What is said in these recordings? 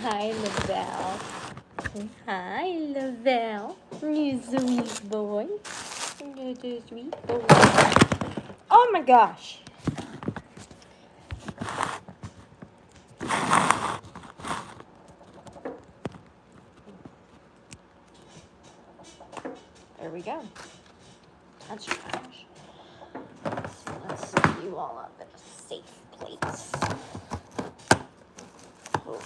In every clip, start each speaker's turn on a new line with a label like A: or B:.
A: Hi, Lavelle. Hi, Lavelle. You sweet boy. You're a sweet boy. Oh my gosh. There we go. That's trash. Let's set you all up at a safe place. Oh.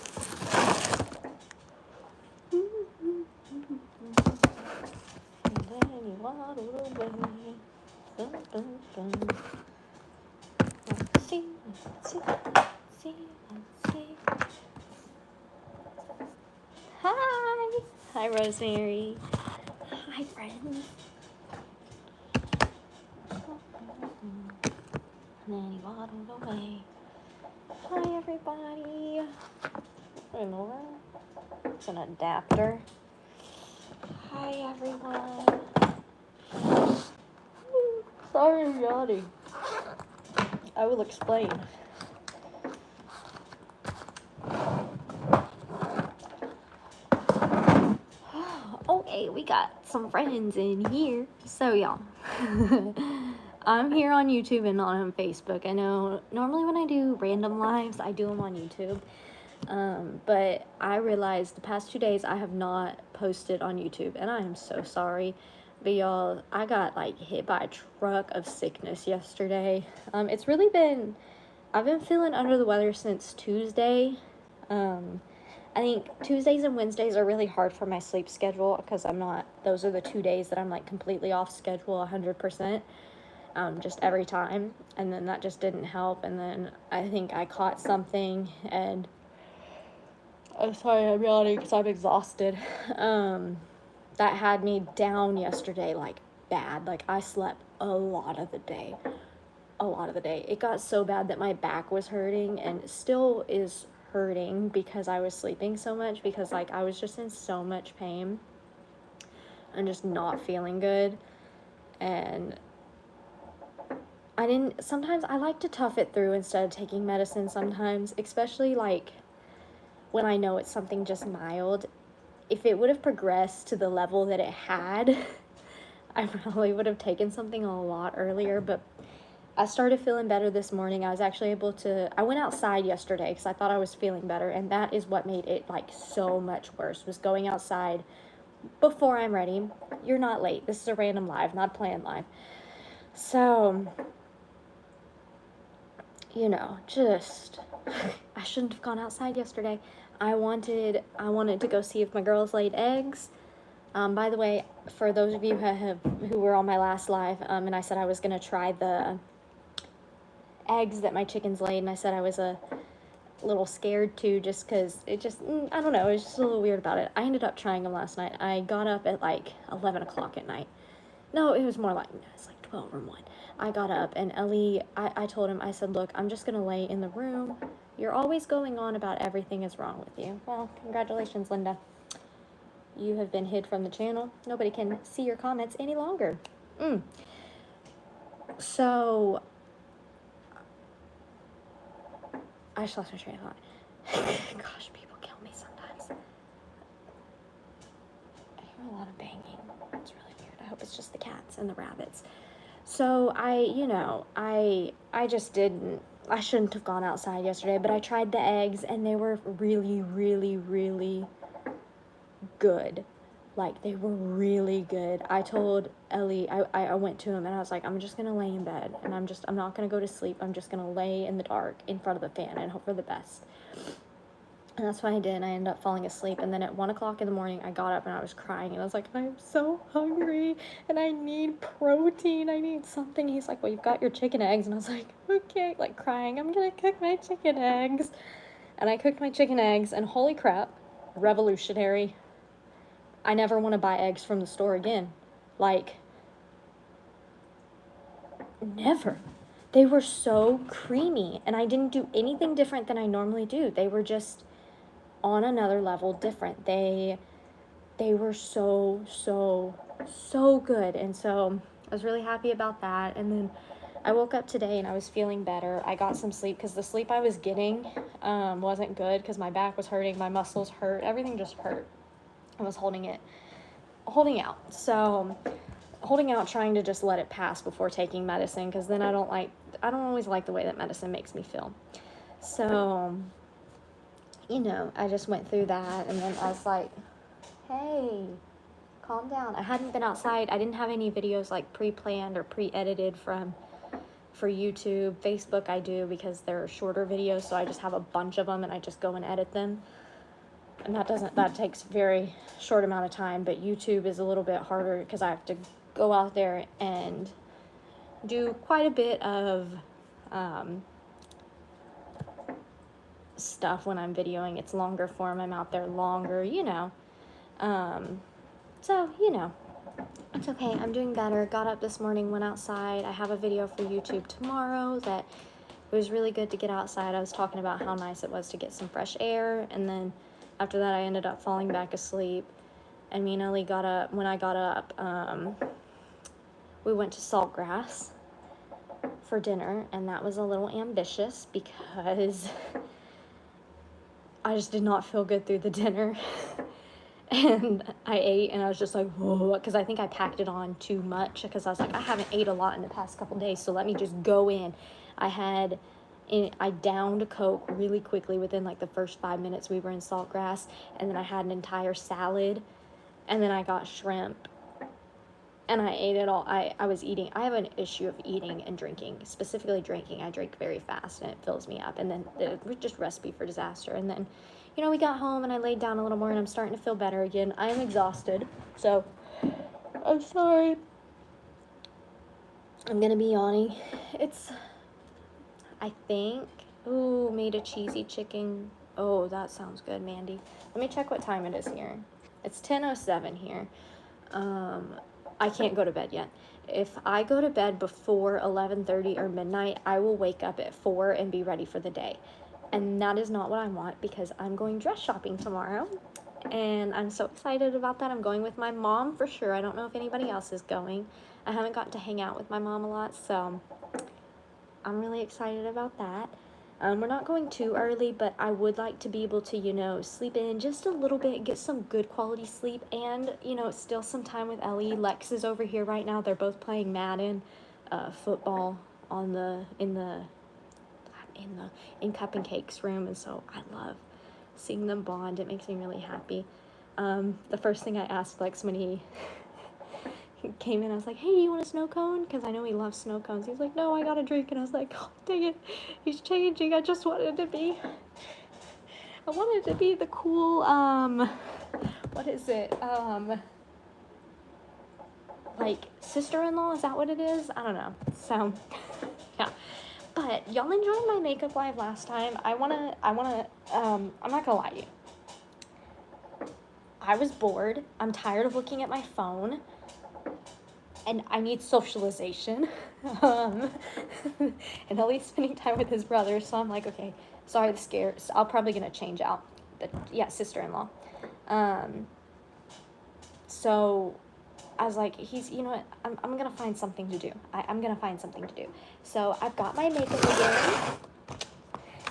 A: And then you waddle away. Dun, dun, dun. Let's see. Hi. Hi, Rosemary. Hi, friends. And then he waddled away. Hi, everybody. Remember? It's an adapter. Hi, everyone. Sorry, I'm yawning. I will explain. Okay, we got some friends in here. So, y'all, I'm here on YouTube and not on Facebook. I know normally when I do random lives, I do them on YouTube. But I realized the past 2 days I have not posted on YouTube, and I am so sorry. But y'all, I got like hit by a truck of sickness yesterday. It's really been, I've been feeling under the weather since Tuesday. I think Tuesdays and Wednesdays are really hard for my sleep schedule because those are the 2 days that I'm like completely off schedule 100%, just every time. And then that just didn't help. And then I think I caught something and I'm sorry, I'm yawning because I'm exhausted. That had me down yesterday, like bad. Like I slept a lot of the day. It got so bad that my back was hurting and it still is hurting because I was sleeping so much because like I was just in so much pain and just not feeling good. And sometimes I like to tough it through instead of taking medicine sometimes, especially like when I know it's something just mild. If it would have progressed to the level that it had, I probably would have taken something a lot earlier, but I started feeling better this morning. I was actually able to, I went outside yesterday because I thought I was feeling better, and that is what made it like so much worse, was going outside before I'm ready. You're not late. This is a random live, not a planned live. So, just, I shouldn't have gone outside yesterday. I wanted to go see if my girls laid eggs. By the way, for those of you who were on my last live, and I said I was gonna try the eggs that my chickens laid, and I said I was a little scared too, just because I don't know, it was just a little weird about it. I ended up trying them last night. I got up at like 11 o'clock at night. No, it was more like, it's like 12 or 1. I got up and Ellie, I told him, I said, look, I'm just gonna lay in the room. You're always going on about everything is wrong with you. Well, congratulations, Linda. You have been hid from the channel. Nobody can see your comments any longer. So, I just lost my train of thought. Gosh, people kill me sometimes. I hear a lot of banging. It's really weird. I hope it's just the cats and the rabbits. So I just didn't, I shouldn't have gone outside yesterday, but I tried the eggs and they were really, really, really good. Like, they were really good. I told Ellie, I went to him and I was like, I'm just gonna lay in bed and I'm not gonna go to sleep. I'm just gonna lay in the dark in front of the fan and hope for the best. And that's what I did, and I ended up falling asleep. And then at 1 o'clock in the morning, I got up and I was crying. And I was like, I'm so hungry, and I need protein. I need something. He's like, well, you've got your chicken eggs. And I was like, okay, like crying. I'm going to cook my chicken eggs. And I cooked my chicken eggs, and holy crap, revolutionary. I never want to buy eggs from the store again. Like, never. They were so creamy, and I didn't do anything different than I normally do. They were just on another level different. They were so good, and so I was really happy about that. And then I woke up today and I was feeling better. I got some sleep because the sleep I was getting wasn't good because my back was hurting, my muscles hurt, everything just hurt. I was holding out. So holding out, trying to just let it pass before taking medicine, because then I don't always like the way that medicine makes me feel. So, I just went through that, and then I was like, hey, calm down. I hadn't been outside. I didn't have any videos like pre-planned or pre-edited for YouTube. Facebook I do because they're shorter videos, so I just have a bunch of them and I just go and edit them. And that takes a very short amount of time, but YouTube is a little bit harder because I have to go out there and do quite a bit of stuff when I'm videoing. It's longer form, I'm out there longer, so, it's okay. I'm doing better. Got up this morning, went outside. I have a video for YouTube tomorrow that it was really good to get outside. I was talking about how nice it was to get some fresh air, and then after that I ended up falling back asleep, and me and Ellie got up. When I got up, we went to Saltgrass for dinner, and that was a little ambitious because I just did not feel good through the dinner. And I ate, and I was just like, whoa, because I think I packed it on too much, because I was like, I haven't ate a lot in the past couple days, so let me just go in. I downed a Coke really quickly within like the first 5 minutes we were in Saltgrass, and then I had an entire salad, and then I got shrimp, and I ate it all. I was eating. I have an issue of eating and drinking, specifically drinking. I drink very fast, and it fills me up, and then it's just recipe for disaster. And then we got home, and I laid down a little more, and I'm starting to feel better again. I am exhausted, so I'm sorry. I'm gonna be yawning. I think, made a cheesy chicken. Oh, that sounds good, Mandy. Let me check what time it is here. It's 10:07 here. I can't go to bed yet. If I go to bed before 11:30 or midnight, I will wake up at 4 and be ready for the day. And that is not what I want, because I'm going dress shopping tomorrow, and I'm so excited about that. I'm going with my mom for sure. I don't know if anybody else is going. I haven't gotten to hang out with my mom a lot, so I'm really excited about that. We're not going too early, but I would like to be able to, sleep in just a little bit, get some good quality sleep, and, still some time with Ellie. Lex is over here right now. They're both playing Madden, football in Cup and Cake's room, and so I love seeing them bond. It makes me really happy. The first thing I asked Lex when he came in, I was like, hey, do you want a snow cone? Because I know he loves snow cones. He's like, no, I got a drink. And I was like, oh, dang it, he's changing. I wanted to be the cool, what is it, like sister-in-law, is that what it is? I don't know. So yeah, but y'all enjoyed my makeup live last time. I'm not gonna lie to you, I was bored. I'm tired of looking at my phone, and I need socialization. And Ellie's spending time with his brother, so I'm like, okay, sorry the scare. I'm probably gonna change out sister-in-law. So I was like, you know what, I'm gonna find something to do. I'm gonna find something to do. So I've got my makeup again,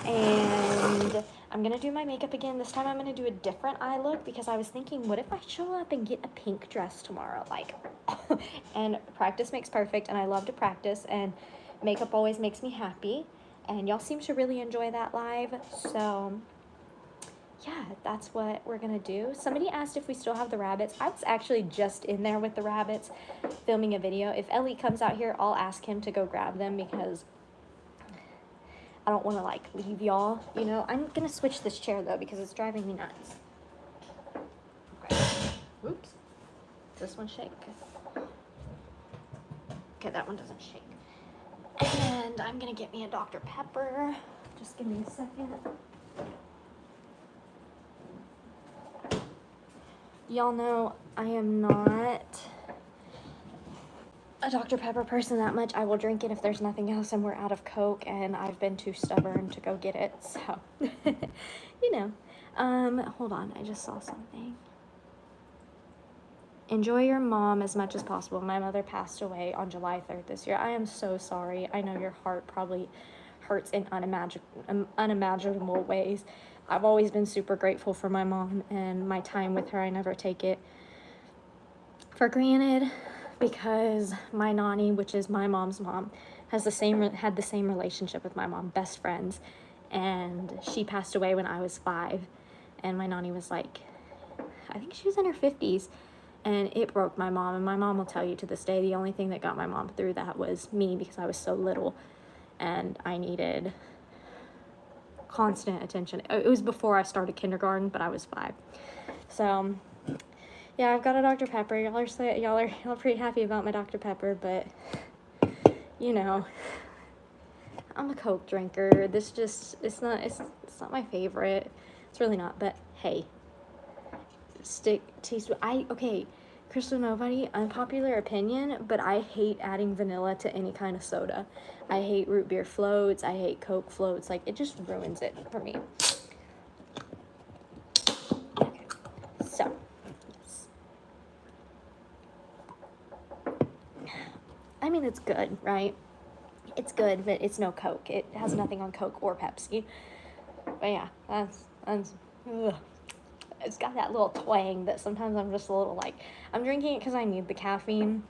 A: and I'm gonna do my makeup again. This time I'm gonna do a different eye look, because I was thinking, what if I show up and get a pink dress tomorrow? And practice makes perfect, and I love to practice, and makeup always makes me happy, and y'all seem to really enjoy that live. So yeah, that's what we're gonna do. Somebody asked if we still have the rabbits. I was actually just in there with the rabbits filming a video. If Ellie comes out here, I'll ask him to go grab them, because I don't want to leave y'all, I'm gonna switch this chair though, because it's driving me nuts. Okay. Oops. Does this one shake? Okay, that one doesn't shake. And I'm gonna get me a Dr. Pepper. Just give me a second. Y'all know I am not a Dr. Pepper person that much. I will drink it if there's nothing else and we're out of Coke, and I've been too stubborn to go get it, so, hold on, I just saw something. enjoy your mom as much as possible. My mother passed away on July 3rd this year. I am so sorry. I know your heart probably hurts in unimaginable ways. I've always been super grateful for my mom and my time with her. I never take it for granted because my nanny, which is my mom's mom, had the same relationship with my mom, best friends, and she passed away when I was 5, and my nanny was like, I think she was in her 50s, and it broke my mom. And my mom will tell you to this day, the only thing that got my mom through that was me, because I was so little and I needed constant attention. It was before I started kindergarten, but I was 5. So yeah, I've got a Dr. Pepper. Y'all are pretty happy about my Dr. Pepper, but you know, I'm a Coke drinker. This just it's not my favorite. It's really not. But hey, okay, Crystal, nobody, unpopular opinion, but I hate adding vanilla to any kind of soda. I hate root beer floats. I hate Coke floats. Like, it just ruins it for me. Okay, so I mean, it's good, right? It's good, but it's no Coke. It has nothing on Coke or Pepsi. But yeah, that's ugh. It's got that little twang that sometimes I'm just a little like, I'm drinking it because I need the caffeine.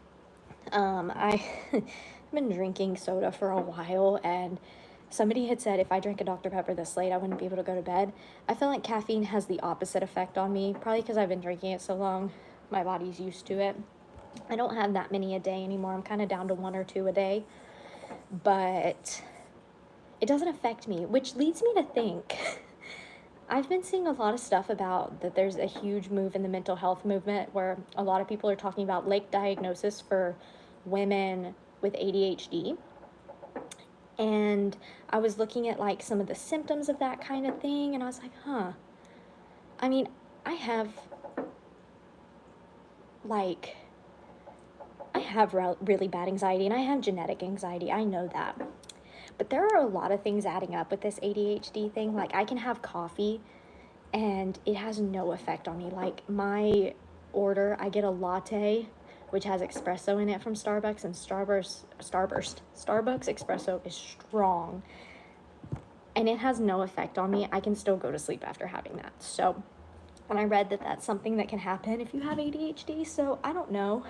A: I've been drinking soda for a while, and somebody had said if I drank a Dr. Pepper this late, I wouldn't be able to go to bed. I feel like caffeine has the opposite effect on me, probably because I've been drinking it so long. My body's used to it. I don't have that many a day anymore. I'm kind of down to 1 or 2 a day, but it doesn't affect me, which leads me to think I've been seeing a lot of stuff about that there's a huge move in the mental health movement where a lot of people are talking about late diagnosis for women with ADHD. And I was looking at like some of the symptoms of that kind of thing, and I was like, I mean, I have really bad anxiety, and I have genetic anxiety. I know that. But there are a lot of things adding up with this ADHD thing. Like, I can have coffee and it has no effect on me. Like, my order, I get a latte, which has espresso in it from Starbucks, and Starbucks espresso is strong. And it has no effect on me. I can still go to sleep after having that. So, and I read that that's something that can happen if you have ADHD. So, I don't know.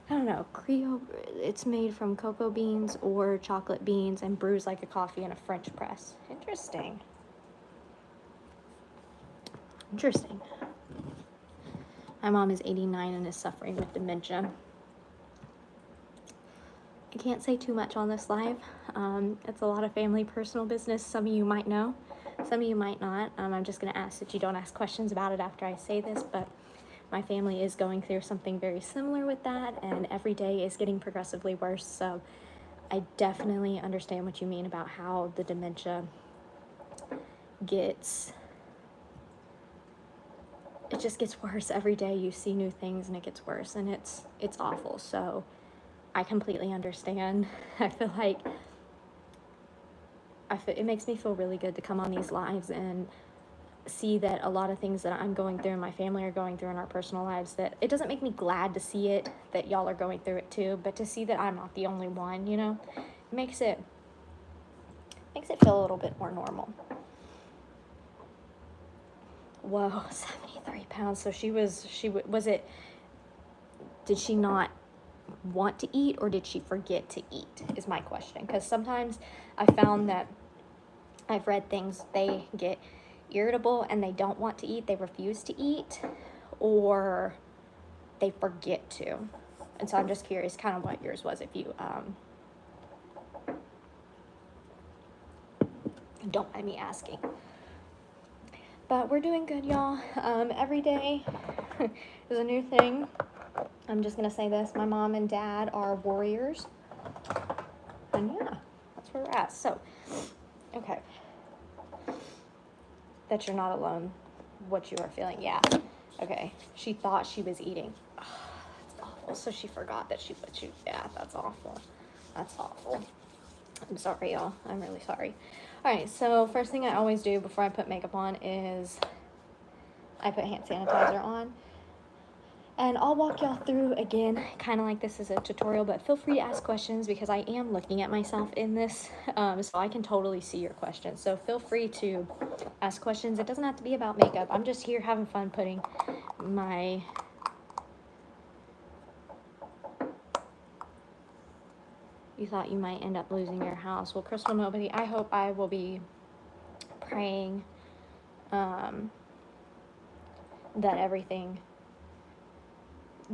A: It's made from cocoa beans or chocolate beans and brews like a coffee in a French press. Interesting. My mom is 89 and is suffering with dementia. I can't say too much on this live. It's a lot of family personal business. Some of you might know, some of you might not. I'm just going to ask that you don't ask questions about it after I say this, but my family is going through something very similar with that, and every day is getting progressively worse. So I definitely understand what you mean about how the dementia it just gets worse every day. You see new things and it gets worse, and it's awful. So I completely understand. I feel like it makes me feel really good to come on these lives and see that a lot of things that I'm going through and my family are going through in our personal lives, that it doesn't make me glad to see it, that y'all are going through it too, but to see that I'm not the only one, you know, it makes it feel a little bit more normal. Whoa, 73 pounds. So did she not want to eat, or did she forget to eat, is my question. Because sometimes I found that I've read things, they get irritable and they don't want to eat, they refuse to eat, or they forget to. And so I'm just curious kind of what yours was, if you don't mind me asking. But we're doing good, y'all. Every day is a new thing. I'm just gonna say this, my mom and dad are warriors, and yeah, that's where we're at. So okay, that you're not alone, what you are feeling. Yeah, okay, she thought she was eating. Oh, that's awful. So she forgot that yeah, that's awful. I'm sorry, y'all. I'm really sorry. All right, so first thing I always do before I put makeup on is I put hand sanitizer on. And I'll walk y'all through again, kind of like this is a tutorial, but feel free to ask questions because I am looking at myself in this, so I can totally see your questions. So feel free to ask questions. It doesn't have to be about makeup. I'm just here having fun putting my... You thought you might end up losing your house. Well, Crystal, nobody, I hope I will be praying that everything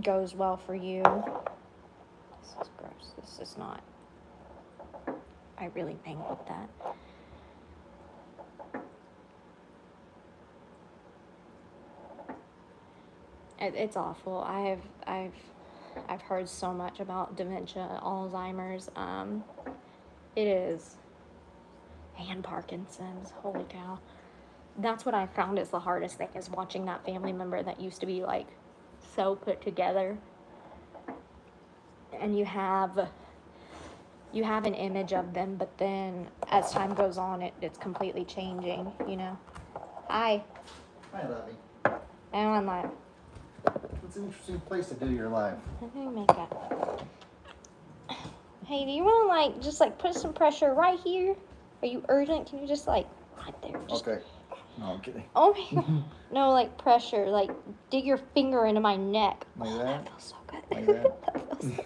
A: goes well for you. This is gross. This is not. I really mangled that. It's awful. I've heard so much about dementia, Alzheimer's. It is, and Parkinson's. Holy cow. That's what I found is the hardest thing, is watching that family member that used to be like so put together, and you have an image of them, but then as time goes on, it's completely changing, you know. Hi.
B: Hi, Lovey.
A: And I'm like,
B: It's an interesting place to do your life.
A: I'm doing makeup. Hey, do you want to like just like put some pressure right here? Are you urgent? Can you just like right there? Just...
B: Okay. No, I'm kidding.
A: Oh my God. No, like pressure. Like dig your finger into my neck.
B: Like
A: Oh,
B: that?
A: that feels so good.
B: Like that?
A: That feels so good.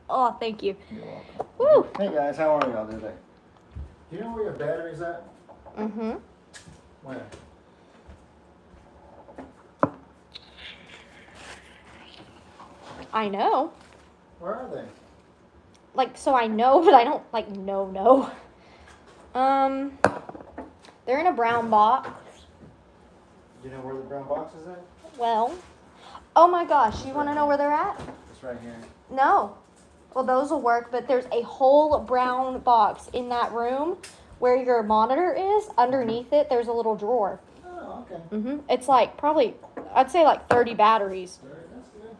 A: Oh, thank you.
B: You're welcome.
A: Woo!
B: Hey guys, how are y'all today? Do you know where your battery's at?
A: Mm-hmm.
B: Where?
A: I know.
B: Where are they?
A: Like, so I know, but I don't like know. They're in a brown box.
B: Do you know where the brown box is at?
A: Well, oh my gosh, you want to know where they're at?
B: It's right here.
A: No. Well, those will work, but there's a whole brown box in that room where your monitor is. Underneath it, there's a little drawer.
B: Oh, okay.
A: It's like probably, I'd say like 30 batteries.
B: That's good.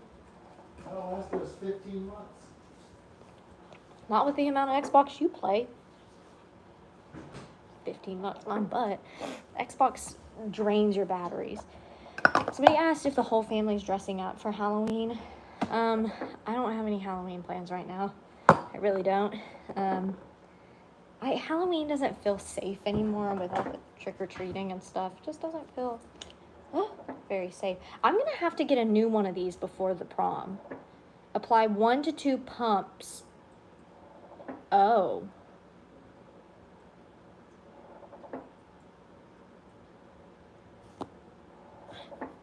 B: That'll last us 15 months.
A: Not with the amount of Xbox you play. 15 months, my butt. Xbox drains your batteries. Somebody asked if the whole family's dressing up for Halloween. I don't have any Halloween plans right now. I really don't. Halloween doesn't feel safe anymore with all the trick-or-treating and stuff. It just doesn't feel very safe. I'm going to have to get a new one of these before the prom. Apply 1 to 2 pumps. Oh.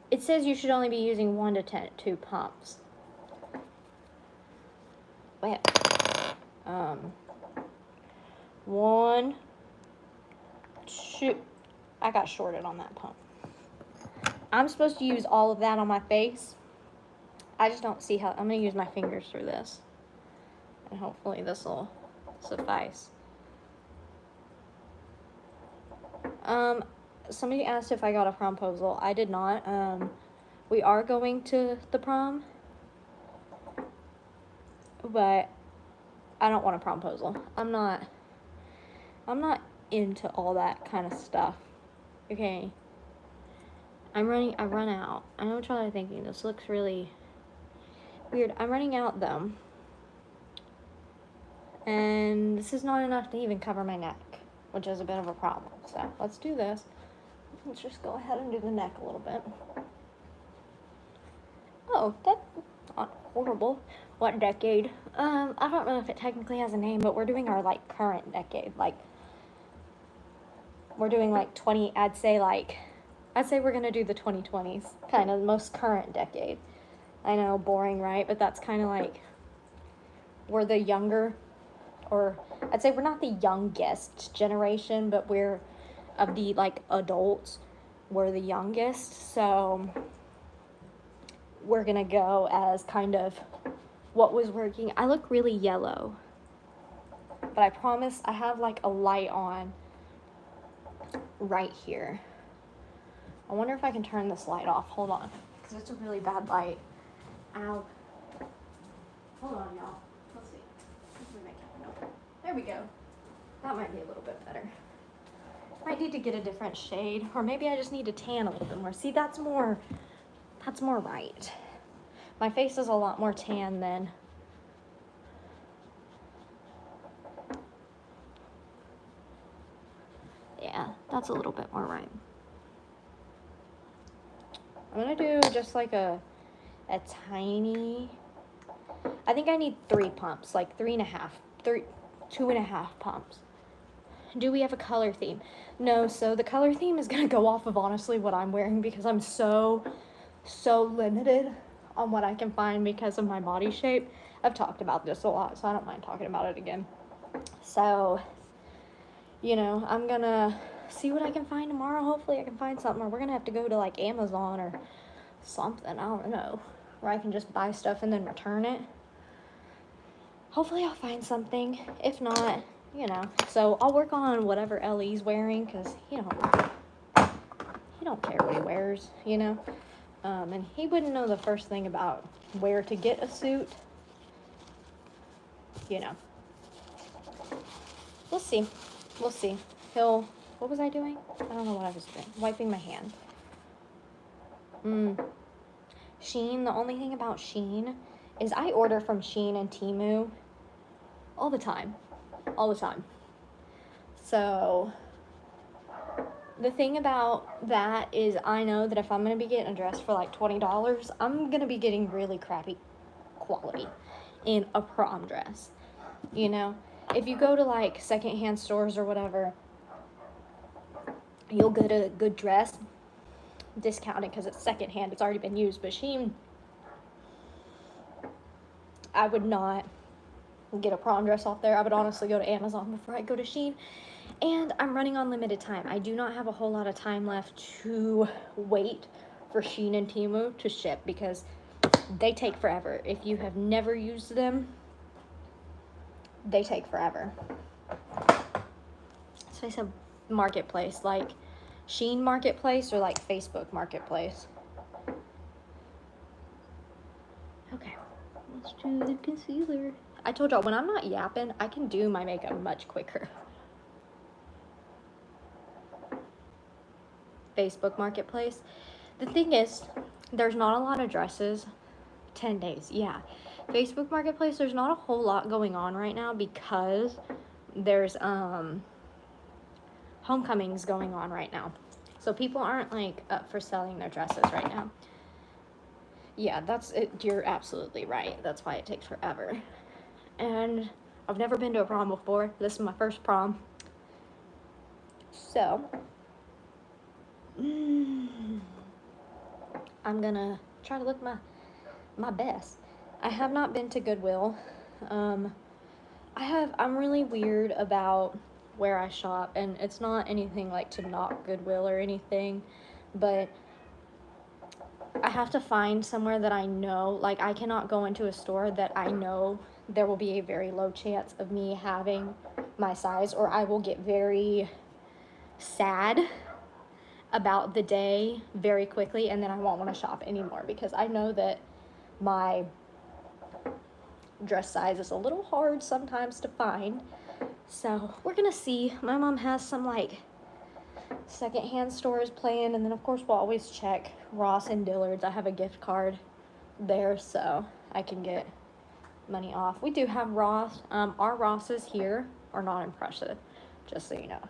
A: It says you should only be using 1 to 2 pumps. Wait. 1, 2. I got shorted on that pump. I'm supposed to use all of that on my face. I just don't see how. I'm going to use my fingers through this. And hopefully this will suffice. Somebody asked if I got a promposal. I did not. We are going to the prom, but I don't want a promposal. I'm not into all that kind of stuff. Okay. I run out. I know what y'all are thinking. This looks really weird. I'm running out though. And this is not enough to even cover my neck, which is a bit of a problem. So let's do this. Let's just go ahead and do the neck a little bit. Oh, that's not horrible. What decade? I don't know if it technically has a name, but we're doing our like current decade. Like we're doing like 20. I'd say we're gonna do the 2020s, kind of the most current decade. I know, boring, right? But that's kind of like we're the younger, or I'd say we're not the youngest generation, but we're of the like adults, we're the youngest. So we're gonna go as kind of what was working. I look really yellow, but I promise I have like a light on right here. I wonder if I can turn this light off. Hold on, because it's a really bad light. Ow. Hold on, y'all. Let's see. Nope. There we go. That might be a little bit better. Might need to get a different shade, or maybe I just need to tan a little bit more. See, that's more right. My face is a lot more tan than... Yeah, that's a little bit more right. I'm gonna do just like a tiny... I think I need 3 pumps, like 2.5 pumps. Do we have a color theme? No, so the color theme is gonna go off of honestly what I'm wearing because I'm so limited on what I can find because of my body shape. I've talked about this a lot, so I don't mind talking about it again. So, you know, I'm gonna see what I can find tomorrow. Hopefully I can find something, or we're gonna have to go to like Amazon or something, I don't know, where I can just buy stuff and then return it. Hopefully I'll find something. If not, you know, so I'll work on whatever Ellie's wearing, because he don't care what he wears, you know. And he wouldn't know the first thing about where to get a suit, you know. We'll see. What was I doing? I don't know what I was doing. Wiping my hand. Shein, the only thing about Shein is I order from Shein and Temu all the time. So the thing about that is I know that if I'm going to be getting a dress for like $20, I'm going to be getting really crappy quality in a prom dress. You know, if you go to like secondhand stores or whatever, you'll get a good dress discounted because it's secondhand, it's already been used. But Shein, I would not get a prom dress off there. I would honestly go to Amazon before I go to Shein. And I'm running on limited time. I do not have a whole lot of time left to wait for Shein and Temu to ship because they take forever. If you have never used them, they take forever. So I said marketplace, like Shein marketplace or like Facebook marketplace. Okay, let's do the concealer. I told y'all, when I'm not yapping, I can do my makeup much quicker. Facebook marketplace. The thing is, there's not a lot of dresses. 10 days, yeah. Facebook marketplace, there's not a whole lot going on right now because there's homecomings going on right now. So people aren't like up for selling their dresses right now. Yeah, that's it. You're absolutely right. That's why it takes forever. And I've never been to a prom before. This is my first prom. So I'm gonna try to look my best. I have not been to Goodwill. I'm really weird about where I shop, and it's not anything like to knock Goodwill or anything, but I have to find somewhere that I know, like I cannot go into a store that I know there will be a very low chance of me having my size, or I will get very sad about the day very quickly, and then I won't want to shop anymore because I know that my dress size is a little hard sometimes to find. So we're gonna see. My mom has some like secondhand stores playing, and then of course we'll always check Ross and Dillard's. I have a gift card there so I can get money off. We do have Ross. Our Rosses here are not impressive, just so you know.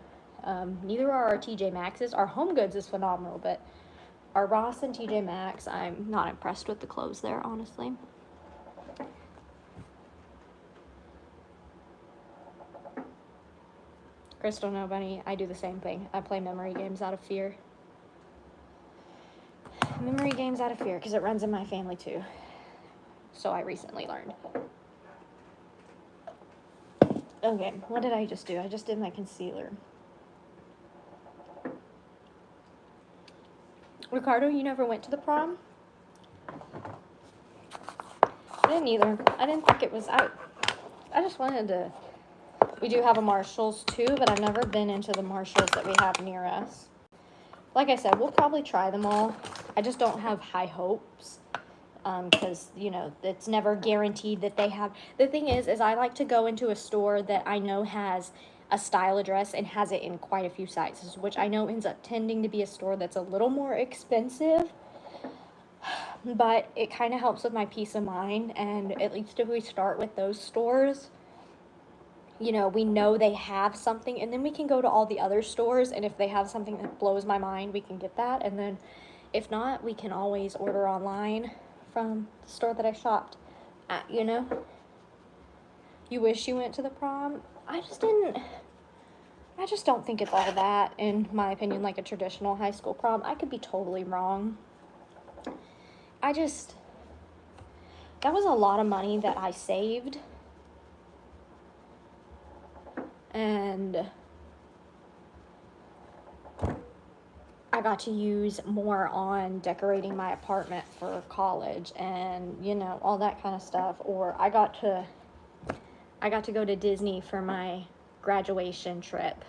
A: Neither are our TJ Maxx's. Our Home Goods is phenomenal, but our Ross and TJ Maxx, I'm not impressed with the clothes there, honestly. Crystal No Bunny, I do the same thing. I play memory games out of fear. Memory games out of fear, because it runs in my family too. So I recently learned. Okay, what did I just do? I just did my concealer. Ricardo, you never went to the prom? I didn't either. I didn't think it was out. I just wanted to... We do have a Marshall's too, but I've never been into the Marshalls that we have near us. Like I said, we'll probably try them all. I just don't have high hopes because, you know, it's never guaranteed that they have... The thing is I like to go into a store that I know has a style of dress and has it in quite a few sizes, which I know ends up tending to be a store that's a little more expensive. But it kind of helps with my peace of mind, and at least if we start with those stores, you know, we know they have something, and then we can go to all the other stores, and if they have something that blows my mind, we can get that, and then if not, we can always order online from the store that I shopped at, you know? You wish you went to the prom? I just don't think it's all that, in my opinion, like a traditional high school prom. I could be totally wrong. That was a lot of money that I saved. And I got to use more on decorating my apartment for college and, you know, all that kind of stuff. Or I got to go to Disney for my graduation trip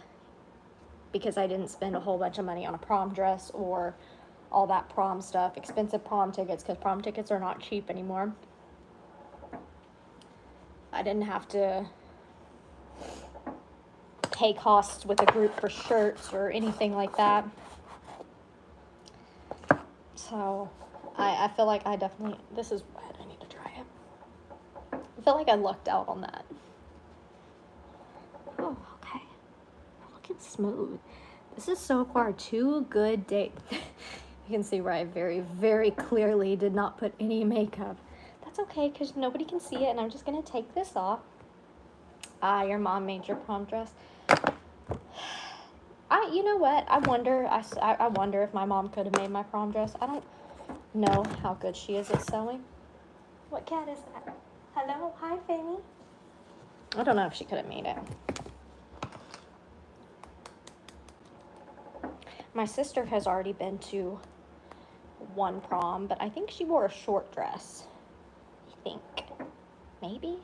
A: because I didn't spend a whole bunch of money on a prom dress or all that prom stuff, expensive prom tickets, because prom tickets are not cheap anymore. I didn't have to pay costs with a group for shirts or anything like that. So I feel like I definitely, this is wet, I need to dry it. I feel like I lucked out on that. Oh, okay. Looking smooth. This is so far 2 good days. You can see where I very, very clearly did not put any makeup. That's okay, because nobody can see it, and I'm just going to take this off. Your mom made your prom dress. You know what? I wonder if my mom could have made my prom dress. I don't know how good she is at sewing. What cat is that? Hello? Hi, Fanny. I don't know if she could have made it. My sister has already been to one prom, but I think she wore a short dress. I think. Maybe?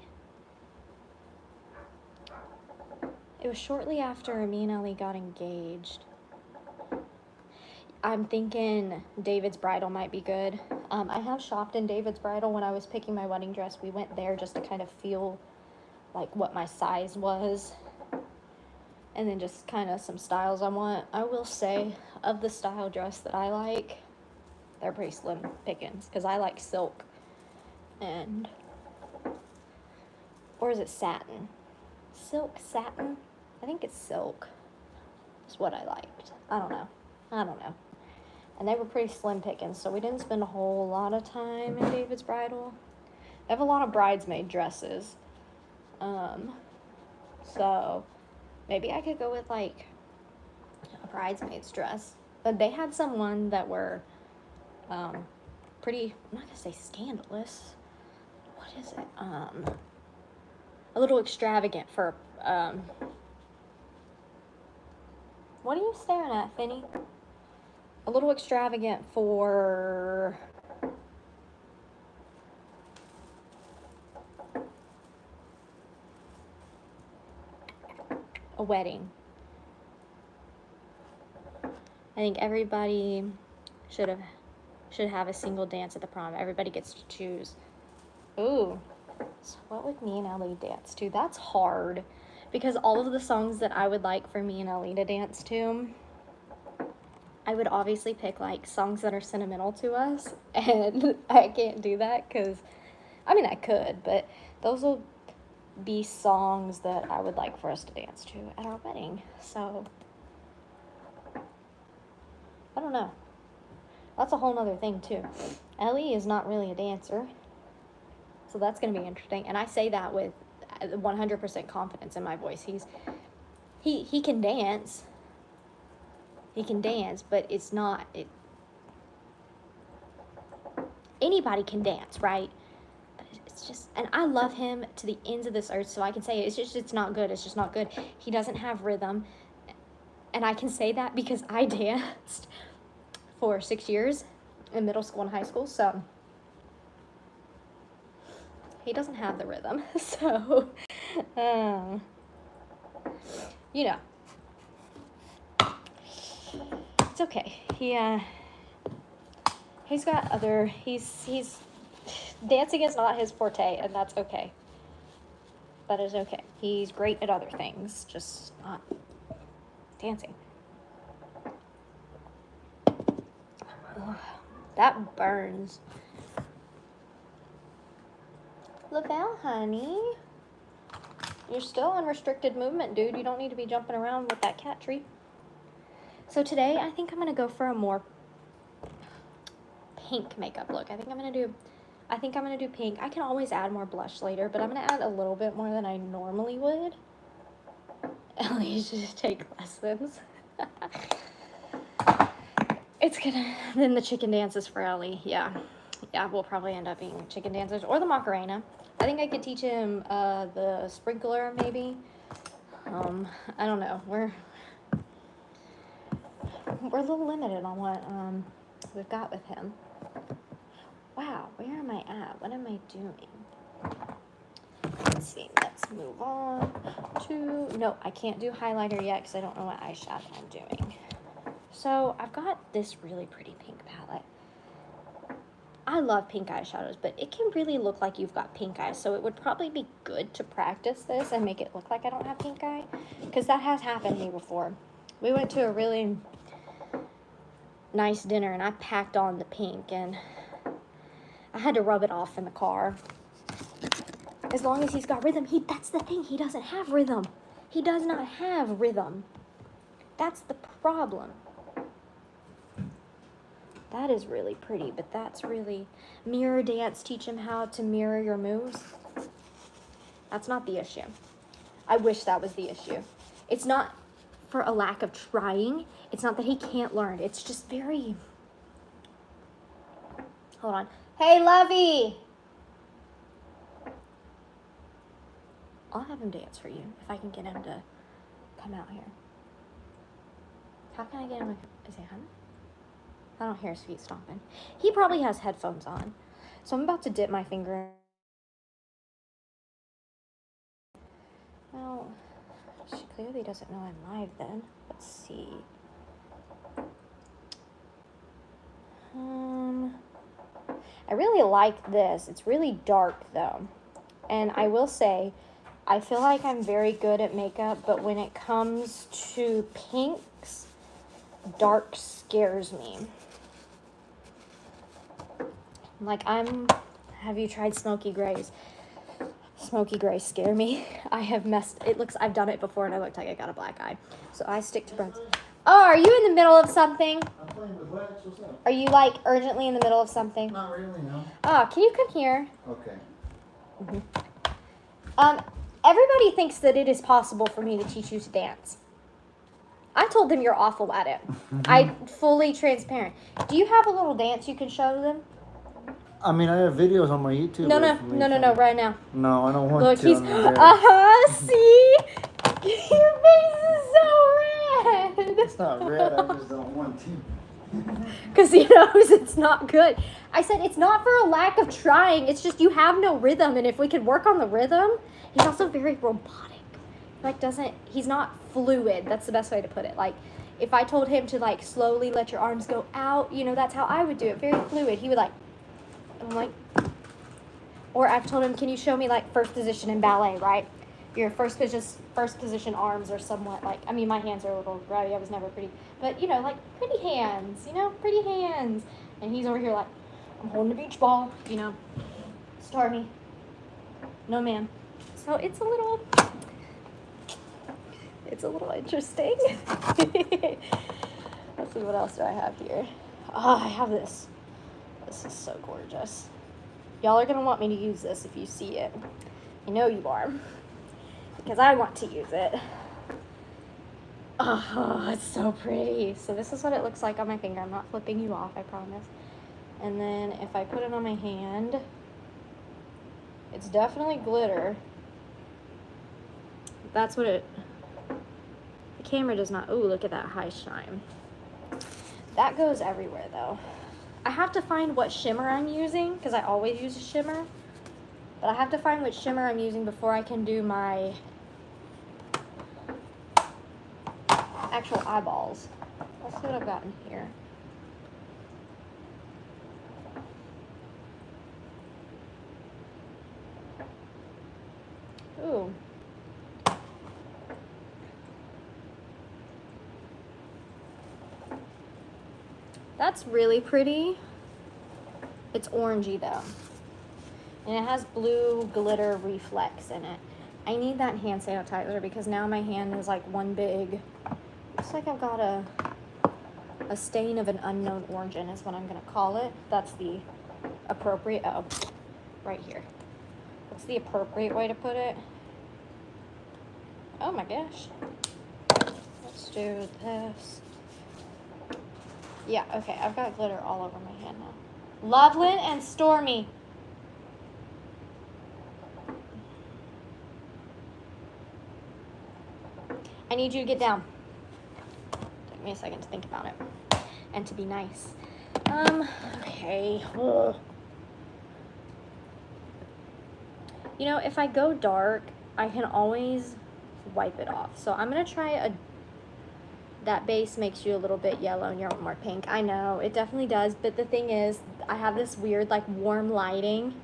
A: It was shortly after me and Ellie got engaged. I'm thinking David's Bridal might be good. I have shopped in David's Bridal when I was picking my wedding dress. We went there just to kind of feel like what my size was. And then just kind of some styles I want. I will say, of the style dress that I like, they're pretty slim pickings. Because I like silk. Or is it satin? Silk, satin? I think it's silk. Is what I liked. I don't know. And they were pretty slim pickings, so we didn't spend a whole lot of time in David's Bridal. They have a lot of bridesmaid dresses. So maybe I could go with like a bridesmaid's dress. But they had some that were pretty, I'm not gonna say scandalous. What is it? A little extravagant for what are you staring at, Finny? A little extravagant for a wedding. I think everybody should have a single dance at the prom. Everybody gets to choose. Ooh. So what would me and Ellie dance to? That's hard. Because all of the songs that I would like for me and Ellie to dance to, I would obviously pick like songs that are sentimental to us, and I can't do that because, I mean, I could, but those will be songs that I would like for us to dance to at our wedding. So I don't know. That's a whole nother thing too. Ellie is not really a dancer, so that's going to be interesting. And I say that with 100% confidence in my voice. He can dance. He can dance, but it's not, anybody can dance, right? But it's just, and I love him to the ends of this earth, so I can say it's not good. It's just not good. He doesn't have rhythm. And I can say that because I danced for 6 years in middle school and high school, so he doesn't have the rhythm. So, you know, it's okay. He's got other, he's dancing is not his forte, and that's okay. That is okay. He's great at other things, just not dancing. That burns. Lavelle, honey. You're still on restricted movement, dude. You don't need to be jumping around with that cat tree. So today, I think I'm going to go for a more pink makeup look. I think I'm going to do pink. I can always add more blush later, but I'm going to add a little bit more than I normally would. Ellie should just take lessons. Then the chicken dances for Ellie. Yeah, we'll probably end up being chicken dancers or the Macarena. I think I could teach him the sprinkler, maybe. I don't know. We're a little limited on what we've got with him. Wow, where am I at? What am I doing? Let's see. Let's move on to... No, I can't do highlighter yet because I don't know what eyeshadow I'm doing. So I've got this really pretty pink palette. I love pink eyeshadows, but it can really look like you've got pink eyes. So it would probably be good to practice this and make it look like I don't have pink eye, because that has happened to me before. We went to a really nice dinner and I packed on the pink and I had to rub it off in the car. As long as he's got rhythm, that's the thing, he doesn't have rhythm. He does not have rhythm. That's the problem. That is really pretty, but that's really... Mirror dance, teach him how to mirror your moves. That's not the issue. I wish that was the issue. It's not for a lack of trying. It's not that he can't learn. It's just very... Hold on. Hey, Lovey! I'll have him dance for you if I can get him to come out here. How can I get him to... Is he home? I don't hear his feet stomping. He probably has headphones on. So I'm about to dip my finger in. Well, she clearly doesn't know I'm live then. Let's see. I really like this. It's really dark though. And I will say, I feel like I'm very good at makeup, but when it comes to pinks, dark scares me. Like have you tried smoky grays? Smoky grays scare me. I've done it before and I looked like I got a black eye. So I stick to browns. Oh, are you in the middle of something?
B: I'm playing with wax. What's up?
A: Are you like urgently in the middle of something?
B: Not really, no.
A: Oh, can you come here?
B: Okay.
A: Everybody thinks that it is possible for me to teach you to dance. I told them you're awful at it. I'm fully transparent. Do you have a little dance you can show them?
B: I mean, I have videos on my YouTube.
A: No, right now.
B: No, I don't want
A: Look,
B: to.
A: he's... see? Your face is so red.
B: It's not red, I just don't want to.
A: Because he knows it's not good. I said it's not for a lack of trying. It's just you have no rhythm. And if we could work on the rhythm... He's also very robotic. Like, he's not fluid. That's the best way to put it. Like, if I told him to, like, slowly let your arms go out, you know, that's how I would do it. Very fluid. He would, like, I'm like, or I've told him, can you show me, like, first position in ballet, right? Your first position arms are somewhat, like, I mean, my hands are a little grubby. I was never pretty. But, you know, like, pretty hands, you know, pretty hands. And he's over here, like, I'm holding a beach ball, you know. Start me. No, ma'am. So it's a little interesting. Let's see, what else do I have here? I have this. This is so gorgeous. Y'all are going to want me to use this if you see it. I know you are. Because I want to use it. Oh, it's so pretty. So this is what it looks like on my finger. I'm not flipping you off, I promise. And then if I put it on my hand, it's definitely glitter. That's what the camera does not, oh, look at that high shine. That goes everywhere though. I have to find what shimmer I'm using, because I always use a shimmer. But I have to find which shimmer I'm using before I can do my actual eyeballs. Let's see what I've got in here. Ooh. That's really pretty. It's orangey though. And it has blue glitter reflex in it. I need that hand sanitizer because now my hand is like one big, looks like I've got a stain of an unknown origin is what I'm gonna call it. That's the appropriate, oh, right here. What's the appropriate way to put it? Oh my gosh. Let's do this. Yeah, okay, I've got glitter all over my hand now. Loveland and Stormy. I need you to get down. Took me a second to think about it. And to be nice. Okay. Ugh. You know, if I go dark, I can always wipe it off. So I'm gonna try that base makes you a little bit yellow and you want more pink. I know, it definitely does, but the thing is, I have this weird like warm lighting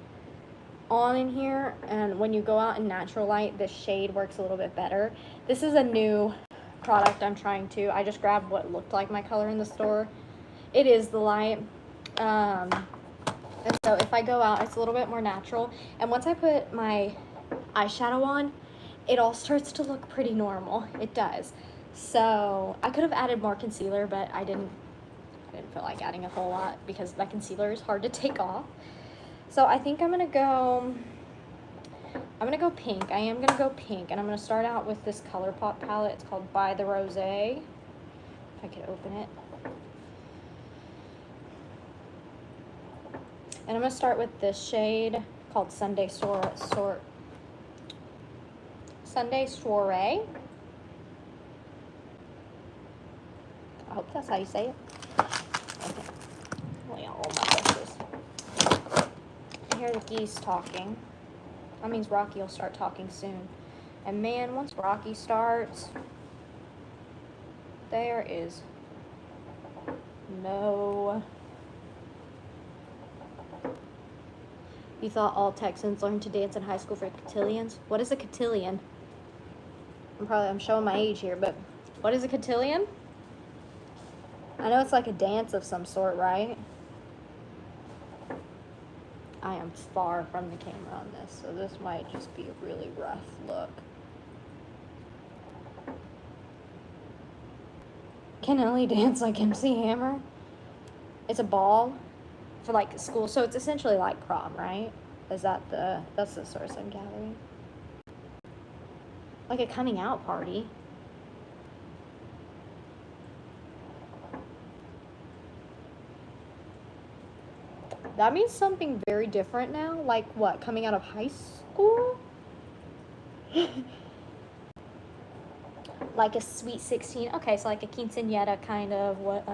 A: on in here, and when you go out in natural light, this shade works a little bit better. This is a new product I'm trying to. I just grabbed what looked like my color in the store. It is the light. And so if I go out, it's a little bit more natural. And once I put my eyeshadow on, it all starts to look pretty normal. It does. So I could have added more concealer, but I didn't feel like adding a whole lot because that concealer is hard to take off. So I think I'm gonna go pink. I am gonna go pink, and I'm gonna start out with this ColourPop palette. It's called By the Rose. If I could open it. And I'm gonna start with this shade called Sunday Soiree. I hope that's how you say it. Okay. Oh yeah, all my brushes. I hear the geese talking. That means Rocky will start talking soon. And man, once Rocky starts, there is no... You thought all Texans learned to dance in high school for cotillions? What is a cotillion? I'm showing my age here, but what is a cotillion? I know it's like a dance of some sort, right? I am far from the camera on this, so this might just be a really rough look. Can Ellie dance like MC Hammer? It's a ball for like school, so it's essentially like prom, right? That's the source I'm gathering. Like a coming out party. That means something very different now. Like what? Coming out of high school? Like a sweet 16. Okay, so like a quinceañera kind of what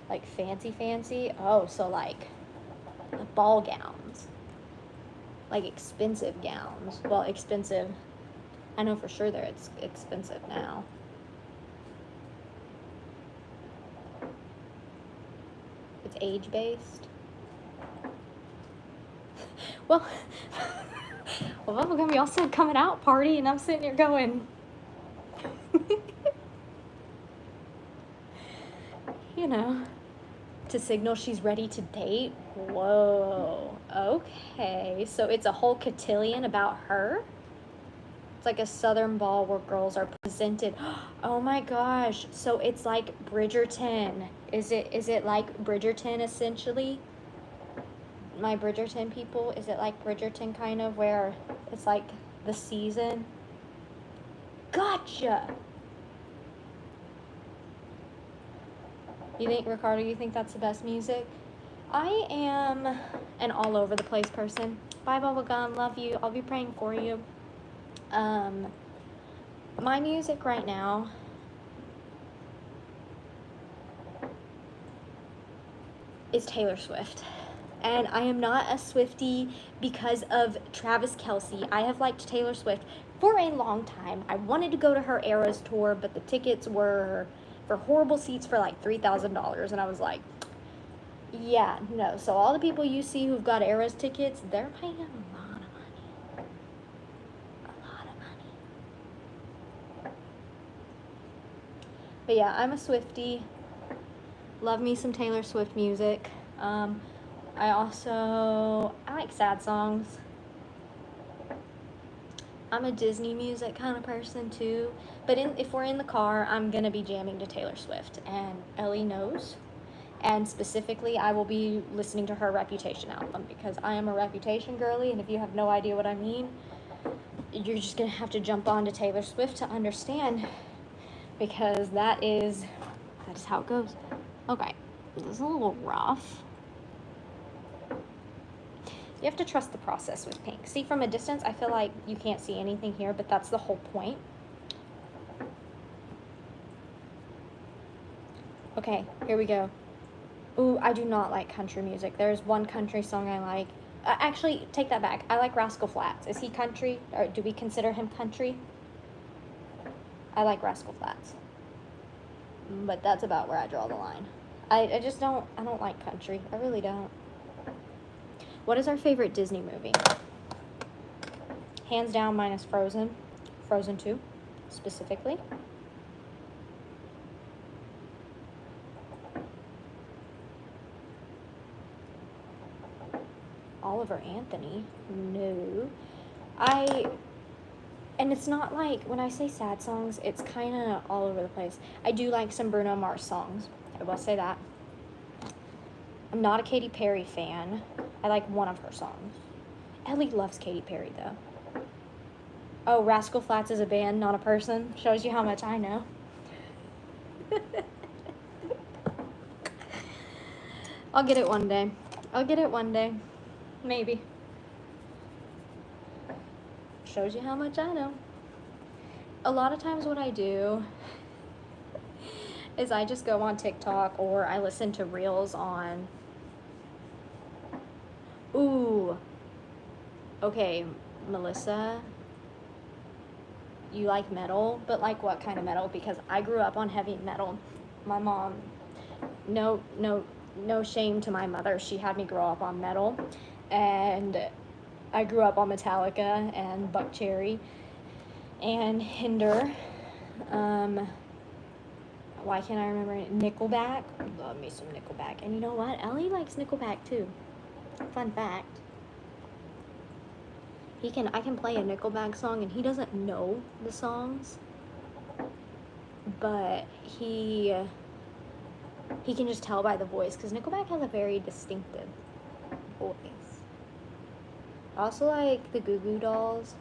A: like fancy. Oh, so like ball gowns. Like expensive gowns. Well, expensive. I know for sure it's expensive now. It's age-based. Well, bubblegum, y'all said coming out party, and I'm sitting here going, you know, to signal she's ready to date. Whoa, okay, so it's a whole cotillion about her? It's like a southern ball where girls are presented. Oh my gosh, so it's like Bridgerton. Is it like Bridgerton essentially? My Bridgerton people, is it like Bridgerton kind of where it's like the season? Gotcha. You think, Ricardo, you think that's the best music? I am an all over the place person. Bye, bubblegum, love you. I'll be praying for you. My music right now is Taylor Swift. And I am not a Swiftie because of Travis Kelce. I have liked Taylor Swift for a long time. I wanted to go to her Eras tour, but the tickets were for horrible seats for like $3,000. And I was like, yeah, no. So all the people you see who've got Eras tickets, they're paying a lot of money. A lot of money. But yeah, I'm a Swiftie. Love me some Taylor Swift music. I like sad songs. I'm a Disney music kind of person too. But if we're in the car, I'm going to be jamming to Taylor Swift. And Ellie knows. And specifically, I will be listening to her Reputation album because I am a Reputation girly. And if you have no idea what I mean, you're just going to have to jump on to Taylor Swift to understand. Because that is how it goes. Okay, this is a little rough. You have to trust the process with pink. See, from a distance, I feel like you can't see anything here, but that's the whole point. Okay, here we go. Ooh, I do not like country music. There's one country song I like. Actually, take that back. I like Rascal Flatts. Is he country? Or do we consider him country? I like Rascal Flatts. But that's about where I draw the line. I just don't, I don't like country. I really don't. What is our favorite Disney movie? Hands down, mine is Frozen. Frozen 2, specifically. Oliver Anthony? No. And it's not like, when I say sad songs, it's kind of all over the place. I do like some Bruno Mars songs. I will say that. I'm not a Katy Perry fan. I like one of her songs. Ellie loves Katy Perry, though. Oh, Rascal Flatts is a band, not a person. Shows you how much I know. I'll get it one day. I'll get it one day. Maybe. Shows you how much I know. A lot of times what I do is I just go on TikTok or I listen to reels on... Ooh. Okay, Melissa, you like metal, but like what kind of metal? Because I grew up on heavy metal. My mom, no shame to my mother, she had me grow up on metal, and I grew up on Metallica and Buckcherry and Hinder. Why can't I remember it? Nickelback. Love me some Nickelback. And you know what? Ellie likes Nickelback too. Fun fact. I can play a Nickelback song and he doesn't know the songs, but he can just tell by the voice because Nickelback has a very distinctive voice. I also like the Goo Goo Dolls.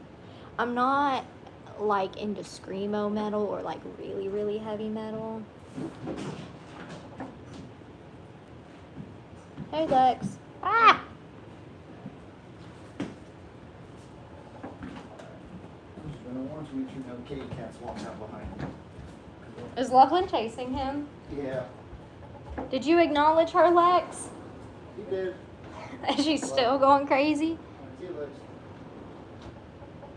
A: I'm not like into screamo metal or like really, really heavy metal. Hey Lex. Ah!
B: Kitty cat's walking out behind me.
A: Is Lachlan chasing him?
B: Yeah.
A: Did you acknowledge her, Lex?
B: He did.
A: Is she still going crazy?
B: See you,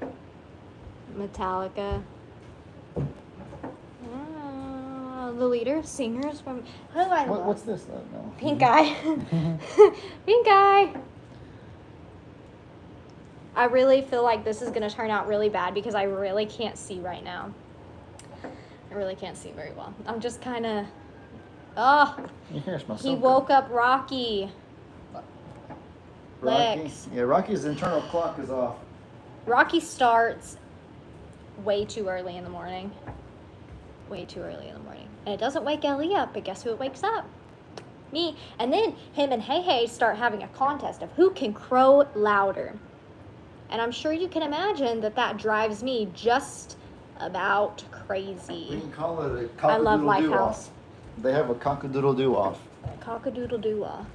B: Lex.
A: Metallica. The leader, singers from who I love.
B: What's this though? No.
A: Pink Eye. Pink Eye. I really feel like this is going to turn out really bad because I really can't see right now. I really can't see very well. I'm just kind of... Oh, he woke up Rocky.
B: Rocky?
A: Lex.
B: Yeah, Rocky's internal clock is off.
A: Rocky starts way too early in the morning. Way too early in the morning. And it doesn't wake Ellie up, but guess who it wakes up? Me. And then him and Hey Hey start having a contest of who can crow louder. And I'm sure you can imagine that drives me just about crazy.
B: We can call it a
A: I love
B: cock-a-doodle-doo-off.
A: Lifehouse.
B: They have a cock-a-doodle-doo-off.
A: Cock-a-doodle-doo-ah.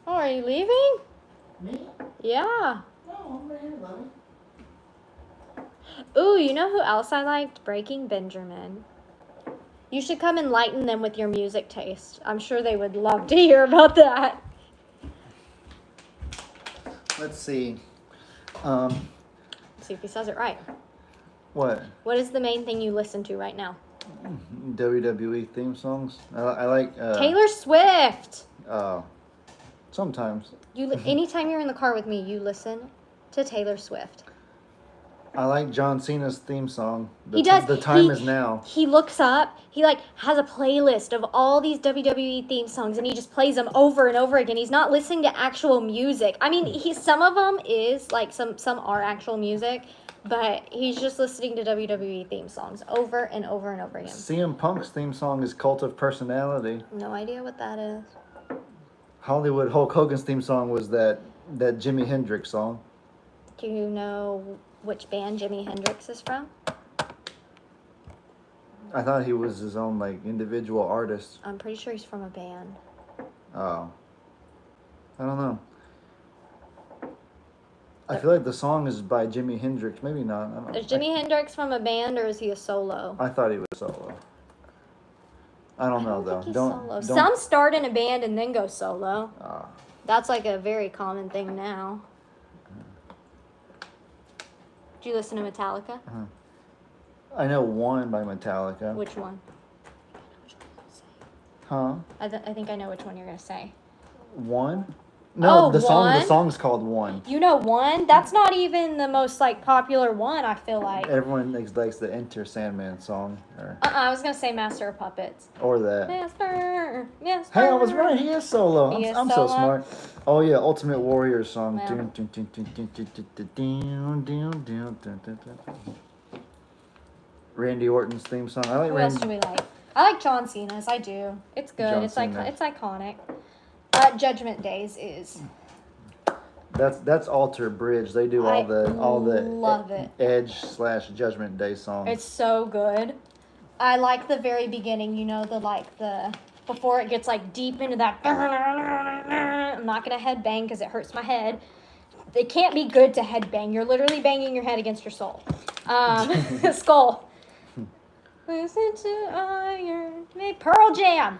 A: Oh, are you leaving?
B: Me?
A: Yeah.
B: No, I'm right here, Lovey.
A: Ooh, you know who else I liked? Breaking Benjamin. You should come enlighten them with your music taste. I'm sure they would love to hear about that.
B: Let's see.
A: See if he says it right.
B: What?
A: What is the main thing you listen to right now?
B: WWE theme songs. I like...
A: Taylor Swift!
B: Sometimes.
A: Anytime you're in the car with me, you listen to Taylor Swift.
B: I like John Cena's theme song.
A: He does.
B: The time is now.
A: He looks up. He like has a playlist of all these WWE theme songs, and he just plays them over and over again. He's not listening to actual music. I mean, some of them is like some are actual music, but he's just listening to WWE theme songs over and over and over again.
B: CM Punk's theme song is Cult of Personality.
A: No idea what that is.
B: Hollywood Hulk Hogan's theme song was that Jimi Hendrix song.
A: Do you know which band Jimi Hendrix is from?
B: I thought he was his own like individual artist.
A: I'm pretty sure he's from a band.
B: Oh. I don't know. I feel like the song is by Jimi Hendrix. Maybe not. I don't know.
A: Is Jimi Hendrix from a band or is he a solo?
B: I thought he was solo. I don't know though.
A: Think he's
B: Don't.
A: solo. Some start in a band and then go solo.
B: Ah.
A: That's like a very common thing now. Do you listen to Metallica?
B: I know one by Metallica.
A: Which one?
B: Huh?
A: I think I know which one you're gonna say.
B: One? No,
A: Oh,
B: the
A: One?
B: song's called One.
A: You know One? That's not even the most like popular one. I feel like.
B: Everyone likes the Enter Sandman song,
A: I was gonna say Master of Puppets.
B: or that.
A: Master.
B: Hey, I was right. He is solo.
A: He is
B: I'm so
A: solo?
B: smart. Oh yeah, Ultimate Warrior song.
A: Yeah.
B: Randy Orton's theme song. I like
A: Who else
B: Randy.
A: do we like? I like John Cena's. I do. It's good.
B: John
A: It's like
B: Cena.
A: it's iconic. Judgment Days is.
B: That's Alter Bridge. They do all the
A: love it.
B: Edge/Judgment Day songs.
A: It's so good. I like the very beginning. You know the before it gets like deep into that. I'm not gonna headbang because it hurts my head. It can't be good to headbang. You're literally banging your head against your soul, skull. Listen to Iron Maiden. Pearl Jam.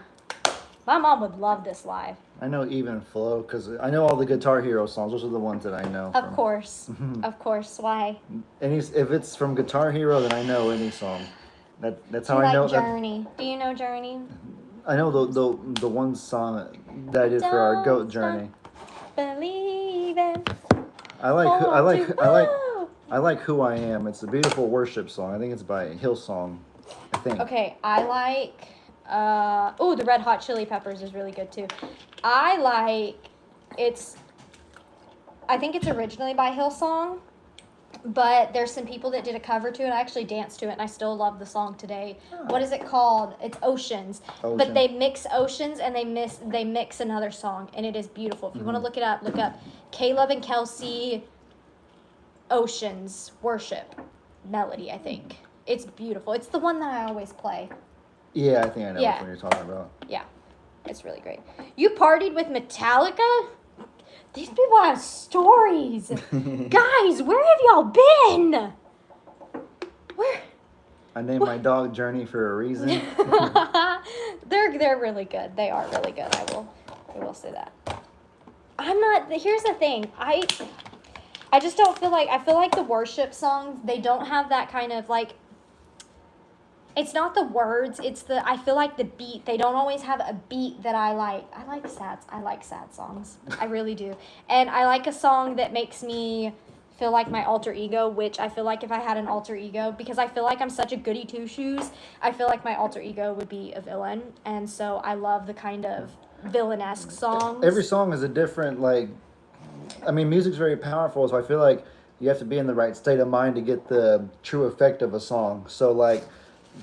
A: My mom would love this live.
B: I know Even Flow because I know all the Guitar Hero songs. Those are the ones that I know.
A: Of course. Of course. Why?
B: If it's from Guitar Hero, then I know any song. That's
A: Do
B: how
A: you
B: I know.
A: like Journey? Do you know Journey?
B: I know the one song that I did for our Goat Journey.
A: Believe it.
B: I like Who I Am. It's a beautiful worship song. I think it's by Hillsong. I think.
A: Okay, I like. The Red Hot Chili Peppers is really good too. I think it's originally by Hillsong, but there's some people that did a cover to it. I actually danced to it, and I still love the song today.
B: Oh.
A: What is it called? It's Oceans. But they mix Oceans and they mix another song, and it is beautiful. If you want to look it up, look up Caleb and Kelsey Oceans Worship Melody, I think. It's beautiful. It's the one that I always play.
B: Yeah, I think I know
A: Yeah.
B: which one you're talking about.
A: Yeah, it's really great. You partied with Metallica? These people have stories. Guys, where have y'all been? Where?
B: I named my dog Journey for a reason.
A: They're really good. They are really good. I will say that. Here's the thing. I just don't feel like, I feel like the worship songs, they don't have that kind of like, it's not the words, I feel like the beat, they don't always have a beat that I like. I like sad songs. I really do. And I like a song that makes me feel like my alter ego, which I feel like if I had an alter ego, because I feel like I'm such a goody two-shoes, I feel like my alter ego would be a villain. And so I love the kind of villain-esque songs.
B: Every song is a different, music's very powerful, so I feel like you have to be in the right state of mind to get the true effect of a song. So,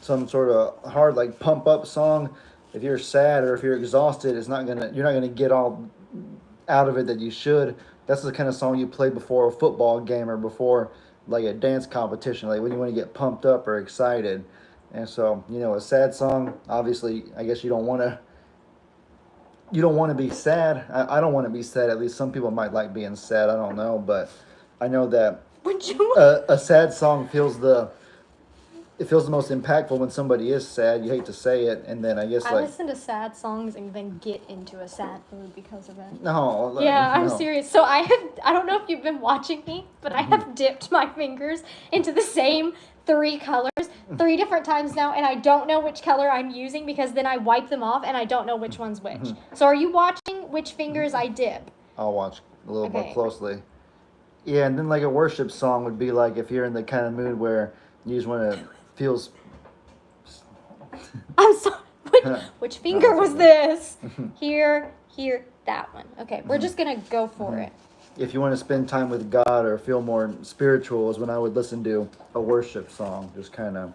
B: some sort of hard, pump up song, if you're sad or if you're exhausted, you're not gonna get all out of it that you should. That's the kind of song you play before a football game or before a dance competition, when you want to get pumped up or excited. And so, a sad song, obviously, I guess you don't want to be sad. I don't want to be sad. At least some people might like being sad. I don't know, but I know that a sad song feels the most impactful when somebody is sad. You hate to say it, and then I guess
A: I listen to sad songs and then get into a sad mood because of it.
B: No.
A: Yeah, I'm
B: no.
A: serious. So I don't know if you've been watching me, but I have dipped my fingers into the same 3 colors 3 different times now, and I don't know which color I'm using because then I wipe them off and I don't know which one's which. So are you watching which fingers I dip?
B: I'll watch a little more
A: Okay.
B: closely. Yeah, and then like a worship song would be like if you're in the kind of mood where you just want to feel.
A: I'm sorry. Which
B: No,
A: finger
B: it's
A: was
B: okay.
A: this? Here, that one. Okay, we're just gonna go for it.
B: If you want to spend time with God or feel more spiritual, is when I would listen to a worship song. Just kind of,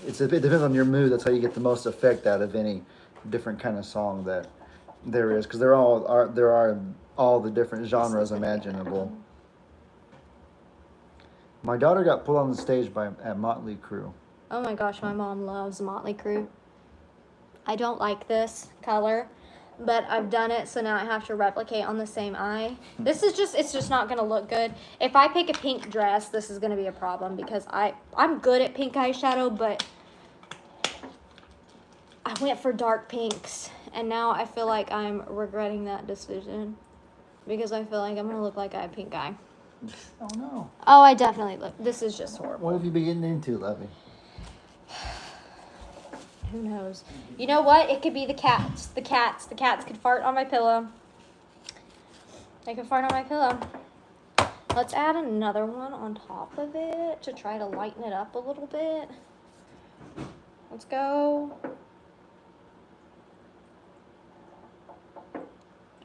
B: it depends on your mood. That's how you get the most effect out of any different kind of song that there is, because there are all the different genres imaginable. My daughter got pulled on the stage at Motley Crue.
A: Oh my gosh, my mom loves Motley Crue. I don't like this color, but I've done it, so now I have to replicate on the same eye. It's just not gonna look good. If I pick a pink dress, this is gonna be a problem because I'm good at pink eyeshadow, but I went for dark pinks, and now I feel like I'm regretting that decision because I feel like I'm gonna look like I have pink eye.
B: Oh no.
A: Oh, I definitely look. This is just horrible.
B: What have you been getting into, Lovey?
A: Who knows? You know what? It could be the cats. The cats could fart on my pillow. They could fart on my pillow. Let's add another one on top of it to try to lighten it up a little bit. Let's go.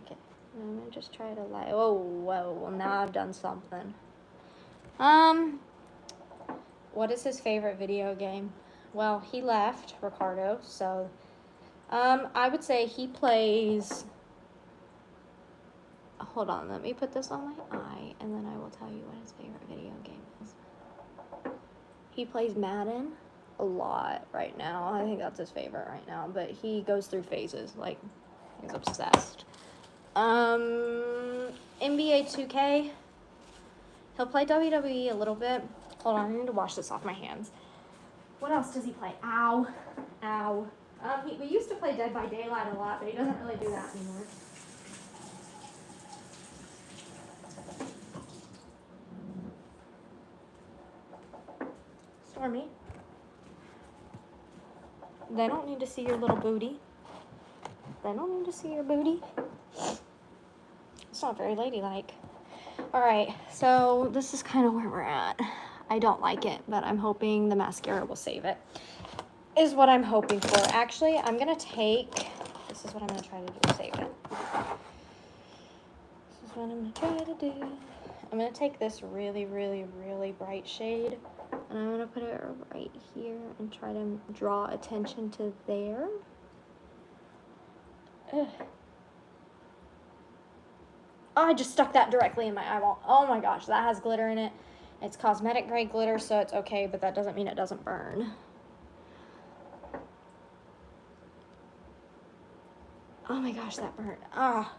A: Okay. I'm gonna just try to light. Oh, whoa. Well, now I've done something. What is his favorite video game? Well, he left, Ricardo, so I would say he plays. Hold on, let me put this on my eye, and then I will tell you what his favorite video game is. He plays Madden a lot right now. I think that's his favorite right now, but he goes through phases, like, he's obsessed. NBA 2K. He'll play WWE a little bit. Hold on, I need to wash this off my hands. What else does he play? Ow. Ow. We used to play Dead by Daylight a lot, but he doesn't really do that anymore. Stormy. They don't need to see your little booty. They don't need to see your booty. It's not very ladylike. Alright, so this is kind of where we're at. I don't like it, but I'm hoping the mascara will save it. Is what I'm hoping for. Actually, I'm going to take... This is what I'm going to try to do, save it. This is what I'm going to try to do. I'm going to take this really, really, really bright shade, and I'm going to put it right here and try to draw attention to there. Ugh. Oh, I just stuck that directly in my eyeball. Oh my gosh, that has glitter in it. It's cosmetic grade glitter, so it's okay, but that doesn't mean it doesn't burn. Oh my gosh, that burnt. Ah.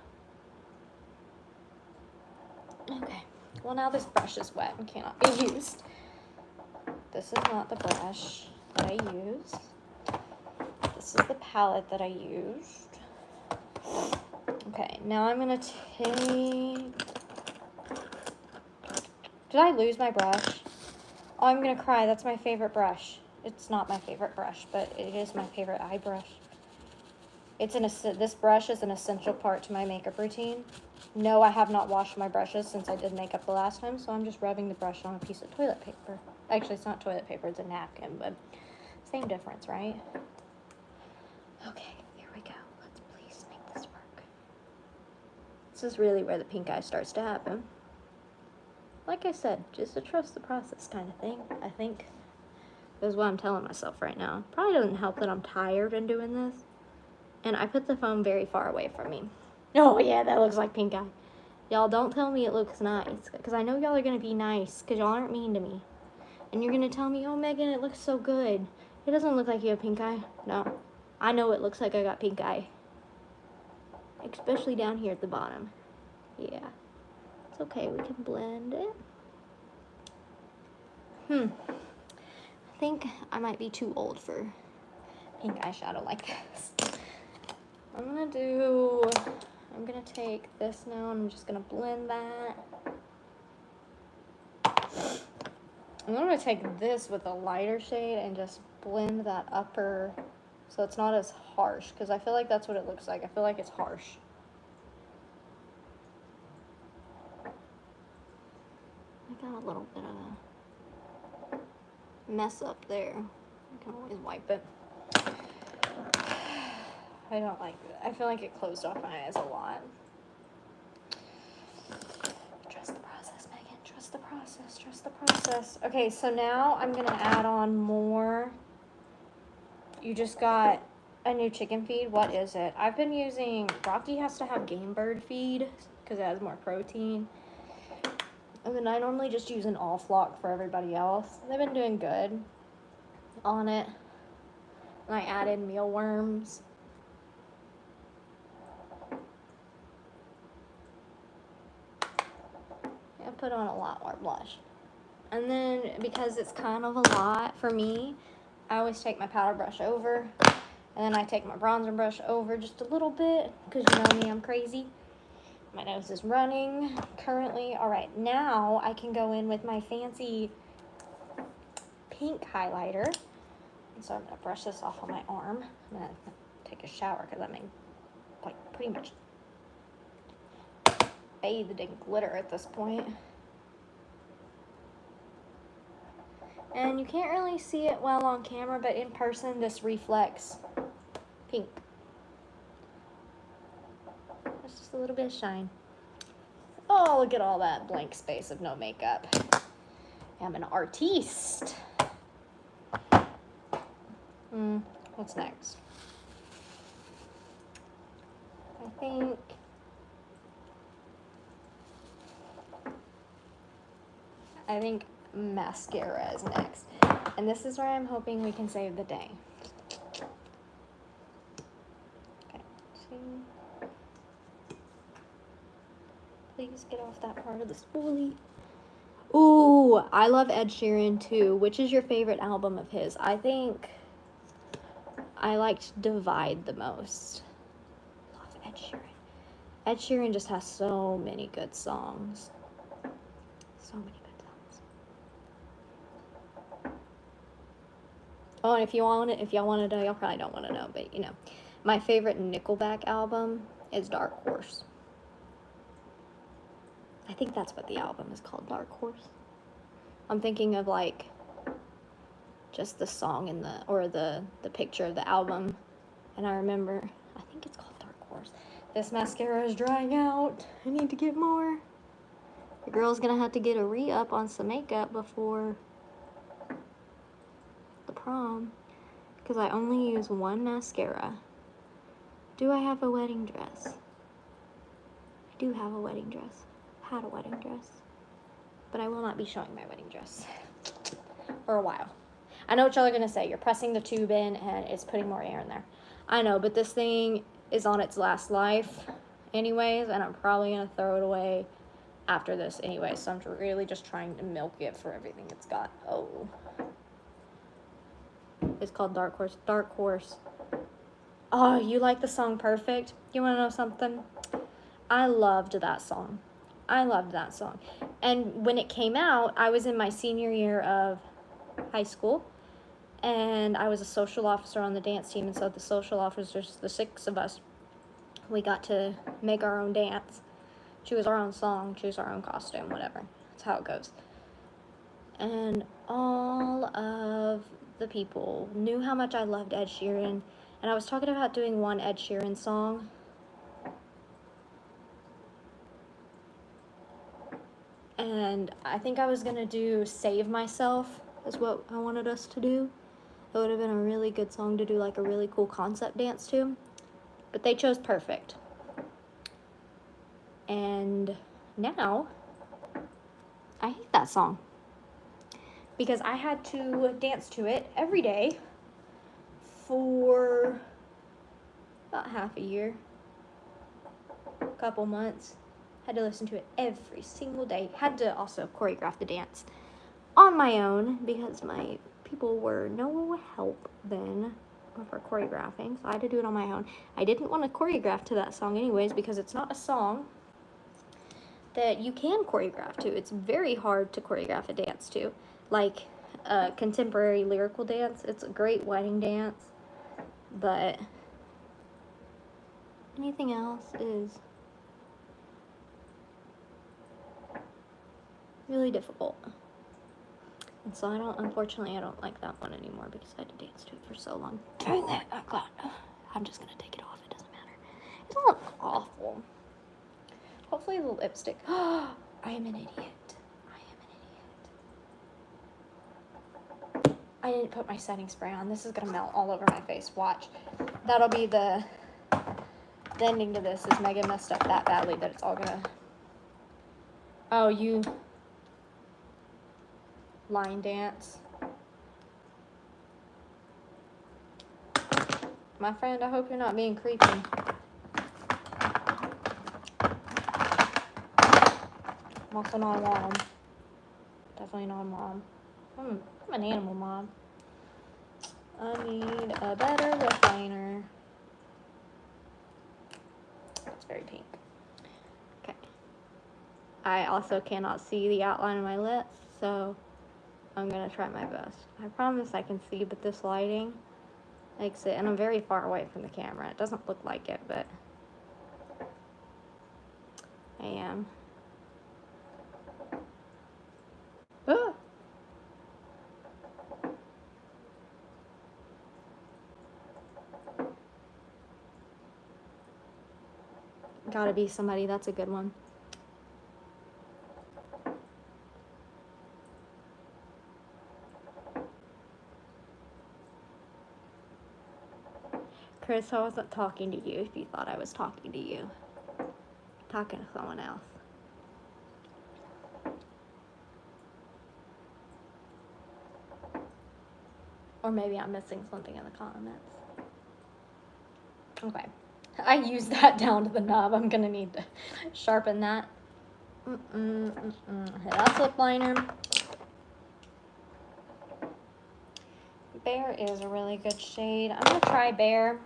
A: Okay. Well, now this brush is wet and cannot be used. This is not the brush that I used. This is the palette that I used. Okay, now I'm going to take... Did I lose my brush? Oh, I'm going to cry. That's my favorite brush. It's not my favorite brush, but it is my favorite eye brush. This brush is an essential part to my makeup routine. No, I have not washed my brushes since I did makeup the last time, so I'm just rubbing the brush on a piece of toilet paper. Actually, it's not toilet paper, it's a napkin, but same difference, right? Okay, here we go. Let's please make this work. This is really where the pink eye starts to happen. Like I said, just to trust the process kind of thing, I think. Is what I'm telling myself right now. Probably doesn't help that I'm tired and doing this. And I put the phone very far away from me. Oh yeah, that looks like pink eye. Y'all don't tell me it looks nice, because I know y'all are going to be nice, because y'all aren't mean to me. And you're going to tell me, oh Megan, it looks so good. It doesn't look like you have pink eye. No. I know it looks like I got pink eye. Especially down here at the bottom. Yeah. It's okay, we can blend it. I think I might be too old for pink eyeshadow like this. I'm gonna take this now and I'm just gonna blend that. I'm gonna take this with a lighter shade and just blend that upper so it's not as harsh, because I feel like that's what it looks like. I feel like it's harsh. got a little bit of a mess up there. I can always wipe it. I don't like it. I feel like it closed off my eyes a lot. Trust the process, Megan. Trust the process. Trust the process. Okay, so now I'm going to add on more. You just got a new chicken feed. What is it? I've been using, Rocky has to have game bird feed because it has more protein. And then I normally just use an all flock for everybody else. They've been doing good on it. And I added mealworms. I put on a lot more blush. And then because it's kind of a lot for me, I always take my powder brush over. And then I take my bronzer brush over just a little bit. Because you know me, I'm crazy. My nose is running currently. All right, now I can go in with my fancy pink highlighter. And so I'm going to brush this off on my arm. I'm going to take a shower because I'm in, like, pretty much bathed in glitter at this point. And you can't really see it well on camera, but in person this reflects pink. There's just a little bit of shine. Oh, look at all that blank space of no makeup. I'm an artiste. What's next? I think mascara is next. And this is where I'm hoping we can save the day. Okay, please get off that part of the spoolie. Ooh, I love Ed Sheeran too. Which is your favorite album of his? I think I liked Divide the most. Love Ed Sheeran. Ed Sheeran just has so many good songs. So many good songs. Oh, and if y'all want to know, y'all probably don't want to know, but you know, my favorite Nickelback album is Dark Horse. I think that's what the album is called, Dark Horse. I'm thinking of like just the song in the picture of the album, and I remember, I think it's called Dark Horse. This mascara is drying out. I need to get more. The girl's gonna have to get a re-up on some makeup before the prom, because I only use one mascara. Do I have a wedding dress? I do have a wedding dress. Had a wedding dress, but I will not be showing my wedding dress for a while. I know what y'all are gonna say. You're pressing the tube in and it's putting more air in there. I know, but this thing is on its last life anyways, and I'm probably gonna throw it away after this anyway, so I'm really just trying to milk it for everything it's got. Oh, it's called Dark Horse. Dark Horse. Oh, you like the song Perfect? You want to know something? I loved that song. I loved that song. And when it came out, I was in my senior year of high school, and I was a social officer on the dance team, and so the social officers, the 6 of us, we got to make our own dance, choose our own song, choose our own costume, whatever. That's how it goes. And all of the people knew how much I loved Ed Sheeran, and I was talking about doing one Ed Sheeran song. And I think I was gonna do Save Myself, is what I wanted us to do. It would have been a really good song to do like a really cool concept dance to. But they chose Perfect. And now, I hate that song. Because I had to dance to it every day for about half a year, a couple months. Had to listen to it every single day. Had to also choreograph the dance on my own because my people were no help then for choreographing, so I had to do it on my own. I didn't want to choreograph to that song anyways because it's not a song that you can choreograph to. It's very hard to choreograph a dance to, like a contemporary lyrical dance. It's a great wedding dance, but anything else is really difficult. And so unfortunately, I don't like that one anymore because I had to dance to it for so long. I'm just gonna take it off, it doesn't matter. It doesn't look awful. Hopefully the lipstick, I am an idiot. I didn't put my setting spray on. This is gonna melt all over my face, watch. That'll be the ending to this, is Megan messed up that badly that it's all gonna, oh, you line dance. My friend, I hope you're not being creepy. I'm also not a mom. Definitely not a mom. I'm an animal mom. I need a better lip liner. It's very pink. Okay. I also cannot see the outline of my lips, so I'm gonna try my best. I promise I can see, but this lighting makes it, and I'm very far away from the camera. It doesn't look like it, but I am. Ah! Gotta be somebody, that's a good one. Chris, I wasn't talking to you if you thought I was talking to you. I'm talking to someone else. Or maybe I'm missing something in the comments. Okay. I used that down to the knob. I'm gonna need to sharpen that. Okay, that's lip liner. Bear is a really good shade. I'm gonna try Bear.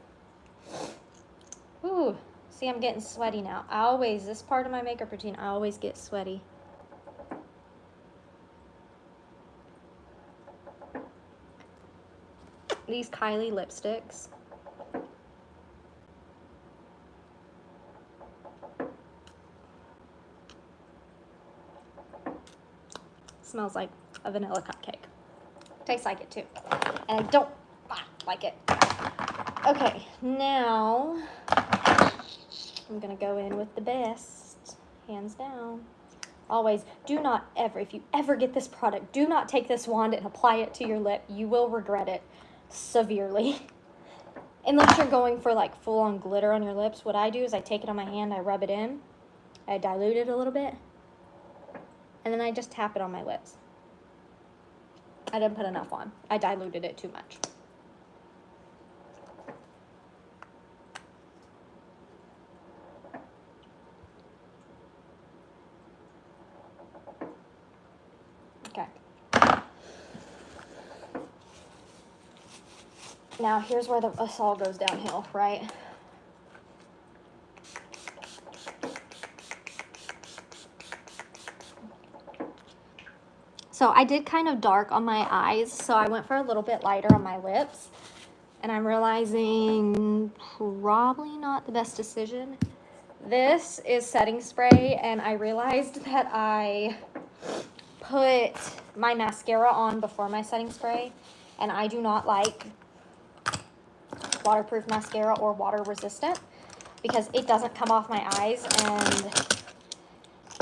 A: Ooh, see, I'm getting sweaty now. This part of my makeup routine, I always get sweaty. These Kylie lipsticks. Smells like a vanilla cupcake. Tastes like it too. And I don't like it. Okay, now I'm gonna go in with the best, hands down. Always, do not ever, if you ever get this product, do not take this wand and apply it to your lip. You will regret it severely. Unless you're going for like full on glitter on your lips. What I do is I take it on my hand, I rub it in, I dilute it a little bit, and then I just tap it on my lips. I didn't put enough on. I diluted it too much. Okay. Now here's where this all goes downhill, right? So I did kind of dark on my eyes, so I went for a little bit lighter on my lips. And I'm realizing probably not the best decision. This is setting spray, and I realized that I put my mascara on before my setting spray, and I do not like waterproof mascara or water resistant because it doesn't come off my eyes, and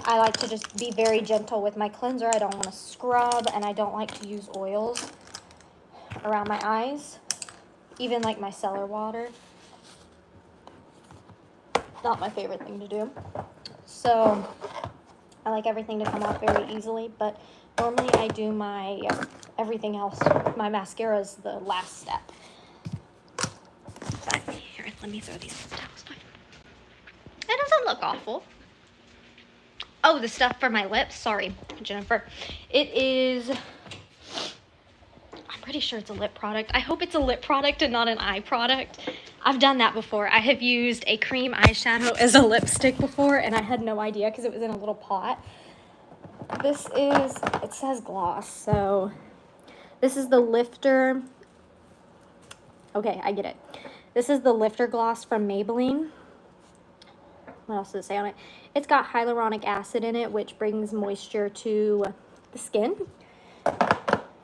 A: I like to just be very gentle with my cleanser. I don't want to scrub, and I don't like to use oils around my eyes, even like my micellar water. Not my favorite thing to do. So I like everything to come off very easily, but normally I do my everything else. My mascara is the last step. But here, let me throw these towels down. It doesn't look awful. Oh, the stuff for my lips. Sorry, Jennifer. It is, I'm pretty sure it's a lip product. I hope it's a lip product and not an eye product. I've done that before. I have used a cream eyeshadow as a lipstick before, and I had no idea because it was in a little pot. This is, it says gloss, so this is the Lifter. Okay, I get it. This is the Lifter Gloss from Maybelline. what else does it say on it? It's got hyaluronic acid in it, which brings moisture to the skin,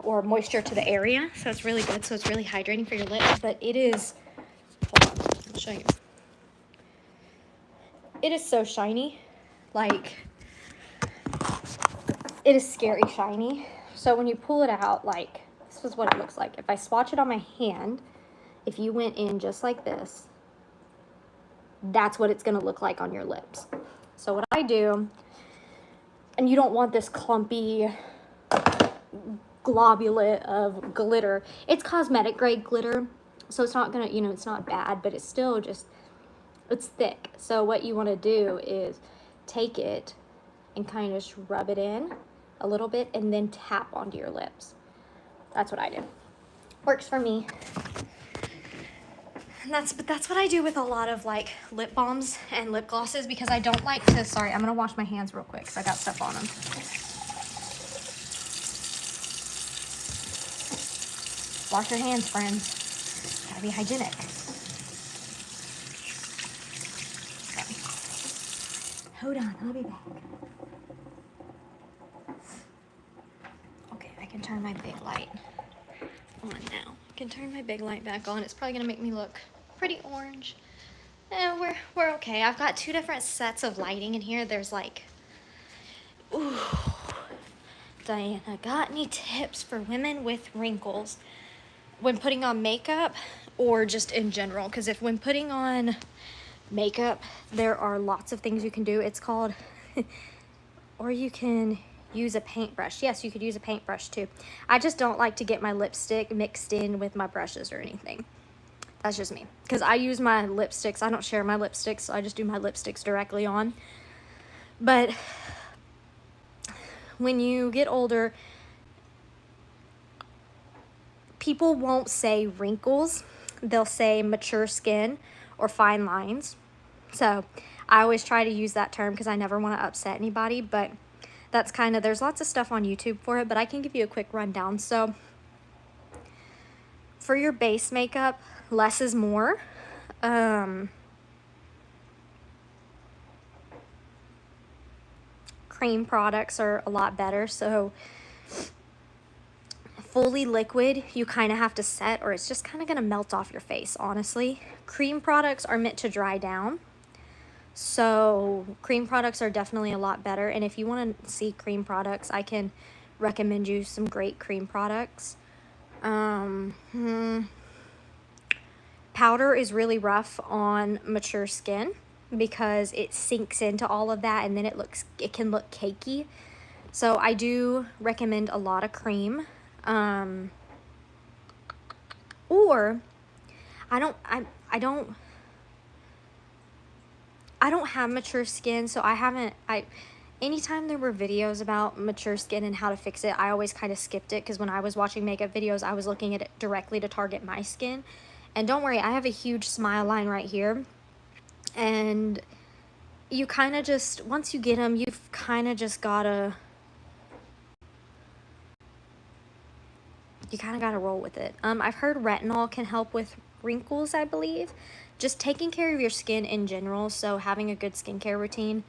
A: or moisture to the area. So it's really good. So it's really hydrating for your lips. But it is, hold on, I'll show you. It is so shiny. Like, it is scary shiny. So when you pull it out, like, this is what it looks like. If I swatch it on my hand, if you went in just like this, that's what it's going to look like on your lips. So what I do, and you don't want this clumpy globulate of glitter. It's cosmetic grade glitter, so it's not gonna, you know, it's not bad, but it's still just, it's thick. So what you want to do is take it and kind of just rub it in a little bit and then tap onto your lips. That's what I do. Works for me. And that's what I do with a lot of like lip balms and lip glosses, because I don't like to, sorry, I'm gonna wash my hands real quick because I got stuff on them. Wash your hands, friends. Gotta be hygienic. Okay. Hold on, I'll be back. Okay, I can turn my big light on now. I can turn my big light back on. It's probably gonna make me look pretty orange. We're okay. I've got two different sets of lighting in here. There's like, ooh, Diana, got any tips for women with wrinkles when putting on makeup or just in general? Because if when putting on makeup, there are lots of things you can do. It's called, or you can use a paintbrush. Yes, you could use a paintbrush too. I just don't like to get my lipstick mixed in with my brushes or anything. That's just me. Because I use my lipsticks. I don't share my lipsticks. So I just do my lipsticks directly on. But when you get older, people won't say wrinkles. They'll say mature skin or fine lines. So I always try to use that term because I never want to upset anybody. But that's kind of, there's lots of stuff on YouTube for it. But I can give you a quick rundown. So for your base makeup, less is more. Cream products are a lot better. So fully liquid, you kind of have to set, or it's just kind of going to melt off your face, honestly. Cream products are meant to dry down. So cream products are definitely a lot better. And if you want to see cream products, I can recommend you some great cream products. Powder is really rough on mature skin because it sinks into all of that, and then it can look cakey. So I do recommend a lot of cream. Or I don't have mature skin, so anytime there were videos about mature skin and how to fix it, I always kind of skipped it, because when I was watching makeup videos, I was looking at it directly to target my skin. And don't worry, I have a huge smile line right here. And you kind of just, once you get them, you've kind of just gotta, you kind of gotta roll with it. I've heard retinol can help with wrinkles, I believe. Just taking care of your skin in general, so having a good skincare routine.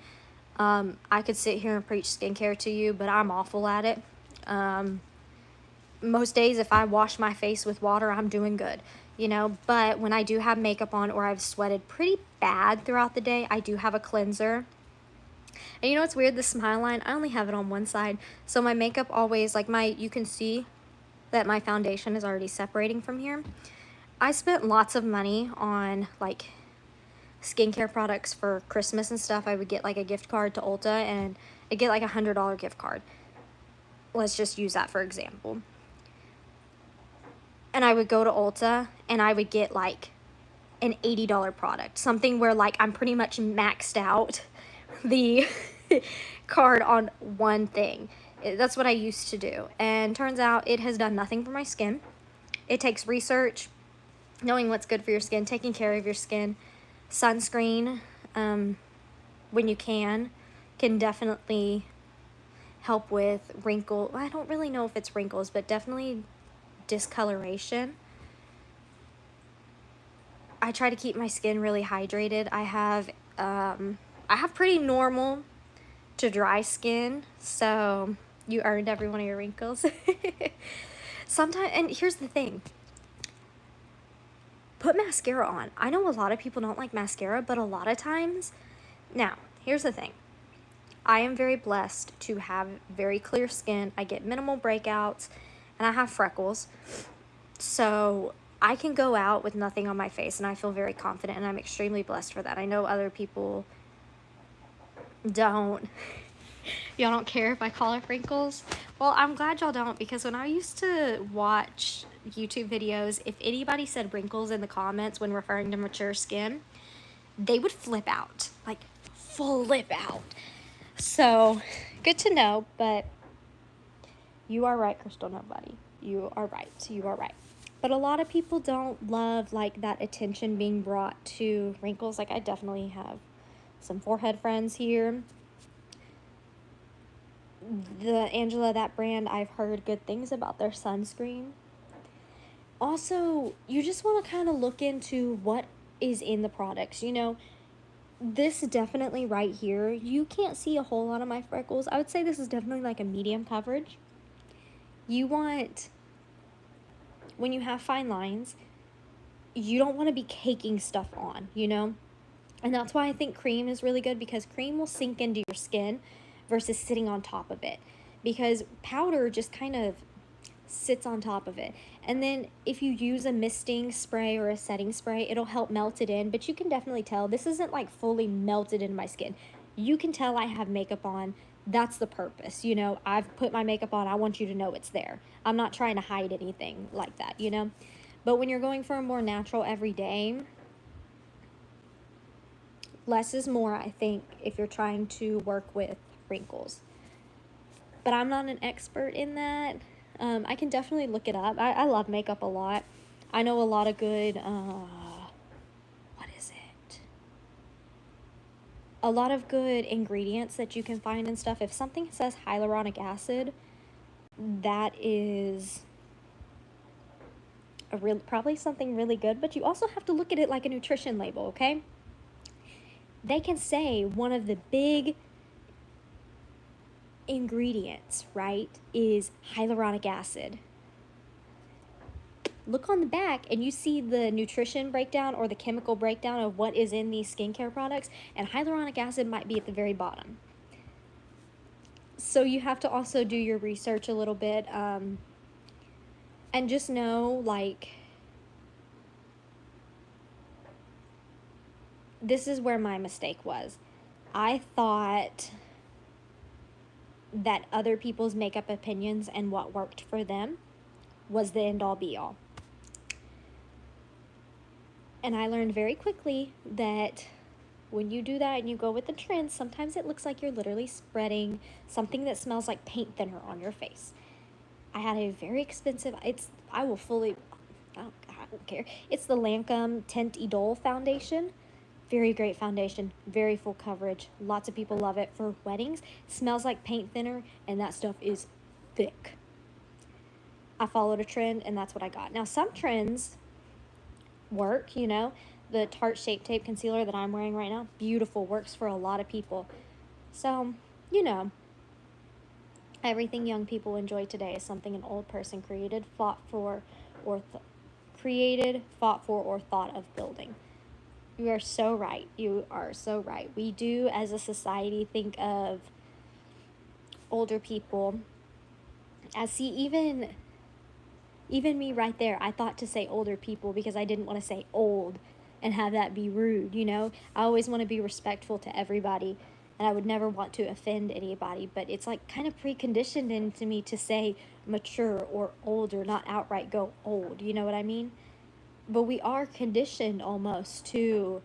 A: I could sit here and preach skincare to you, but I'm awful at it. Most days, if I wash my face with water, I'm doing good, you know. But when I do have makeup on, or I've sweated pretty bad throughout the day, I do have a cleanser. And you know what's weird? The smile line, I only have it on one side. So my makeup always, like you can see that my foundation is already separating from here. I spent lots of money on like skincare products for Christmas and stuff. I would get like a gift card to Ulta, and I'd get like $100 gift card. Let's just use that for example. And I would go to Ulta and I would get like an $80 product, something where like I'm pretty much maxed out the card on one thing. That's what I used to do, and turns out it has done nothing for my skin. It takes research, knowing what's good for your skin, taking care of your skin. Sunscreen, when you can definitely help with wrinkle. I don't really know if it's wrinkles, but definitely discoloration. I try to keep my skin really hydrated. I have I have pretty normal to dry skin, so you earned every one of your wrinkles. Sometimes, and here's the thing, put mascara on. I know a lot of people don't like mascara, but a lot of times, now, here's the thing. I am very blessed to have very clear skin. I get minimal breakouts, and I have freckles. So I can go out with nothing on my face, and I feel very confident, and I'm extremely blessed for that. I know other people don't. Y'all don't care if I call it wrinkles? Well, I'm glad y'all don't, because when I used to watch YouTube videos, if anybody said wrinkles in the comments when referring to mature skin, they would flip out. Like, flip out. So, good to know, but you are right, Crystal Nobody. You are right. You are right. But a lot of people don't love, like, that attention being brought to wrinkles. Like, I definitely have some forehead friends here. The Angela, that brand, I've heard good things about their sunscreen. Also, you just want to kind of look into what is in the products. You know, this definitely right here, you can't see a whole lot of my freckles. I would say this is definitely like a medium coverage. You want, when you have fine lines, you don't want to be caking stuff on, you know? And that's why I think cream is really good, because cream will sink into your skin versus sitting on top of it. Because powder just kind of sits on top of it. And then if you use a misting spray or a setting spray, it'll help melt it in. But you can definitely tell this isn't like fully melted into my skin. You can tell I have makeup on. That's the purpose. You know, I've put my makeup on. I want you to know it's there. I'm not trying to hide anything like that, you know. But when you're going for a more natural everyday, less is more, I think, if you're trying to work with wrinkles. But I'm not an expert in that. I can definitely look it up. I love makeup a lot. I know a lot of good, what is it? A lot of good ingredients that you can find and stuff. If something says hyaluronic acid, that is probably something really good. But you also have to look at it like a nutrition label, okay? They can say one of the big ingredients, right, is hyaluronic acid. Look on the back and you see the nutrition breakdown or the chemical breakdown of what is in these skincare products, and hyaluronic acid might be at the very bottom. So you have to also do your research a little bit, and just know, like, this is where my mistake was. I thought that other people's makeup opinions and what worked for them was the end all be all. And I learned very quickly that when you do that and you go with the trends, sometimes it looks like you're literally spreading something that smells like paint thinner on your face. I had a very expensive, I don't care. It's the Lancome Tint Idole foundation. Very great foundation, very full coverage. Lots of people love it for weddings. It smells like paint thinner, and that stuff is thick. I followed a trend, and that's what I got. Now, some trends work, you know. The Tarte Shape Tape Concealer that I'm wearing right now, beautiful, works for a lot of people. So, you know, everything young people enjoy today is something an old person created, fought for, or thought of building. You are so right. You are so right. We do, as a society, think of older people as, see, even me right there, I thought to say older people because I didn't want to say old and have that be rude, you know? I always want to be respectful to everybody, and I would never want to offend anybody, but it's like kind of preconditioned into me to say mature or older, not outright go old, you know what I mean? But we are conditioned almost to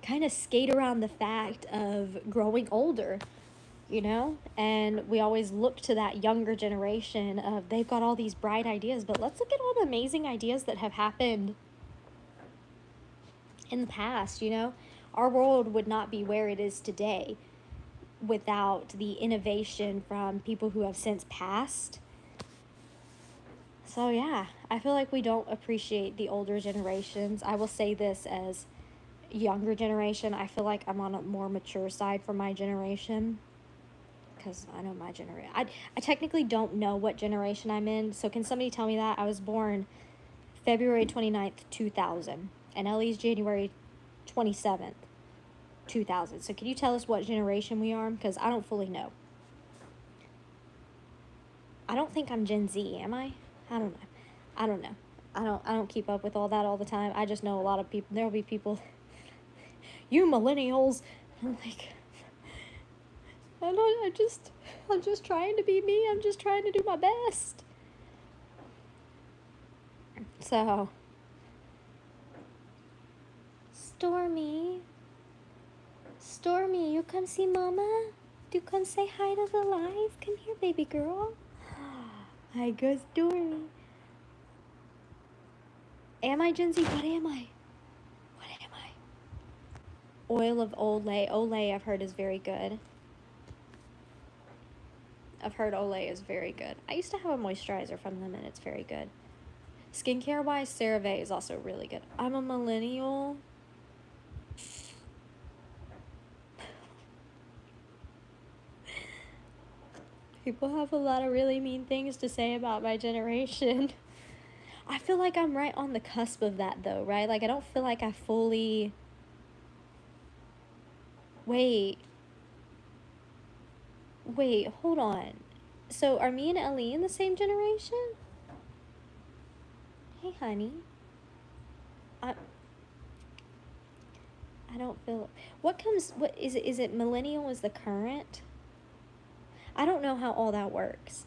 A: kind of skate around the fact of growing older, you know? And we always look to that younger generation of, they've got all these bright ideas, but let's look at all the amazing ideas that have happened in the past, you know? Our world would not be where it is today without the innovation from people who have since passed. So yeah, I feel like we don't appreciate the older generations. I will say this as younger generation. I feel like I'm on a more mature side for my generation. Because I know my generation. I technically don't know what generation I'm in. So can somebody tell me that? I was born February 29th, 2000. And Ellie's January 27th, 2000. So can you tell us what generation we are? Because I don't fully know. I don't think I'm Gen Z, am I? I don't know. I don't know. I don't keep up with all that all the time. I just know a lot of people. There'll be people, you millennials. I'm like, I'm just trying to be me. I'm just trying to do my best. So, Stormy, you come see Mama? Do come say hi to the live? Come here, baby girl. Hi, go Stormy. Am I Gen Z? What am I? Oil of Olay. Olay, I've heard, is very good. I've heard Olay is very good. I used to have a moisturizer from them, and it's very good. Skincare wise, CeraVe is also really good. I'm a millennial. People have a lot of really mean things to say about my generation. I feel like I'm right on the cusp of that, though, right? Like, I don't feel like I fully... Wait, hold on. So, are me and Ellie in the same generation? Hey, honey. I don't feel... What is it? Is it millennial is the current? I don't know how all that works.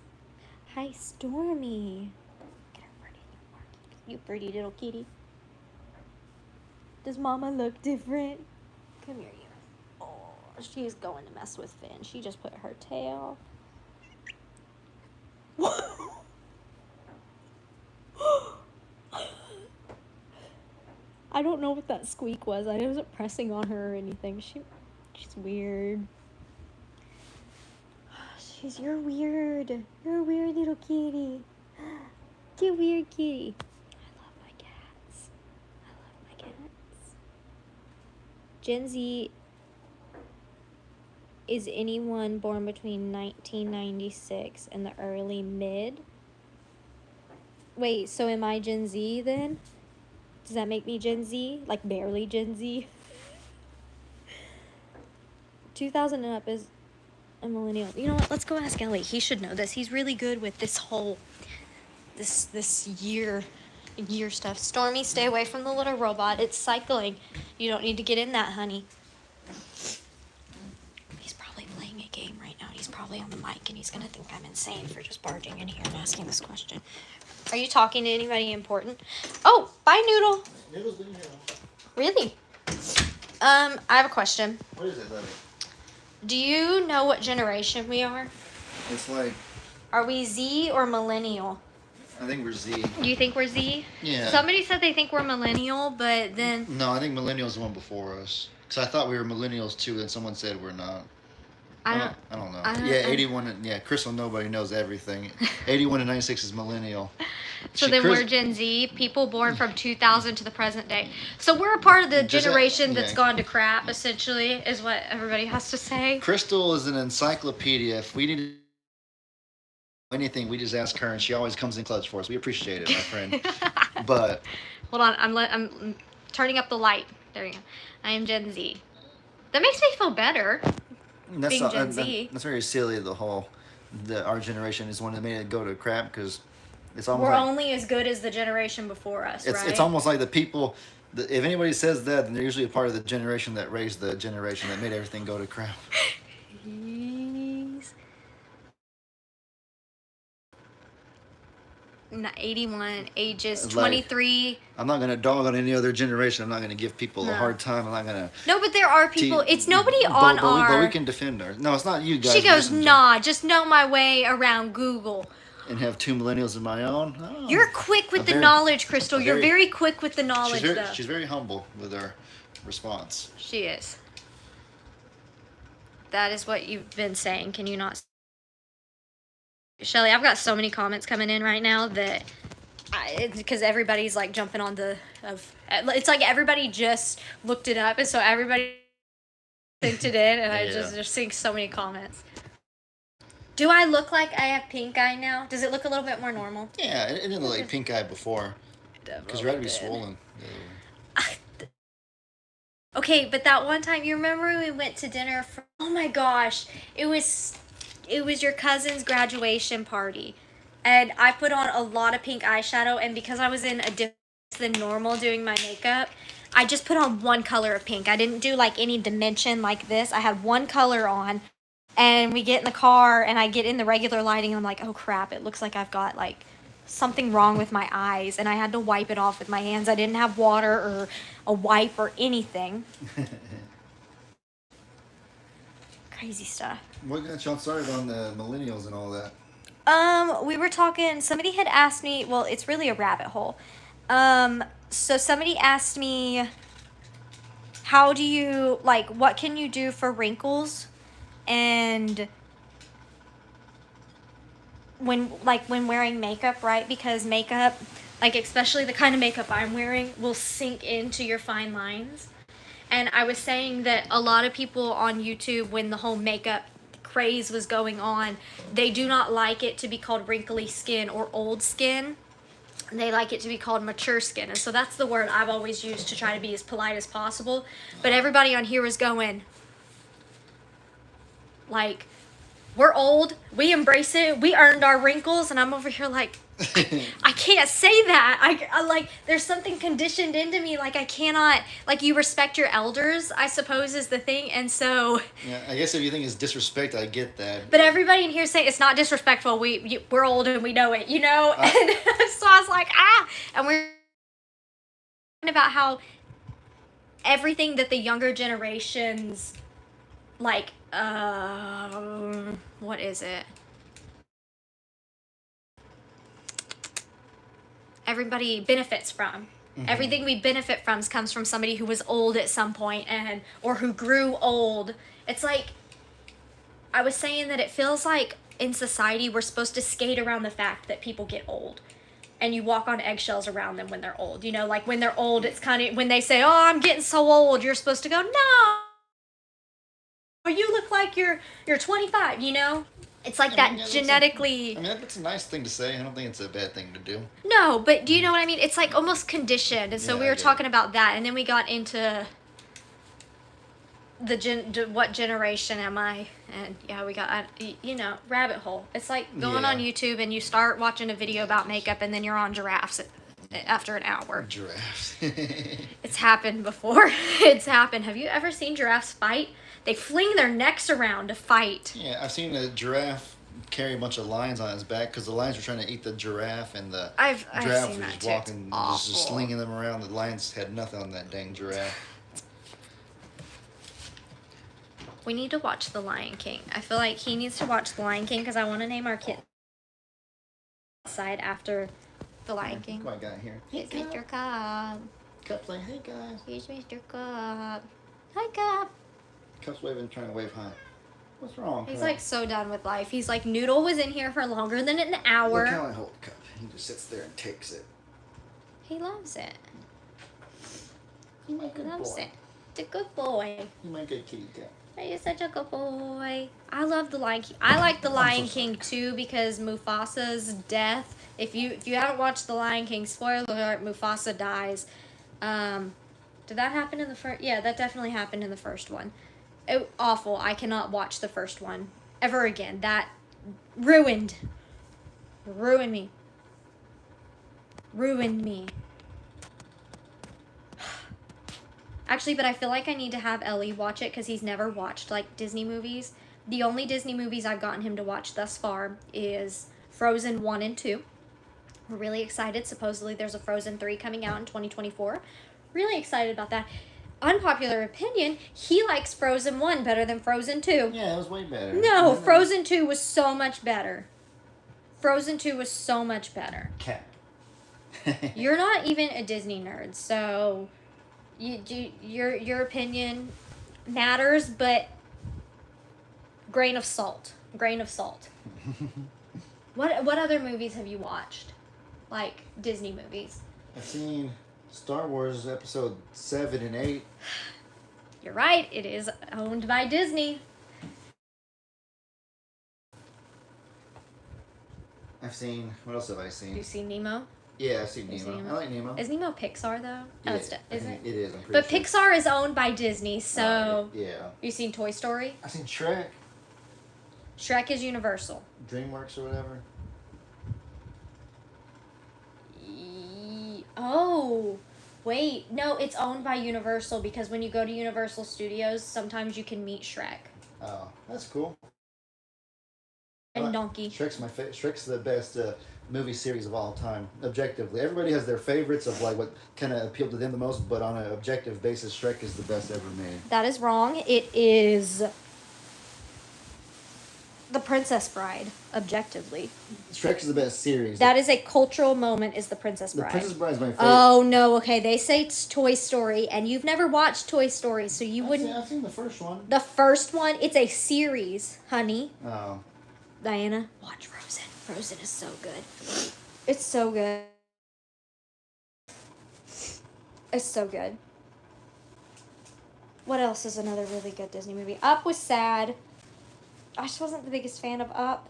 A: Hi, Stormy. Get her pretty. You pretty little kitty. Does Mama look different? Come here, you. Oh, she's going to mess with Finn. She just put her tail. I don't know what that squeak was. I wasn't pressing on her or anything. She's weird. You're weird. You're a weird little kitty. You weird kitty. I love my cats. Gen Z is anyone born between 1996 and the early mid. Wait, so am I Gen Z then? Does that make me Gen Z? Like barely Gen Z? 2000 and up is a millennial. You know what? Let's go ask Ellie. He should know this. He's really good with this whole this year stuff. Stormy, stay away from the little robot. It's cycling. You don't need to get in that, honey. He's probably playing a game right now. He's probably on the mic, and he's gonna think I'm insane for just barging in here and asking this question. Are you talking to anybody important? Oh, bye, Noodle.
B: Noodle's been here.
A: Really? I have a question.
B: What is it, Lenny?
A: Do you know what generation we are?
B: It's like...
A: Are we Z or millennial?
B: I think we're Z.
A: Do you think we're Z?
B: Yeah.
A: Somebody said they think we're millennial, but then...
B: No, I think millennial's the one before us. Because I thought we were millennials too, then someone said we're not. I don't know. 81... Yeah, Crystal, nobody knows everything. 81 and 96 is millennial.
A: So then we're Gen Z, people born from 2000 to the present day. So we're a part of the generation that's gone to crap, essentially, is what everybody has to say.
B: Crystal is an encyclopedia. If we need anything, we just ask her, and she always comes in clutch for us. We appreciate it, my friend. But...
A: Hold on, I'm turning up the light. There you go. I am Gen Z. That makes me feel better, being Gen Z.
B: That's very silly, our generation is one that made it go to crap, because...
A: We're only as good as the generation before us, right?
B: It's almost like the people, if anybody says that, then they're usually a part of the generation that raised the generation that made everything go to crap.
A: Jeez. 81, ages 23.
B: I'm not going to dog on any other generation. I'm not going to give people a hard time. I'm not going to...
A: No, but there are people... It's nobody on our...
B: But we can defend our... No, it's not you guys.
A: She goes, nah, just know my way around Google.
B: And have two millennials of my own. Oh,
A: you're quick with the knowledge, Crystal. You're very quick with the knowledge, though.
B: She's very humble with her response.
A: She is. That is what you've been saying. Can you not? Shelly, I've got so many comments coming in right now that Because everybody's like jumping on it's like everybody just looked it up, and so everybody sent it in, and I just seeing so many comments. Do I look like I have pink eye now? Does it look a little bit more normal?
B: Yeah, it didn't look like pink eye before. Because you're about to be swollen.
A: Okay, but that one time, you remember we went to dinner oh my gosh, it was your cousin's graduation party, and I put on a lot of pink eyeshadow, and because I was in a different than normal doing my makeup, I just put on one color of pink. I didn't do like any dimension like this. I had one color on, and we get in the car, and I get in the regular lighting, and I'm like, oh crap, it looks like I've got like something wrong with my eyes, and I had to wipe it off with my hands. I didn't have water or a wipe or anything. Crazy stuff.
B: What got y'all started on the millennials and all that?
A: We were talking, somebody had asked me, well, it's really a rabbit hole. So somebody asked me, how do you, like, what can you do for wrinkles? And when wearing makeup, right? Because makeup, like especially the kind of makeup I'm wearing, will sink into your fine lines. And I was saying that a lot of people on YouTube, when the whole makeup craze was going on, they do not like it to be called wrinkly skin or old skin. They like it to be called mature skin. And so that's the word I've always used to try to be as polite as possible. But everybody on here was going, like, we're old, we embrace it, we earned our wrinkles, and I'm over here like, I can't say that. I like, there's something conditioned into me, like I cannot, like, you respect your elders, I suppose is the thing, and so.
B: Yeah, I guess if you think it's disrespect, I get that.
A: But everybody in here is saying it's not disrespectful, we're old and we know it, you know? And so I was like, and we're talking about how everything that the younger generations, like, what is it? Everybody benefits from. Mm-hmm. Everything we benefit from comes from somebody who was old at some point or who grew old. It's like, I was saying that it feels like in society we're supposed to skate around the fact that people get old. And you walk on eggshells around them when they're old. You know, like when they're old, it's kind of, when they say, oh, I'm getting so old, you're supposed to go, no. Or you look like you're 25, you know? It's like genetically.
B: That's a nice thing to say. I don't think it's a bad thing to do.
A: No, but do you know what I mean? It's like almost conditioned. And so we were talking about that. And then we got into what generation am I? And yeah, we got, rabbit hole. It's like going on YouTube and you start watching a video about makeup and then you're on giraffes after an hour.
B: Giraffes.
A: It's happened before. It's happened. Have you ever seen giraffes fight? They fling their necks around to fight.
B: Yeah, I've seen a giraffe carry a bunch of lions on his back because the lions were trying to eat the giraffe, and the giraffe was just walking, just slinging them around. The lions had nothing on that dang giraffe.
A: We need to watch The Lion King. I feel like he needs to watch The Lion King because I want to name our kid outside after The Lion King.
B: Come on, guy here.
A: It's Mr. Cobb.
B: Cup's like, hey guys.
A: Here's Mr. Cobb. Hi, Cobb.
B: Cup's waving, trying to wave hi. What's wrong?
A: He's like so done with life. He's like, Noodle was in here for longer than an hour.
B: Look how I hold the cup. He just sits there and takes it.
A: He loves it.
B: He loves
A: it. It's a good boy.
B: He's my good kitty cat.
A: You're such a good boy. I love The Lion King. I like The Lion King too because Mufasa's death. If you haven't watched The Lion King, spoiler alert, Mufasa dies. Did that happen in the first? Yeah, that definitely happened in the first one. Awful. I cannot watch the first one ever again. That ruined me. Actually, but I feel like I need to have Ellie watch it because he's never watched like Disney movies. The only Disney movies I've gotten him to watch thus far is Frozen 1 and 2. We're really excited. Supposedly there's a Frozen 3 coming out in 2024. Really excited about that. Unpopular opinion, he likes Frozen 1 better than Frozen 2.
B: Yeah, it was way better.
A: No, Frozen 2 was so much better.
B: Cat.
A: You're not even a Disney nerd, so your opinion matters, but grain of salt. What other movies have you watched? like Disney movies?
B: I've seen Star Wars Episode 7 and 8.
A: You're right. It is owned by Disney.
B: I've seen. What else have I seen?
A: You seen Nemo?
B: Yeah, I've seen
A: You
B: Nemo.
A: seen Nemo?
B: I like Nemo.
A: Is Nemo Pixar though?
B: Yeah,
A: Oh, is it?
B: It is. I'm pretty
A: But
B: sure.
A: Pixar is owned by Disney, so
B: Yeah.
A: you seen Toy Story?
B: I've seen Shrek.
A: Shrek is Universal.
B: DreamWorks or whatever.
A: Oh, wait. No, it's owned by Universal because when you go to Universal Studios, sometimes you can meet Shrek
B: Oh, that's cool.
A: and Donkey.
B: Shrek's Shrek's the best movie series of all time. Objectively, everybody has their favorites of like what kind of appealed to them the most, but on an objective basis, Shrek is the best ever made.
A: That is wrong. It is The Princess Bride, objectively.
B: Shrek is the best series.
A: That is a cultural moment, is The Princess
B: The
A: Bride.
B: Princess Bride is my favorite.
A: Oh, no, okay. They say it's Toy Story, and you've never watched Toy Story, so you wouldn't...
B: I've seen the first one.
A: The first one, it's a series, honey.
B: Oh.
A: Diana, watch Frozen. Frozen is so good. It's so good. It's so good. What else is another really good Disney movie? Up was sad. I just wasn't the biggest fan of Up.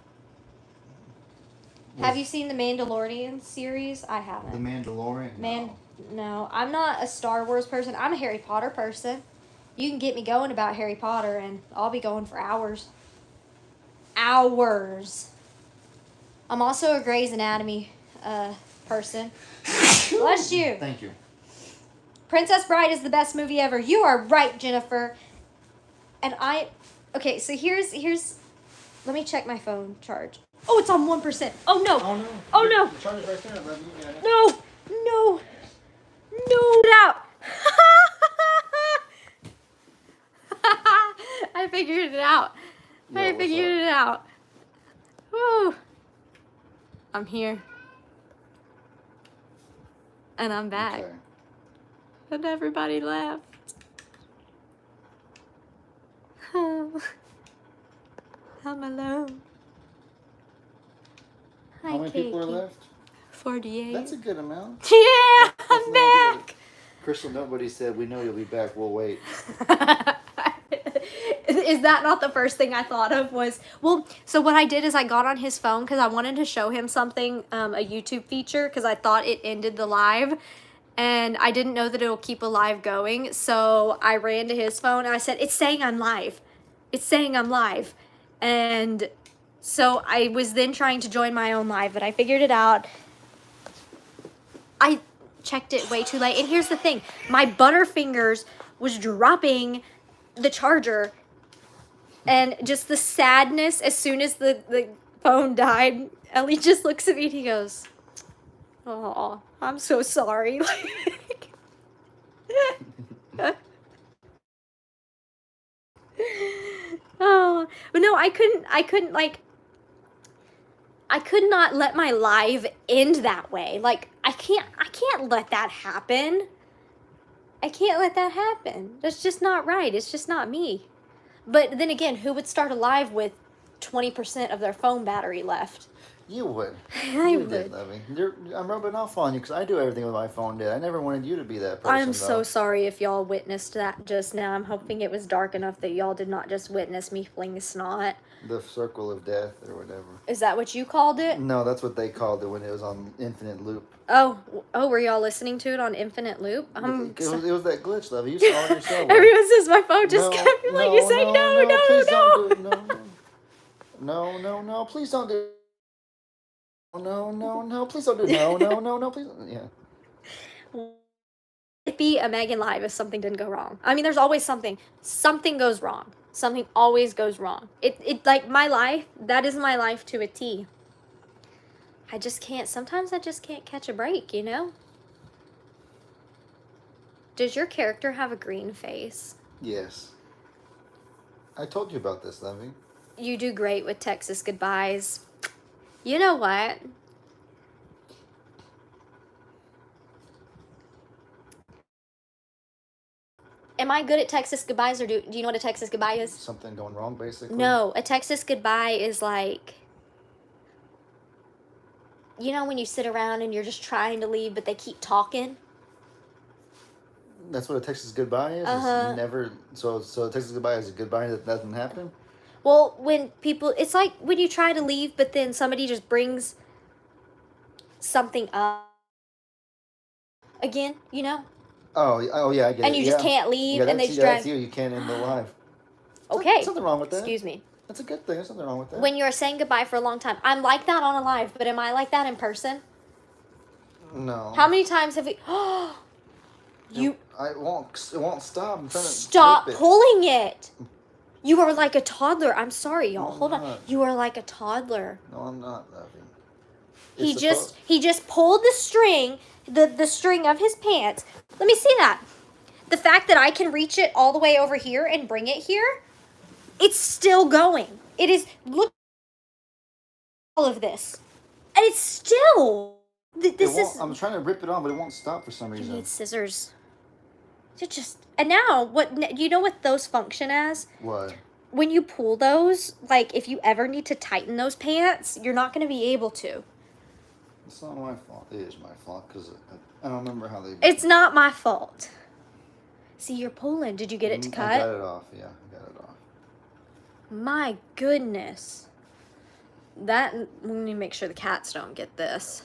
A: Have you seen the Mandalorian series? I haven't.
B: The Mandalorian?
A: No, I'm not a Star Wars person. I'm a Harry Potter person. You can get me going about Harry Potter, and I'll be going for hours. Hours. I'm also a Grey's Anatomy person. Bless you.
B: Thank you.
A: Princess Bride is the best movie ever. You are right, Jennifer. And okay, so here's let me check my phone charge. Oh, it's on 1%. Oh no.
B: Oh no.
A: Oh no.
B: The charge is right there. I love you. Got it.
A: No. Get out. I figured it out.
B: Yeah, what's
A: it out. Woo. I'm here. And I'm back.
B: Okay.
A: And everybody left. I'm alone. Hi,
B: How many people are
A: Kiki.
B: left?
A: 48.
B: That's a good amount.
A: Yeah, I'm
B: not
A: back.
B: Crystal, nobody said, we know you'll be back. We'll wait.
A: Is that not the first thing I thought of was, well, so what I did is I got on his phone because I wanted to show him something, a YouTube feature, because I thought it ended the live, and I didn't know that it'll keep a live going, so I ran to his phone, and I said, it's saying I'm live. It's saying I'm live. And so I was then trying to join my own live, but I figured it out. I checked it way too late, and here's the thing. My Butterfingers was dropping the charger, and just the sadness as soon as the phone died, Ellie just looks at me and he goes, "Oh, I'm so sorry." Oh, but no, I couldn't like, I could not let my live end that way. Like, I can't let that happen. I can't let that happen. That's just not right. It's just not me. But then again, who would start a live with 20% of their phone battery left?
B: You would.
A: I
B: You
A: would.
B: did, Lovey. I'm rubbing off on you because I do everything with my phone, did. I never wanted you to be that person.
A: I'm so
B: though.
A: sorry if y'all witnessed that just now. I'm hoping it was dark enough that y'all did not just witness me fling snot.
B: The circle of death or whatever.
A: Is that what you called it?
B: No, that's what they called it when it was on infinite loop.
A: Oh, were y'all listening to it on infinite loop?
B: It was that glitch, Lovey. You saw it yourself.
A: Everyone says my phone just kept like you say
B: please
A: no.
B: Don't do it. No, please don't do it. No, please don't do it. No, please. Yeah.
A: It'd be a Megan live if something didn't go wrong. I mean, there's always something. Something goes wrong. Something always goes wrong. It like my life, that is my life to a T. Sometimes I just can't catch a break, you know? Does your character have a green face?
B: Yes. I told you about this, Lovey.
A: You do great with Texas goodbyes. You know what? Am I good at Texas goodbyes, or do you know what a Texas goodbye is?
B: Something going wrong, basically?
A: No, a Texas goodbye is like, you know when you sit around and you're just trying to leave, but they keep talking?
B: That's what a Texas goodbye is.
A: Uh-huh.
B: Is never. So a Texas goodbye is a goodbye that doesn't happen.
A: Well, when people, it's like when you try to leave, but then somebody just brings something up again, you know?
B: Oh yeah, I get
A: And
B: it.
A: you just
B: Yeah,
A: can't leave,
B: yeah.
A: and they
B: That's
A: just
B: that's
A: drag.
B: you. You can't end the live.
A: Okay.
B: Something wrong with that.
A: Excuse me.
B: That's a good thing. There's nothing wrong with that.
A: When you're saying goodbye for a long time, I'm like that on a live, but am I like that in person?
B: No.
A: How many times have we? You
B: It won't stop. I'm trying to
A: stop
B: flip it.
A: pulling it. You are like a toddler. I'm sorry, y'all.
B: No, I'm
A: Hold on.
B: not.
A: You are like a toddler.
B: No, I'm not loving.
A: He just pulled the string, the string of his pants. Let me see that. The fact that I can reach it all the way over here and bring it here, it's still going. It is, look at all of this. And it's still, this is.
B: I'm trying to rip it on, but it won't stop for some
A: You
B: reason.
A: need scissors. And now, you know what those function as?
B: What?
A: When you pull those, like if you ever need to tighten those pants, you're not going to be able to.
B: It's not my fault. It is my fault because I don't remember how they.
A: It's not my fault. See, you're pulling. Did you get it to cut?
B: I got it off. Yeah, I got it off.
A: My goodness. That, we need to make sure the cats don't get this.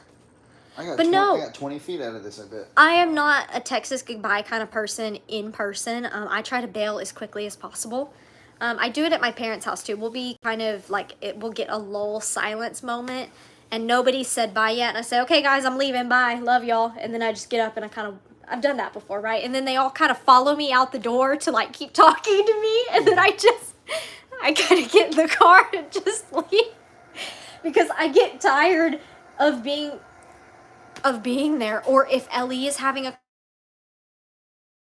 B: I got
A: But no.
B: I got 20 feet out of this, I bet.
A: I am not a Texas goodbye kind of person in person. I try to bail as quickly as possible. I do it at my parents' house too. We'll be kind of like, we'll get a lull silence moment and nobody said bye yet. And I say, okay guys, I'm leaving, bye, love y'all. And then I just get up and I've done that before, right? And then they all kind of follow me out the door to like keep talking to me. And then I kind of get in the car and just leave. Because I get tired of being there. Or if Ellie is having a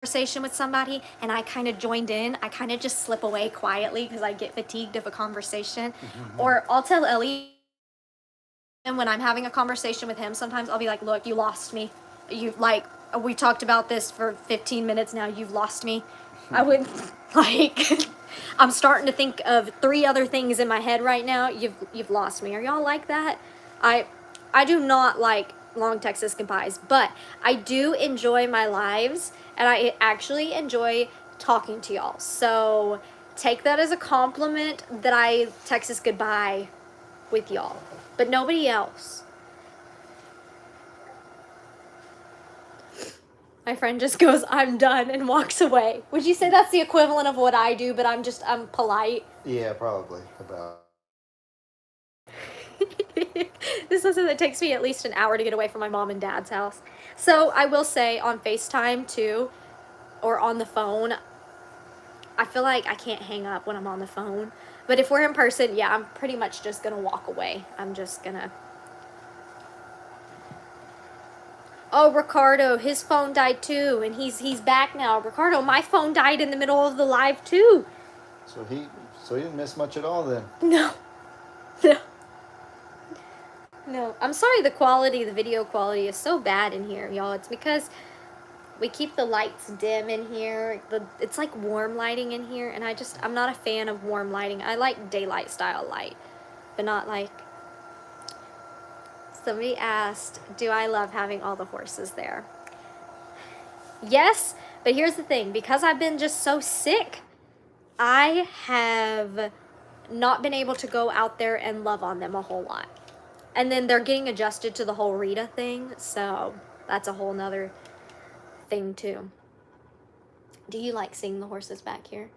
A: conversation with somebody and I kind of joined in, I kind of just slip away quietly because I get fatigued of a conversation. Or I'll tell Ellie, and when I'm having a conversation with him, sometimes I'll be like, look, you lost me. We talked about this for 15 minutes now, you've lost me. I would, I'm starting to think of 3 other things in my head right now. You've lost me. Are y'all like that? I do not like long Texas goodbyes, but I do enjoy my lives, and I actually enjoy talking to y'all. So take that as a compliment that I Texas goodbye with y'all, but nobody else. My friend just goes, I'm done, and walks away. Would you say that's the equivalent of what I do, but I'm polite?
B: Yeah, probably. About.
A: This is something that takes me at least an hour to get away from my mom and dad's house. So I will say on FaceTime too, or on the phone, I feel like I can't hang up when I'm on the phone. But if we're in person, yeah, I'm pretty much just gonna walk away. I'm just gonna. Oh, Ricardo, his phone died too, and he's back now. Ricardo, my phone died in the middle of the live too.
B: So he didn't miss much at all then.
A: No. No, I'm sorry the video quality is so bad in here, y'all. It's because we keep the lights dim in here. It's like warm lighting in here, and I'm not a fan of warm lighting. I like daylight style light, but not like... Somebody asked, do I love having all the horses there? Yes, but here's the thing. Because I've been just so sick, I have not been able to go out there and love on them a whole lot. And then they're getting adjusted to the whole Rita thing, so that's a whole nother thing too. Do you like seeing the horses back here?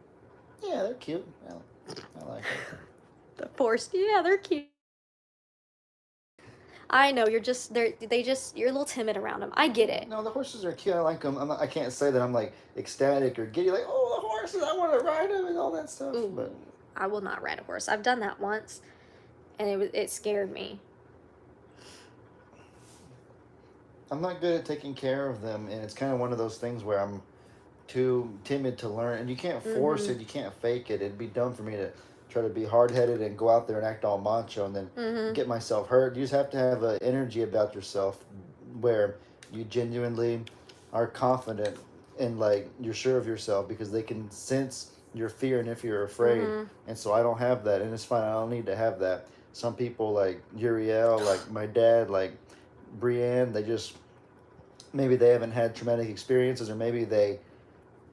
B: Yeah, they're cute. I like it.
A: The horse, yeah, they're cute. I know, you're a little timid around them. I get it.
B: No, the horses are cute. I like them. I can't say that I'm like ecstatic or giddy, like, oh, the horses, I want to ride them and all that stuff.
A: Ooh,
B: but
A: I will not ride a horse. I've done that once, and it scared me.
B: I'm not good at taking care of them, and it's kind of one of those things where I'm too timid to learn, and you can't force it, you can't fake it. It'd be dumb for me to try to be hard-headed and go out there and act all macho and then get myself hurt. You just have to have an energy about yourself where you genuinely are confident and like you're sure of yourself, because they can sense your fear and if you're afraid. And so I don't have that, and it's fine. I don't need to have that. Some people like Uriel, like my dad, like Brienne, they just maybe they haven't had traumatic experiences, or maybe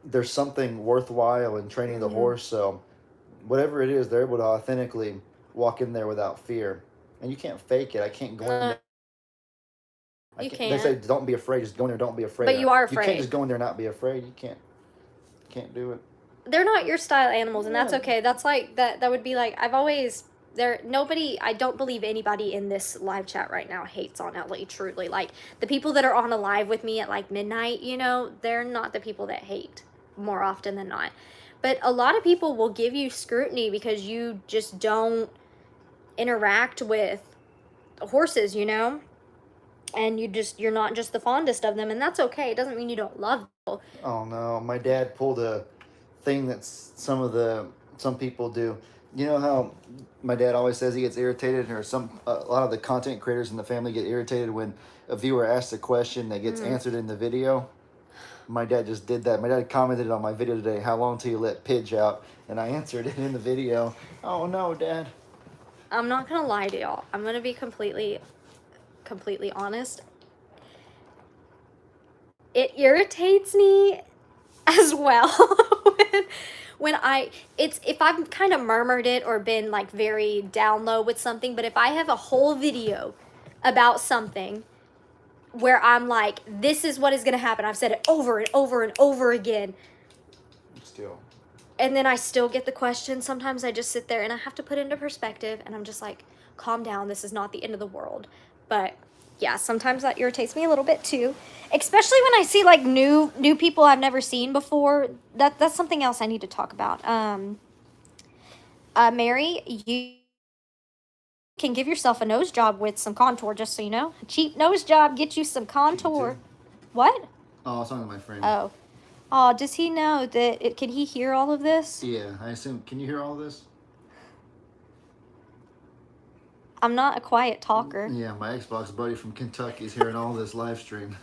B: there's something worthwhile in training the
A: Mm-hmm.
B: horse. So whatever it is, they're able to authentically walk in there without fear. And you can't fake it. I can't go in
A: No,
B: there. I
A: you
B: can't. They say
A: can't.
B: don't be afraid. Just go in there. Don't be afraid.
A: But you are
B: You can't
A: afraid.
B: just go in there and not be afraid. You can't do it.
A: They're not your style animals, and that's
B: Yeah.
A: okay. That's like that would be like I've always there nobody I don't believe anybody in this live chat right now hates on Ellie, truly. Like the people that are on a live with me at like midnight, they're not the people that hate more often than not. But a lot of people will give you scrutiny because you just don't interact with horses, and you're not just the fondest of them, and that's okay. It doesn't mean you don't love them.
B: Oh no, my dad pulled a thing that some people do. You know how my dad always says he gets irritated, or a lot of the content creators in the family get irritated when a viewer asks a question that gets answered in the video. My dad just did that. My dad commented on my video today, "How long till you let Pidge out?" And I answered it in the video. Oh no, Dad.
A: I'm not gonna lie to y'all. I'm gonna be completely honest. It irritates me as well when it's if I've kind of murmured it or been like very down low with something, but if I have a whole video about something where I'm like, this is what is gonna happen, I've said it over and over and over again,
B: Still.
A: and then I still get the question, sometimes I just sit there and I have to put it into perspective, and I'm just like, calm down, this is not the end of the world. But yeah, sometimes that irritates me a little bit too, especially when I see like new people I've never seen before. That's something else I need to talk about. Mary, you can give yourself a nose job with some contour, just so you know. A cheap nose job, get you some contour. What?
B: Oh, I was talking to my friend.
A: Oh, does he know that can he hear all of this?
B: Yeah, I assume. Can you hear all this?
A: I'm not a quiet talker.
B: Yeah, my Xbox buddy from Kentucky is hearing all this live stream.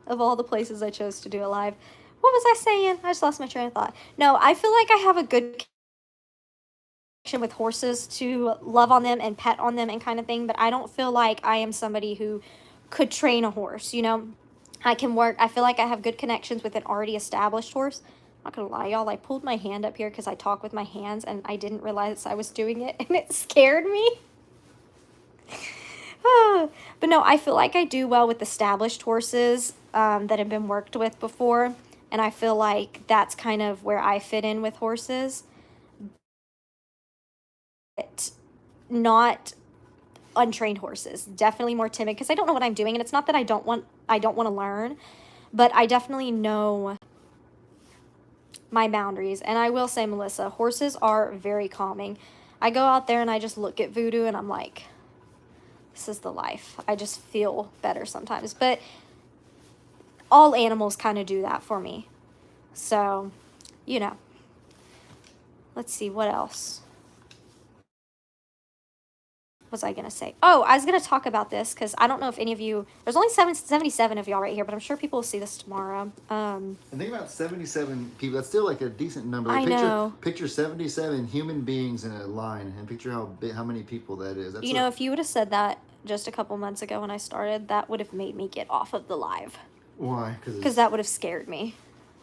A: Of all the places I chose to do a live. What was I saying? I just lost my train of thought. No, I feel like I have a good connection with horses to love on them and pet on them and kind of thing, but I don't feel like I am somebody who could train a horse, I can work. I feel like I have good connections with an already established horse. I'm not gonna lie, y'all. I pulled my hand up here because I talk with my hands and I didn't realize I was doing it, and it scared me. But no, I feel like I do well with established horses that have been worked with before, and I feel like that's kind of where I fit in with horses. But not untrained horses. Definitely more timid because I don't know what I'm doing, and it's not that I don't want to learn, but I definitely know my boundaries. And I will say, Melissa, horses are very calming. I go out there and I just look at Voodoo and I'm like, this is the life. I just feel better sometimes. But all animals kind of do that for me. So, let's see what else was I going to say? Oh, I was going to talk about this because I don't know if any of you, there's only 77 of y'all right here, but I'm sure people will see this tomorrow.
B: And think about 77 people. That's still like a decent number.
A: I know.
B: Picture 77 human beings in a line, and picture how many people that is. That's
A: if you would have said that just a couple months ago when I started, that would have made me get off of the live.
B: Why?
A: Because that would have scared me.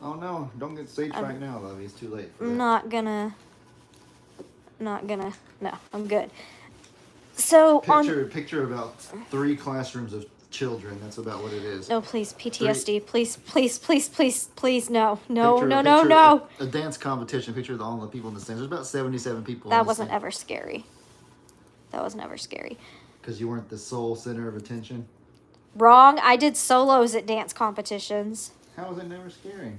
B: Oh no! Don't get staged right now, Lovey. It's too late.
A: Not gonna. No, I'm good. So
B: picture about 3 classrooms of children. That's about what it is.
A: No, please, PTSD. Please, no.
B: A dance competition. Picture all the people in the stands. There's about 77 people.
A: That wasn't ever scary.
B: Because you weren't the sole center of attention.
A: Wrong. I did solos at dance competitions.
B: How is it never scary?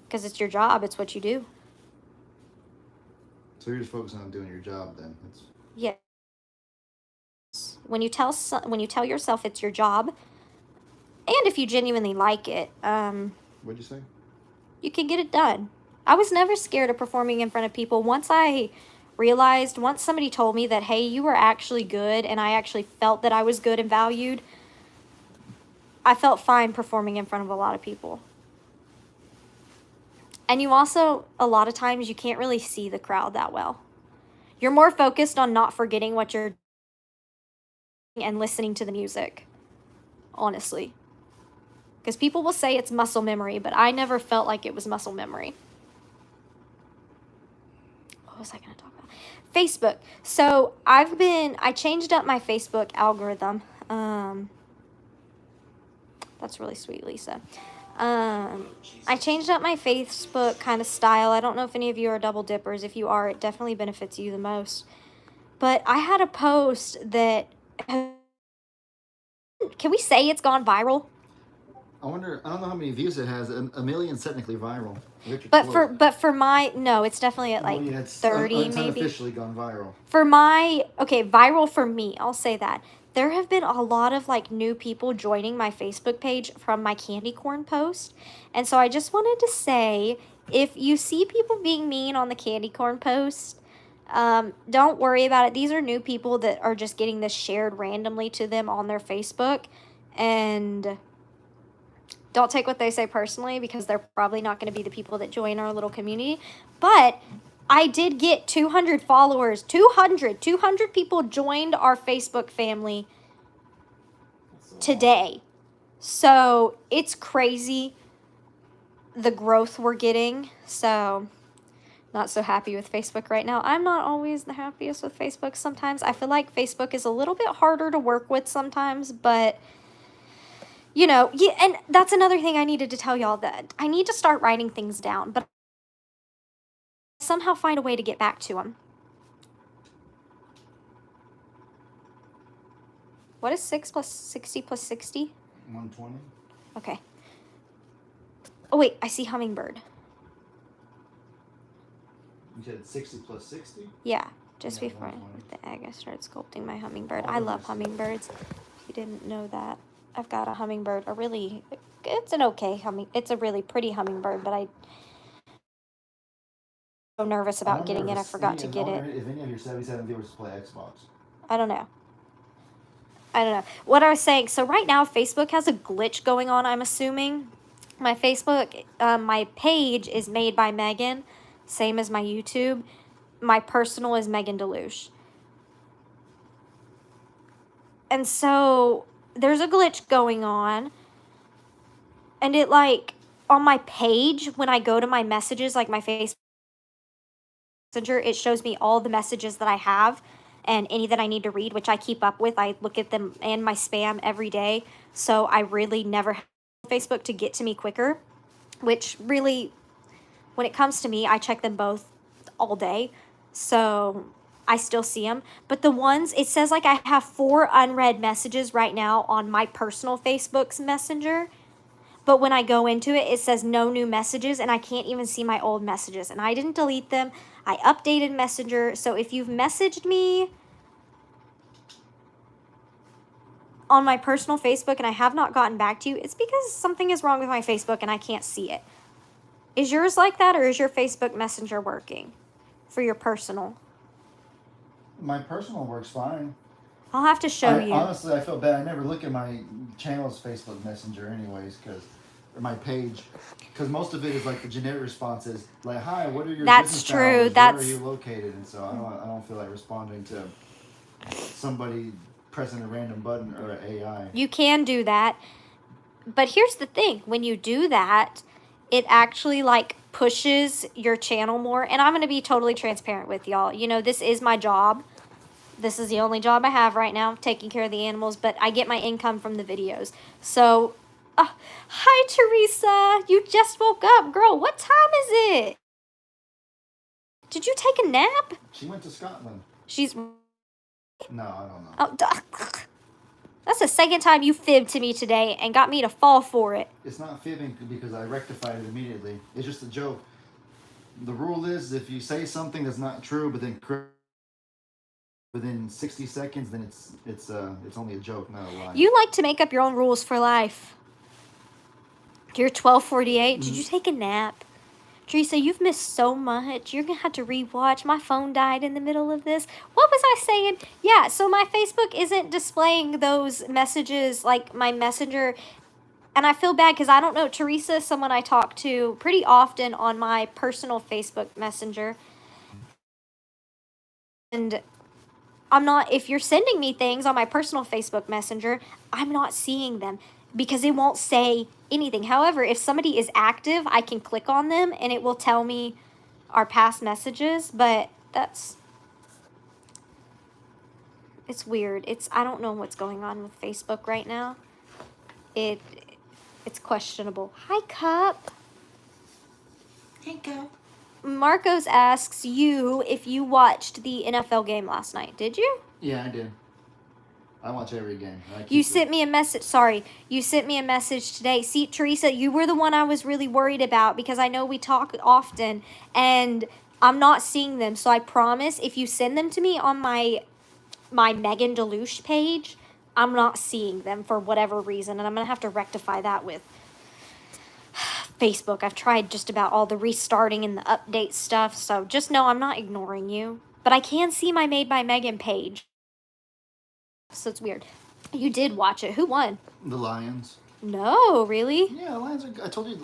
A: Because it's your job. It's what you do.
B: So you're just focusing on doing your job then.
A: Yeah. When you tell yourself it's your job, and if you genuinely like it,
B: What'd you say?
A: You can get it done. I was never scared of performing in front of people. Once somebody told me that, hey, you were actually good, and I actually felt that I was good and valued, I felt fine performing in front of a lot of people. And you also, a lot of times, you can't really see the crowd that well. You're more focused on not forgetting what you're doing and listening to the music, honestly. Because people will say it's muscle memory, but I never felt like it was muscle memory. What was I going to talk about? Facebook. So I changed up my Facebook algorithm. That's really sweet, Lisa. I changed up my Facebook kind of style. I don't know if any of you are double dippers. If you are, it definitely benefits you the most. But I had a post that, can we say it's gone viral?
B: I wonder. I don't know how many views it has. A million's technically viral.
A: But for my, no, it's definitely at like 30
B: it's
A: maybe.
B: unofficially gone viral.
A: For my, okay, viral for me, I'll say that. There have been a lot of like new people joining my Facebook page from my candy corn post. And so I just wanted to say, if you see people being mean on the candy corn post, don't worry about it. These are new people that are just getting this shared randomly to them on their Facebook. And don't take what they say personally, because they're probably not going to be the people that join our little community. But I did get 200 followers. 200 people joined our Facebook family today. So it's crazy the growth we're getting. So not so happy with Facebook right now. I'm not always the happiest with Facebook sometimes. I feel like Facebook is a little bit harder to work with sometimes, but you know, yeah, and that's another thing I needed to tell y'all, that I need to start writing things down, but somehow find a way to get back to them. What is 6 plus 60 plus 60?
B: 120.
A: Okay. Oh, wait, I see hummingbird.
B: You said 60 plus 60?
A: Yeah, just
B: Yeah,
A: before
B: 120.
A: with the egg, I started sculpting my hummingbird.
B: Oh,
A: I love
B: nice.
A: hummingbirds. If you didn't know that. I've got a hummingbird, it's an okay it's a really pretty hummingbird, but I'm so nervous about getting it, I forgot to get it.
B: If any of your 77 viewers play Xbox.
A: I don't know. What I was saying, so right now Facebook has a glitch going on, I'm assuming. My Facebook, my page is made by Megan, same as my YouTube. My personal is Megan Deluge. And so there's a glitch going on. And it like, on my page, when I go to my messages, like my Facebook Messenger, it shows me all the messages that I have and any that I need to read, which I keep up with. I look at them and my spam every day. So I really never have Facebook to get to me quicker, which really, when it comes to me, I check them both all day. So I still see them. But the ones, it says like I have 4 unread messages right now on my personal Facebook's Messenger. But when I go into it, it says no new messages, and I can't even see my old messages. And I didn't delete them. I updated Messenger. So if you've messaged me on my personal Facebook and I have not gotten back to you, it's because something is wrong with my Facebook and I can't see it. Is yours like that, or is your Facebook Messenger working for your personal?
B: My personal works fine.
A: I'll have to show you.
B: Honestly, I feel bad. I never look at my channel's Facebook Messenger anyways, or my page, because most of it is like the generic responses, like, "Hi, what are your
A: That's
B: business
A: true.
B: hours?
A: That's
B: Where are you located?" And so I don't feel like responding to somebody pressing a random button or an AI.
A: You can do that, but here's the thing: when you do that, it actually like pushes your channel more. And I'm going to be totally transparent with y'all. You know, this is my job. This is the only job I have right now, taking care of the animals, but I get my income from the videos. So, hi, Teresa. You just woke up. Girl, what time is it? Did you take a nap?
B: She went to Scotland.
A: She's...
B: No, I don't know.
A: Oh, that's the second time you fibbed to me today and got me to fall for it.
B: It's not fibbing because I rectified it immediately. It's just a joke. The rule is if you say something that's not true, but then within 60 seconds, then it's only a joke, not a lie.
A: You like to make up your own rules for life. You're 12:48. Did you take a nap? Teresa, you've missed so much. You're going to have to rewatch. My phone died in the middle of this. What was I saying? Yeah, so my Facebook isn't displaying those messages, like my Messenger. And I feel bad because I don't know. Teresa is someone I talk to pretty often on my personal Facebook Messenger. And I'm not, if you're sending me things on my personal Facebook Messenger, I'm not seeing them because it won't say anything. However, if somebody is active, I can click on them and it will tell me our past messages, but it's weird. I don't know what's going on with Facebook right now. It's questionable. Hi, Cup.
B: Hey, go.
A: Marcos asks you if you watched the NFL game last night. Did you?
B: Yeah, I did. I watch every game.
A: You sent me a message. Sorry, you sent me a message today. See, Teresa, you were the one I was really worried about because I know we talk often and I'm not seeing them. So I promise if you send them to me on my Megan Deluche page, I'm not seeing them for whatever reason. And I'm going to have to rectify that with Facebook. I've tried just about all the restarting and the update stuff. So just know I'm not ignoring you. But I can see my Made by Megan page. So it's weird. You did watch it. Who won?
B: The Lions.
A: No, really?
B: Yeah, Lions.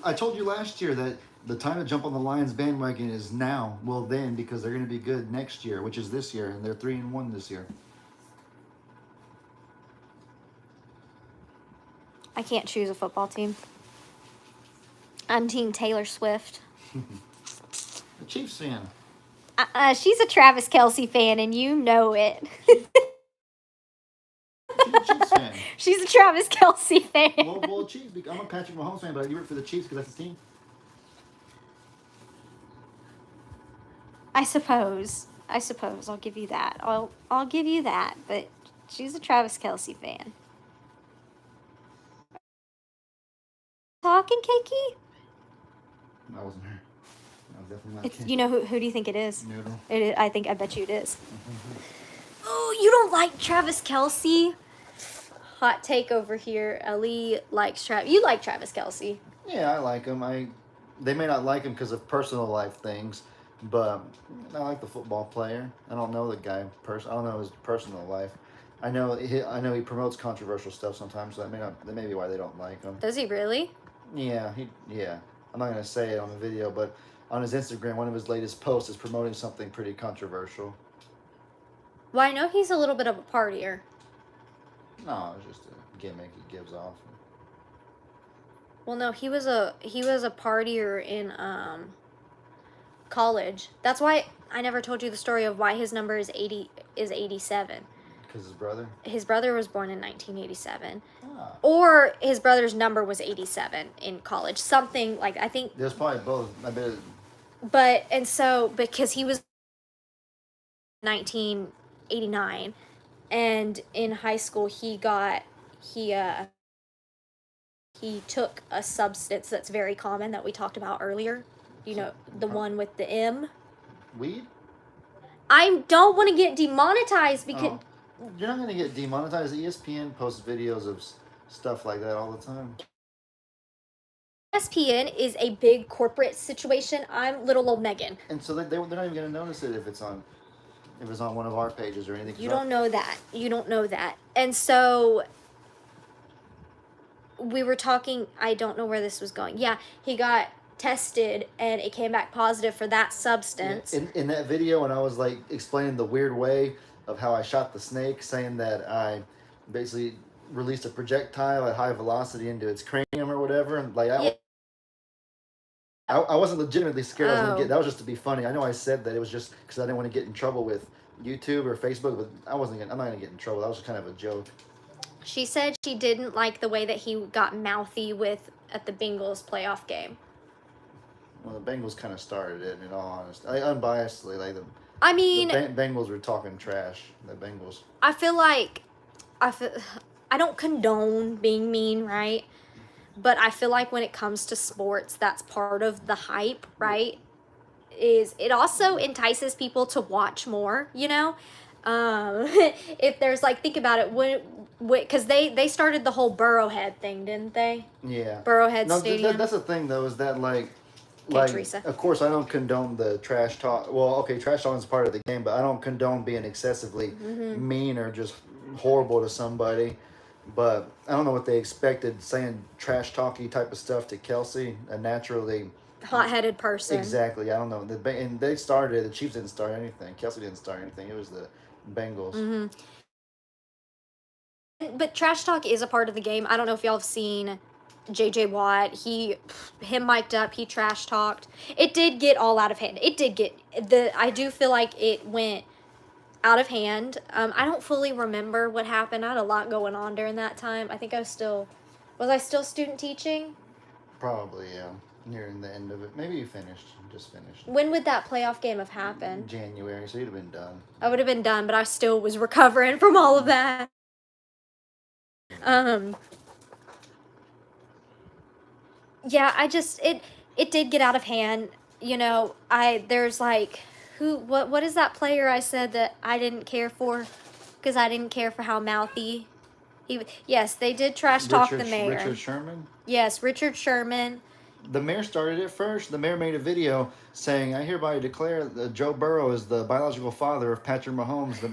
B: I told you last year that the time to jump on the Lions bandwagon is now. Well, then, because they're going to be good next year, which is this year, and they're 3-1 this year.
A: I can't choose a football team. I'm Team Taylor Swift.
B: The Chiefs fan.
A: She's a Travis Kelce fan, and you know it.
B: She's a Chiefs fan.
A: She's a Travis Kelce fan.
B: Well, Chiefs. I'm a Patrick Mahomes fan, but you root for the Chiefs because that's his team.
A: I suppose. I'll give you that. I'll give you that. But she's a Travis Kelce fan. Talking, Kiki?
B: That wasn't her. That was definitely not.
A: It's, you know who do you think it is?
B: Noodle.
A: I bet you it is. Oh, you don't like Travis Kelce? Hot take over here. Ellie likes Travis. You like Travis Kelce?
B: Yeah, I like him. They may not like him because of personal life things, but I like the football player. I don't know the guy I don't know his personal life. I know he promotes controversial stuff sometimes, so that may be why they don't like him.
A: Does he really?
B: Yeah, I'm not gonna say it on the video, but on his Instagram, one of his latest posts is promoting something pretty controversial.
A: Well, I know he's a little bit of a partier.
B: No, it's just a gimmick he gives off.
A: Well, no, he was a partier in college. That's why I never told you the story of why his number is 87.
B: Because his brother
A: was born in 1987.
B: Ah.
A: Or his brother's number was 87 in college. Something like, I think.
B: There's probably both. I bet.
A: But, and so, because he was 1989, and in high school he took a substance that's very common that we talked about earlier. You know, the one with the M.
B: Weed?
A: I don't want to get demonetized because...
B: Oh. You're not going to get demonetized. ESPN posts videos of stuff like that all the time.
A: ESPN is a big corporate situation. I'm little old Megan.
B: And so they're not even going to notice it if it's on one of our pages or anything.
A: You don't know that. And so we were talking, I don't know where this was going. Yeah, he got tested and it came back positive for that substance.
B: In that video, when I was like explaining the weird way of how I shot the snake, saying that I basically released a projectile at high velocity into its cranium or whatever, and like I wasn't legitimately scared. I was gonna that was just to be funny. I know I said that it was just because I didn't want to get in trouble with YouTube or Facebook, but I'm not gonna get in trouble. That was just kind of a joke.
A: She said she didn't like the way that he got mouthy at the Bengals playoff game.
B: Well, the Bengals kind of started it, in all honesty. Unbiasedly, like the Bengals were talking trash. The Bengals.
A: I feel I don't condone being mean, right? But I feel like when it comes to sports, that's part of the hype, right? Is it also entices people to watch more, you know? If there's like, think about it, because they started the whole Burrowhead thing, didn't they?
B: Yeah.
A: Burrowhead Stadium.
B: That's the thing, though, is that
A: Teresa.
B: Of course, I don't condone the trash talk. Well, okay, trash talk is part of the game, but I don't condone being excessively mean or just horrible to somebody. But I don't know what they expected saying trash talky type of stuff to Kelsey, a naturally.
A: Hot-headed person.
B: Exactly. I don't know. And they started it. The Chiefs didn't start anything. Kelsey didn't start anything. It was the Bengals.
A: Hmm. But trash talk is a part of the game. I don't know if y'all have seen JJ Watt. Him mic'd up, he trash talked. It did get all out of hand. It did get I do feel like it went out of hand. I don't fully remember what happened. I had a lot going on during that time. I think was I still student teaching?
B: Probably, yeah. Nearing the end of it. Maybe you just finished.
A: When would that playoff game have happened?
B: January, so you'd have been done.
A: I would have been done, but I still was recovering from all of that. Yeah, it did get out of hand. You know, there's like what is that player I said that I didn't care for because I didn't care for how mouthy yes, they did trash talk the mayor.
B: Richard Sherman?
A: Yes, Richard Sherman.
B: The mayor started it first. The mayor made a video saying, "I hereby declare that Joe Burrow is the biological father of Patrick Mahomes." The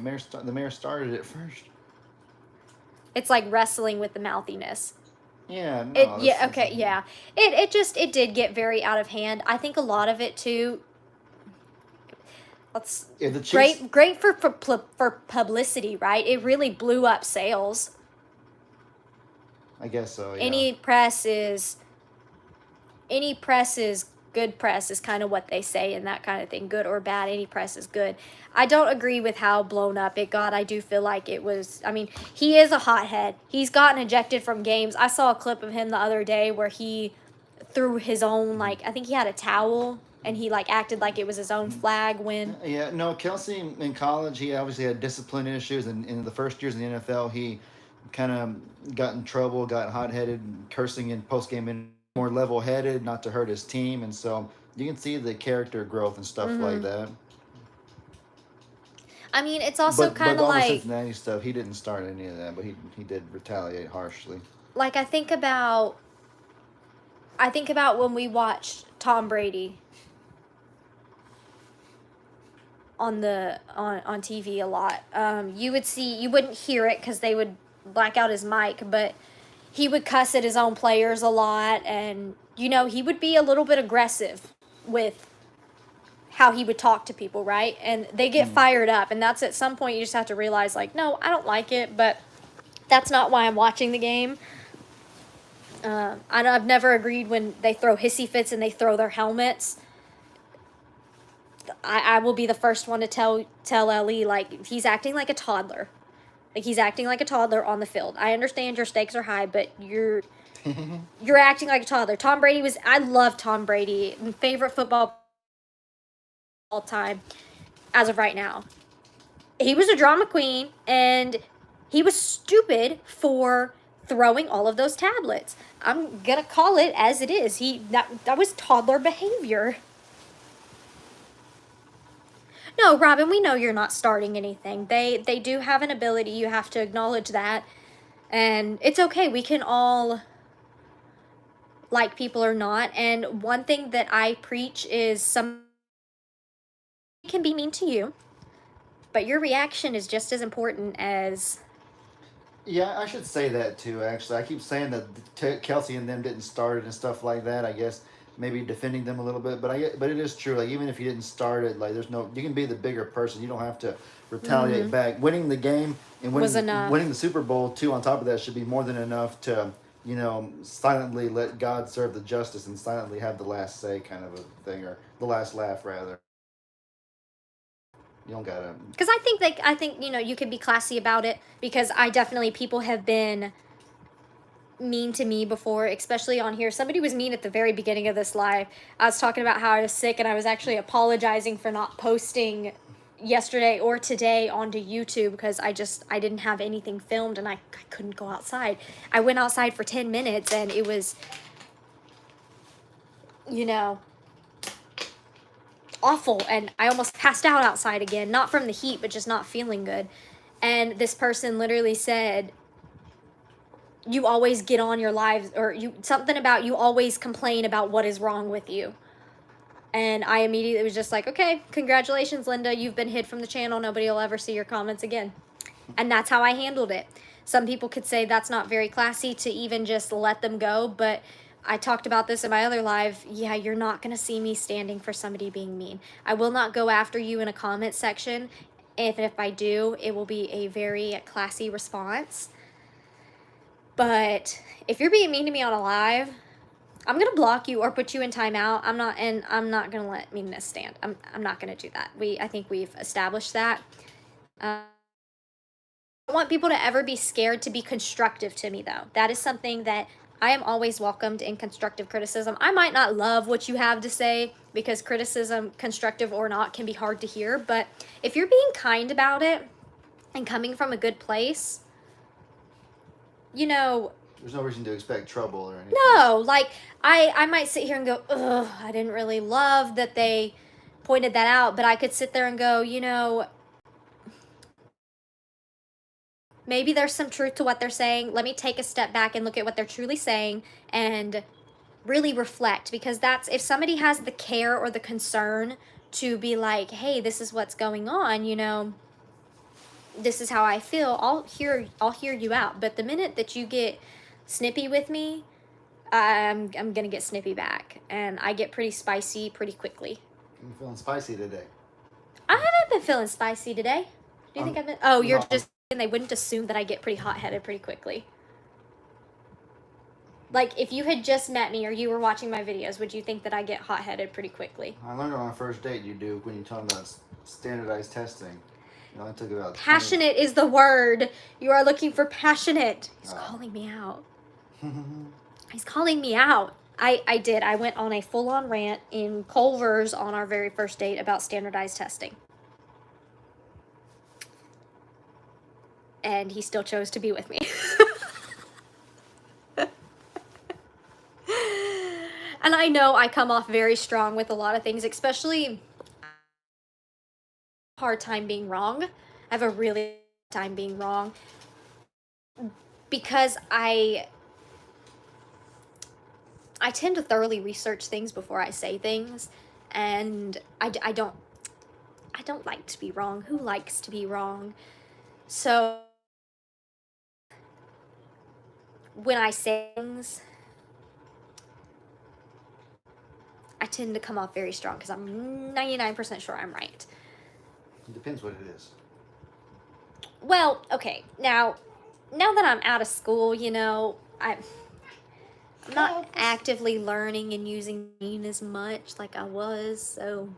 B: mayor started it first.
A: It's like wrestling with the mouthiness.
B: Yeah, no.
A: It did get very out of hand. I think a lot of it too. Great for publicity, right? It really blew up sales.
B: I guess so. Yeah.
A: Any press is good press is kind of what they say and that kind of thing. Good or bad, any press is good. I don't agree with how blown up it got. I do feel like it was, I mean, he is a hothead. He's gotten ejected from games. I saw a clip of him the other day where he threw his own, like, I think he had a towel and he, like, acted like it was his own flag when.
B: Yeah, no, Kelsey in college, he obviously had discipline issues. And in the first years in the NFL, he kind of got in trouble, got hot-headed, cursing in post-game and more level-headed, not to hurt his team. And so you can see the character growth and stuff like that.
A: I mean, it's also kind of
B: like
A: the
B: Cincinnati stuff. He didn't start any of that, but he did retaliate harshly.
A: Like I think about when we watched Tom Brady on TV a lot. You wouldn't hear it because they would black out his mic, but he would cuss at his own players a lot, and he would be a little bit aggressive with how he would talk to people, right? And they get fired up, and that's at some point you just have to realize, like, no, I don't like it, but that's not why I'm watching the game. I've never agreed when they throw hissy fits and they throw their helmets. I will be the first one to tell Ellie, like, he's acting like a toddler. Like, he's acting like a toddler on the field. I understand your stakes are high, but you're acting like a toddler. I love Tom Brady, favorite football all time as of right now. He was a drama queen, and he was stupid for throwing all of those tablets. I'm gonna call it as it is. That was toddler behavior. No, Robin, we know you're not starting anything. They do have an ability. You have to acknowledge that. And it's okay. We can all like people or not. And one thing that I preach is some can be mean to you, but your reaction is just as important as.
B: Yeah, I should say that too, actually. I keep saying that Kelsey and them didn't start it and stuff like that. I guess maybe defending them a little bit, but it is true. Like, even if you didn't start it, like, you can be the bigger person. You don't have to retaliate back. Winning the game and winning the Super Bowl too, on top of that, should be more than enough to, silently let God serve the justice and silently have the last say, kind of a thing, or the last laugh rather. You don't gotta.
A: Because I think you could be classy about it, because people have been mean to me before, especially on here. Somebody was mean at the very beginning of this live. I was talking about how I was sick, and I was actually apologizing for not posting yesterday or today onto YouTube because I didn't have anything filmed, and I couldn't go outside. I went outside for 10 minutes, and it was, awful, and I almost passed out outside again, not from the heat, but just not feeling good. And this person literally said, you always get on your lives, or something about you always complain about what is wrong with you. And I immediately was just like, okay, congratulations, Linda, you've been hid from the channel. Nobody will ever see your comments again. And that's how I handled it. Some people could say that's not very classy to even just let them go, but I talked about this in my other live. Yeah, you're not going to see me standing for somebody being mean. I will not go after you in a comment section. If I do, it will be a very classy response. But if you're being mean to me on a live, I'm gonna block you or put you in timeout. I'm not gonna let meanness stand. I'm not gonna do that. I think we've established that. I don't want people to ever be scared to be constructive to me, though. That is something that I am always welcomed in constructive criticism. I might not love what you have to say because criticism, constructive or not, can be hard to hear. But if you're being kind about it and coming from a good place,
B: there's no reason to expect trouble or anything.
A: No, like I might sit here and go, ugh, I didn't really love that they pointed that out, but I could sit there and go, maybe there's some truth to what they're saying. Let me take a step back and look at what they're truly saying and really reflect, because that's, if somebody has the care or the concern to be like, hey, this is what's going on, this is how I feel, I'll hear you out. But the minute that you get snippy with me, I'm gonna get snippy back, and I get pretty spicy pretty quickly.
B: I'm feeling spicy today.
A: I haven't been feeling spicy today. Do you think I've been? Oh, you're just. And they wouldn't assume that I get pretty hot-headed pretty quickly. Like, if you had just met me or you were watching my videos, would you think that I get hot-headed pretty quickly?
B: I learned on my first date you do when you told me about standardized testing. It only took about
A: passionate 20... is the word. You are looking for passionate. He's calling me out. He's calling me out. I did. I went on a full-on rant in Culver's on our very first date about standardized testing. And he still chose to be with me. And I know I come off very strong with a lot of things, especially hard time being wrong. I have a really hard time being wrong because I tend to thoroughly research things before I say things, and I don't like to be wrong. Who likes to be wrong? So when I say things, I tend to come off very strong because I'm 99% sure I'm right.
B: It depends what it is.
A: Well, okay, now that I'm out of school, I'm not actively learning and using mean as much like I was, so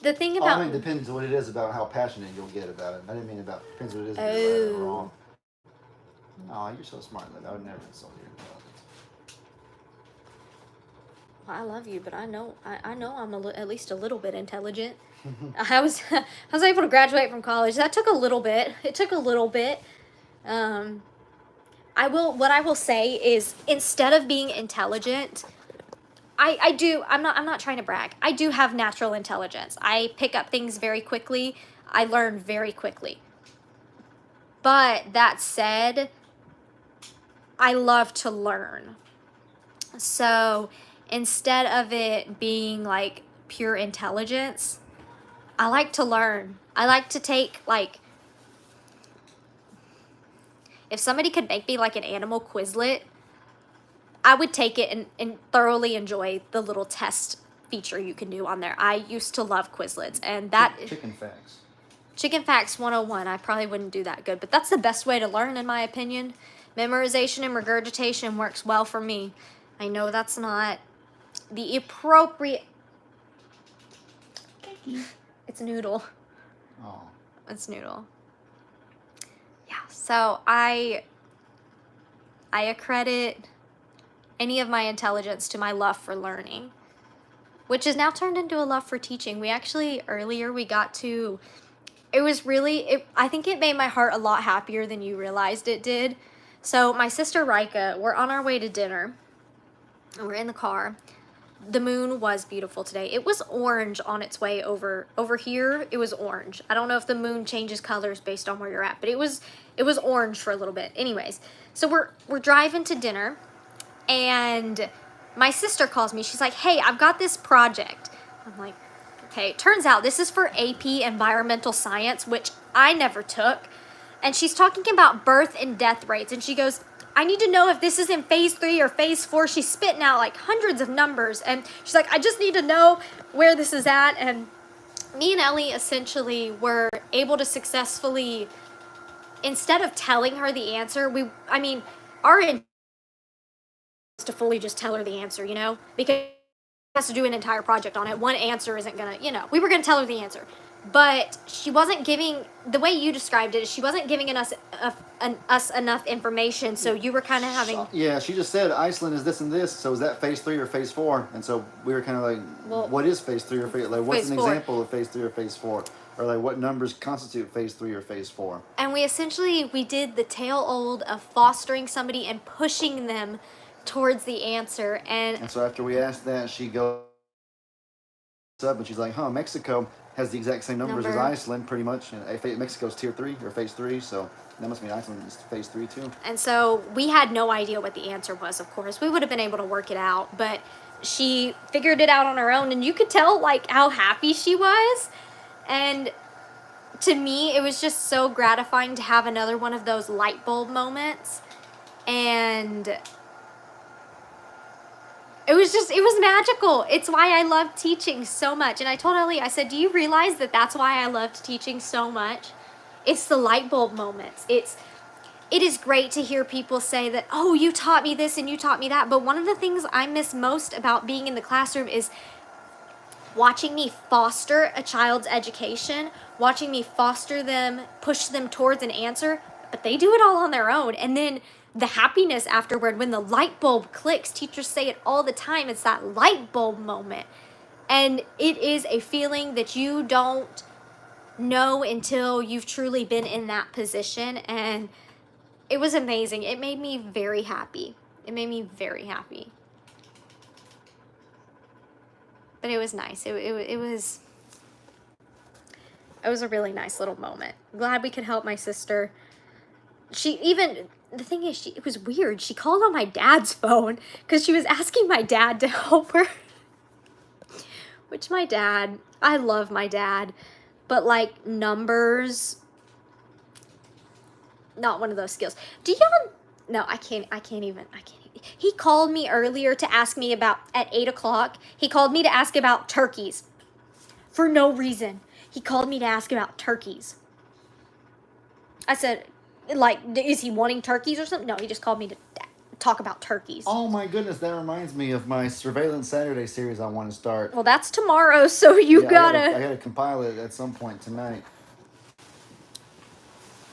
A: the thing about...
B: it depends what it is about how passionate you'll get about it. I didn't mean about, depends what it is about right or wrong. Oh, you're so smart, Liv. I would never insult your intelligence.
A: Well, I love you, but I know I'm at least a little bit intelligent. I was able to graduate from college. That took a little bit. It took a little bit. What I will say is, instead of being intelligent, I'm not trying to brag. I do have natural intelligence. I pick up things very quickly. I learn very quickly. But that said, I love to learn. So instead of it being like pure intelligence, I like to learn. I like to take, like, if somebody could make me like an animal Quizlet, I would take it and thoroughly enjoy the little test feature you can do on there. I used to love Quizlets, and that...
B: Chicken facts.
A: Chicken facts 101, I probably wouldn't do that good, but that's the best way to learn, in my opinion. Memorization and regurgitation works well for me. I know that's not the appropriate... It's Noodle.
B: Oh.
A: It's Noodle. Yeah, so I accredit any of my intelligence to my love for learning, which is now turned into a love for teaching. We actually, earlier, we got to... It was really... I think it made my heart a lot happier than you realized it did. So my sister Rika, we're on our way to dinner, and we're in the car. The moon was beautiful today. It was orange on its way over here. It was orange. I don't know if the moon changes colors based on where you're at, but it was orange for a little bit. Anyways, so we're driving to dinner, and my sister calls me. She's like, "Hey, I've got this project." I'm like, "Okay." It turns out this is for AP Environmental Science, which I never took. and she's talking about birth and death rates. And she goes, I need to know if this is in phase 3 or phase 4. She's spitting out like hundreds of numbers. And she's like, I just need to know where this is at. And me and Ellie essentially were able to successfully, instead of telling her the answer, our intent was to fully just tell her the answer, you know, because has to do an entire project on it. One answer isn't gonna, you know, we were gonna tell her the answer, but she wasn't giving, the way you described it, she wasn't giving us enough information. So you were kind of having.
B: Yeah, she just said Iceland is this and this. So is that phase 3 or phase 4? And so we were kind of like, well, what is phase 3 or phase? Like, what's an example of phase 3 or phase 4? Or like, what numbers constitute phase 3 or phase 4?
A: And we did the tale old of fostering somebody and pushing them towards the answer. And
B: so after we asked that, she goes up and she's like, Mexico has the exact same numbers as Iceland, pretty much. And Mexico's tier 3 or phase 3, so that must mean Iceland is phase 3 too.
A: And so we had no idea what the answer was, of course. We would have been able to work it out, but she figured it out on her own, and you could tell like how happy she was. And to me, it was just so gratifying to have another one of those light bulb moments. And it was magical. It's why I loved teaching so much. And I told Ellie, I said, do you realize that that's why I loved teaching so much? It's the light bulb moments. It is great to hear people say that, oh, you taught me this and you taught me that. But one of the things I miss most about being in the classroom is watching me foster a child's education, watching me foster them, push them towards an answer, but they do it all on their own. And then the happiness afterward when the light bulb clicks. Teachers say it all the time. It's that light bulb moment. And it is a feeling that you don't know until you've truly been in that position. And it was amazing. It made me very happy. It made me very happy. But it was nice. It was a really nice little moment. Glad we could help my sister. The thing is, it was weird. She called on my dad's phone because she was asking my dad to help her. Which I love my dad, but like numbers, not one of those skills. Do y'all, no, I can't even. He called me earlier to ask me about, at 8 o'clock, he called me to ask about turkeys. For no reason. He called me to ask about turkeys. I said, like, is he wanting turkeys or something? No, he just called me to talk about turkeys.
B: Oh my goodness, that reminds me of my Surveillance Saturday series I want to start.
A: Well, that's tomorrow, so I
B: gotta compile it at some point tonight.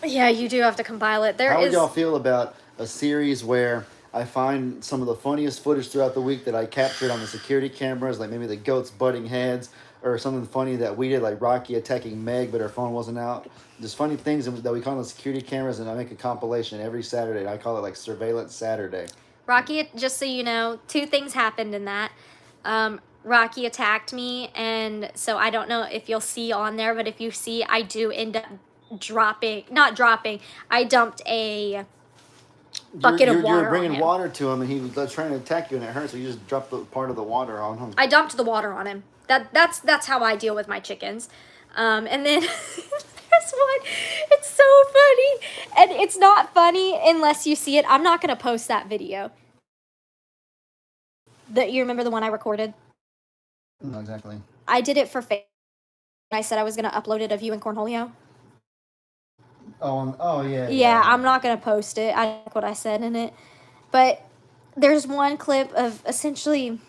A: Yeah, you do have to compile it.
B: How would y'all feel about a series where I find some of the funniest footage throughout the week that I captured on the security cameras, like maybe the goats butting heads, or something funny that we did, like Rocky attacking Meg, but her phone wasn't out. Just funny things that we call on the security cameras, and I make a compilation every Saturday. And I call it like Surveillance Saturday.
A: Rocky, just so you know, 2 things happened in that. Rocky attacked me, and so I don't know if you'll see on there, but if you see, I do end up I dumped a bucket of water.
B: You were bringing water to him, and he was trying to attack you, and it hurt, so you just dropped part of the water on him.
A: I dumped the water on him. That's how I deal with my chickens. And then there's one. It's so funny, and it's not funny unless you see it. I'm not gonna post that video. You remember the one I recorded?
B: No, exactly.
A: I did it for Facebook. I said I was gonna upload it of you and Cornholio.
B: Oh yeah.
A: Yeah, I'm not gonna post it. I like what I said in it, but there's one clip of essentially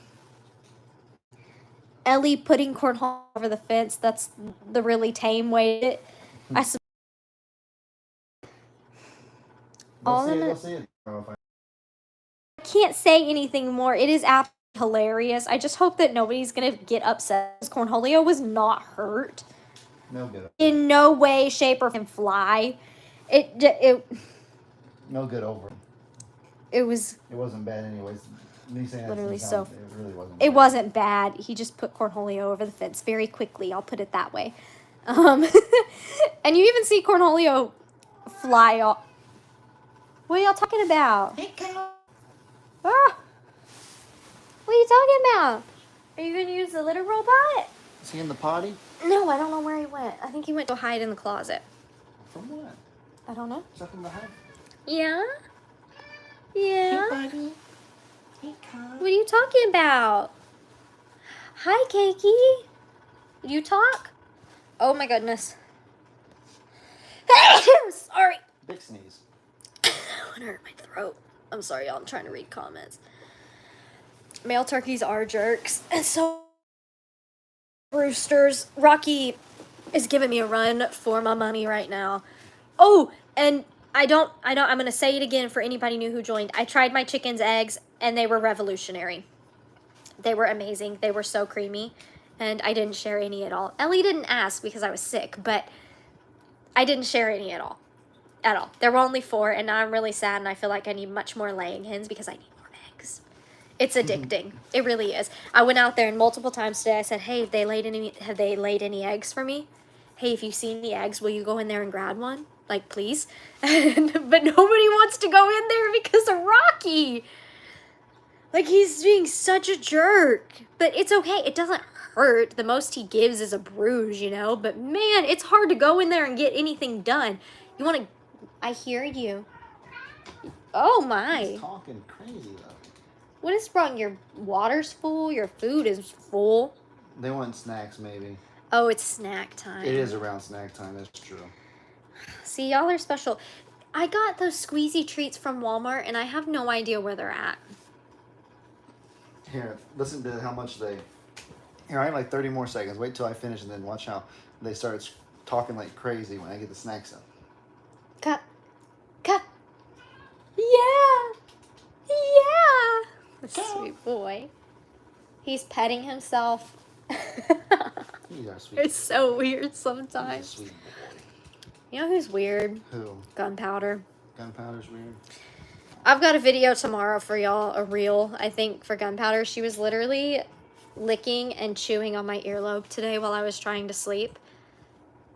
A: Ellie putting Cornholio over the fence. That's the really tame way. I can't say anything more. It is absolutely hilarious. I just hope that nobody's gonna get upset. Cornholio was not hurt.
B: No good.
A: In no way, shape, or fly. It.
B: No good over.
A: It
B: wasn't bad anyways.
A: Literally so.
B: It really wasn't.
A: It wasn't bad. He just put Cornholio over the fence very quickly. I'll put it that way. And you even see Cornholio fly off. What are y'all talking about? Ah! What are you talking about? Are you gonna use the litter robot?
B: Is he in the potty?
A: No, I don't know where he went. I think he went to hide in the closet.
B: From what?
A: I don't know.
B: Something to hide?
A: Yeah? Yeah?
B: Hey, buddy. Hey, Con.
A: What are you talking about? Hi, Cakey. You talk? Oh my goodness. Sorry.
B: Big sneeze.
A: It hurt my throat. I'm sorry, y'all. I'm trying to read comments. Male turkeys are jerks. And so roosters. Rocky is giving me a run for my money right now. Oh, and I'm gonna say it again for anybody new who joined. I tried my chicken's eggs and they were revolutionary. They were amazing. They were so creamy. And I didn't share any at all. Ellie didn't ask because I was sick, but I didn't share any at all. At all. There were only 4, and now I'm really sad, and I feel like I need much more laying hens because I need more eggs. It's addicting. It really is. I went out there and multiple times today I said, hey, have they laid any eggs for me? Hey, if you see any eggs, will you go in there and grab one? Like, please? But nobody wants to go in there because of Rocky. Like, he's being such a jerk. But it's okay. It doesn't hurt. The most he gives is a bruise, you know? But, man, it's hard to go in there and get anything done. You want to... I hear you. Oh, my.
B: He's talking crazy, though.
A: What is wrong? Your water's full? Your food is full?
B: They want snacks, maybe.
A: Oh, it's snack time.
B: It is around snack time. That's true.
A: See, y'all are special. I got those squeezy treats from Walmart, and I have no idea where they're at.
B: Here, listen to how much they... Here, I have like 30 more seconds. Wait till I finish, and then watch how they start talking like crazy when I get the snacks up.
A: Cut. Cut. Yeah. Yeah. Sweet boy. He's petting himself.
B: He's our sweet
A: It's so weird
B: He's a
A: sometimes.
B: sweet boy.
A: You know who's weird?
B: Who?
A: Gunpowder.
B: Gunpowder's weird.
A: I've got a video tomorrow for y'all, a reel, I think, for Gunpowder. She was literally licking and chewing on my earlobe today while I was trying to sleep.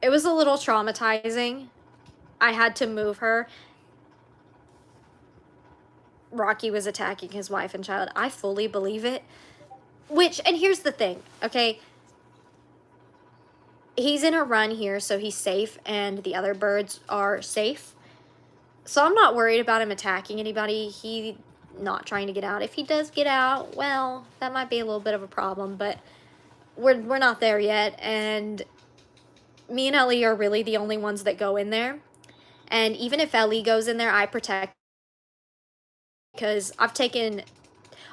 A: It was a little traumatizing. I had to move her. Rocky was attacking his wife and child. I fully believe it. And here's the thing, okay? He's in a run here, so he's safe, and the other birds are safe. So I'm not worried about him attacking anybody. He not trying to get out. If he does get out, well, that might be a little bit of a problem, but we're not there yet, and me and Ellie are really the only ones that go in there. And even if Ellie goes in there, I protect, because I've taken...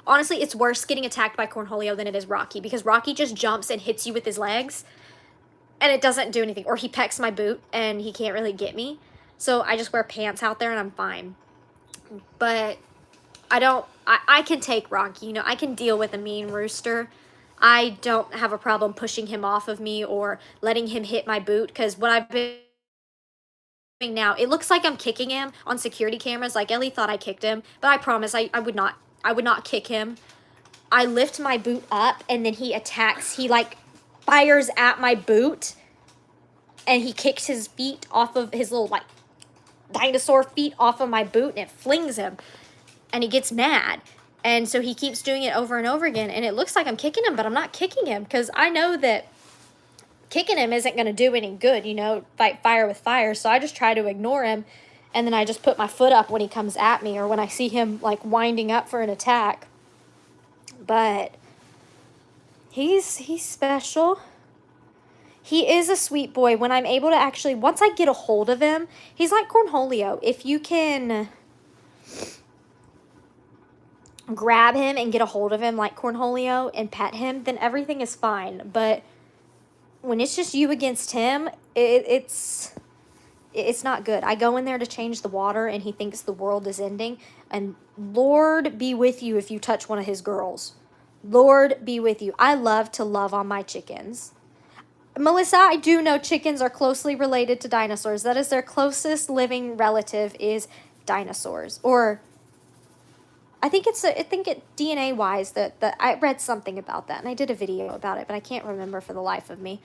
A: Honestly, it's worse getting attacked by Cornholio than it is Rocky, because Rocky just jumps and hits you with his legs, and it doesn't do anything. Or he pecks my boot, and he can't really get me. So I just wear pants out there, and I'm fine. But I can take Rocky. You know, I can deal with a mean rooster. I don't have a problem pushing him off of me or letting him hit my boot, because what I've been doing now, it looks like I'm kicking him on security cameras. Like, Ellie thought I kicked him, but I promise I would not. I would not kick him. I lift my boot up, and then he attacks. He, like, fires at my boot, and he kicks his feet off of his little, like, dinosaur feet off of my boot, and it flings him, and he gets mad. And so he keeps doing it over and over again, and it looks like I'm kicking him, but I'm not kicking him, because I know that kicking him isn't going to do any good, you know, fight fire with fire. So I just try to ignore him, and then I just put my foot up when he comes at me, or when I see him, like, winding up for an attack. But he's special. He is a sweet boy. When I'm able to actually, once I get a hold of him, he's like Cornholio. If you can grab him and get a hold of him like Cornholio and pet him, then everything is fine. But when it's just you against him, it's not good. I go in there to change the water, and he thinks the world is ending. And Lord be with you if you touch one of his girls. Lord be with you. I love to love on my chickens. Melissa, I do know chickens are closely related to dinosaurs. That is their closest living relative is dinosaurs. Or I think DNA-wise that I read something about that, and I did a video about it, but I can't remember for the life of me.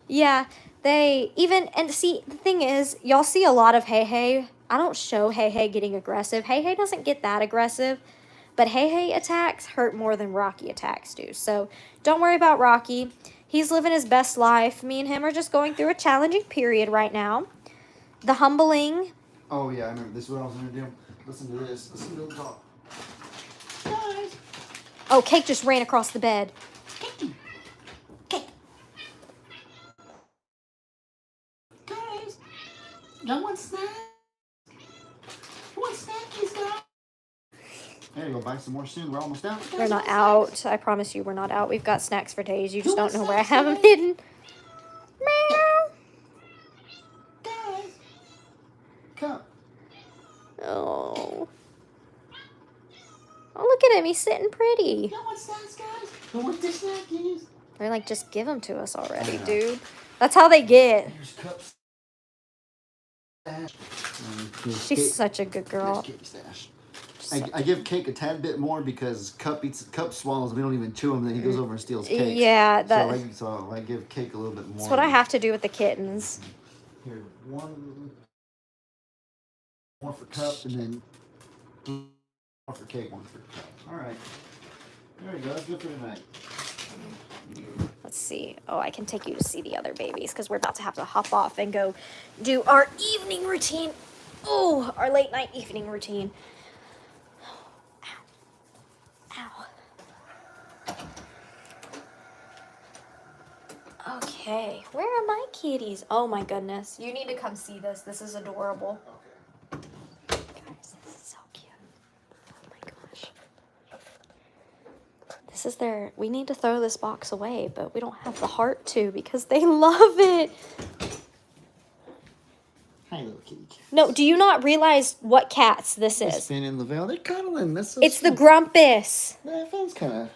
A: Yeah, and see, the thing is, y'all see a lot of Hey Hey. I don't show Hey Hey getting aggressive. Hey Hey doesn't get that aggressive, but Hey Hey attacks hurt more than Rocky attacks do. So don't worry about Rocky. He's living his best life. Me and him are just going through a challenging period right now. The humbling.
B: Oh yeah, I remember. This is what I was gonna do. Listen to this. Listen to them talk. Guys.
A: Oh, Cake just ran across the bed.
B: Cake. Guys. Y'all want snacks? Want snackies, guys? There you go. Buy some more soon. We're almost out.
A: We're not out. I promise you, we're not out. We've got snacks for days. You just don't know where I have them hidden. Meow.
B: Guys. Come.
A: Oh. Oh, look at him. He's sitting pretty.
B: Y'all want snacks, guys? Y'all want the snackies?
A: They're like, just give them to us already, dude. That's how they get.
B: Here's cups.
A: She's such a good girl.
B: I give Cake a tad bit more because Cup swallows. We don't even chew him. Then he goes over and steals Cake.
A: Yeah,
B: so I give Cake a little bit more.
A: That's what I have to do with the kittens.
B: Here, one more for Cup, and then one for Cake, one for Cup. All right. There we go. That's good for tonight.
A: Let's see. Oh, I can take you to see the other babies because we're about to have to hop off and go do our evening routine. Oh, our late night evening routine. Ow. Ow. Okay, where are my kitties? Oh my goodness. You need to come see this. This is adorable. Guys, this is so cute. Oh my gosh. This is their, we need to throw this box away, but we don't have the heart to because they love it.
B: Hi, little kitty cat.
A: No, do you not realize what cats this is?
B: Finn and Lavelle, they're cuddling. That's so
A: It's the
B: sweet.
A: Grumpus.
B: That Finn's kind of.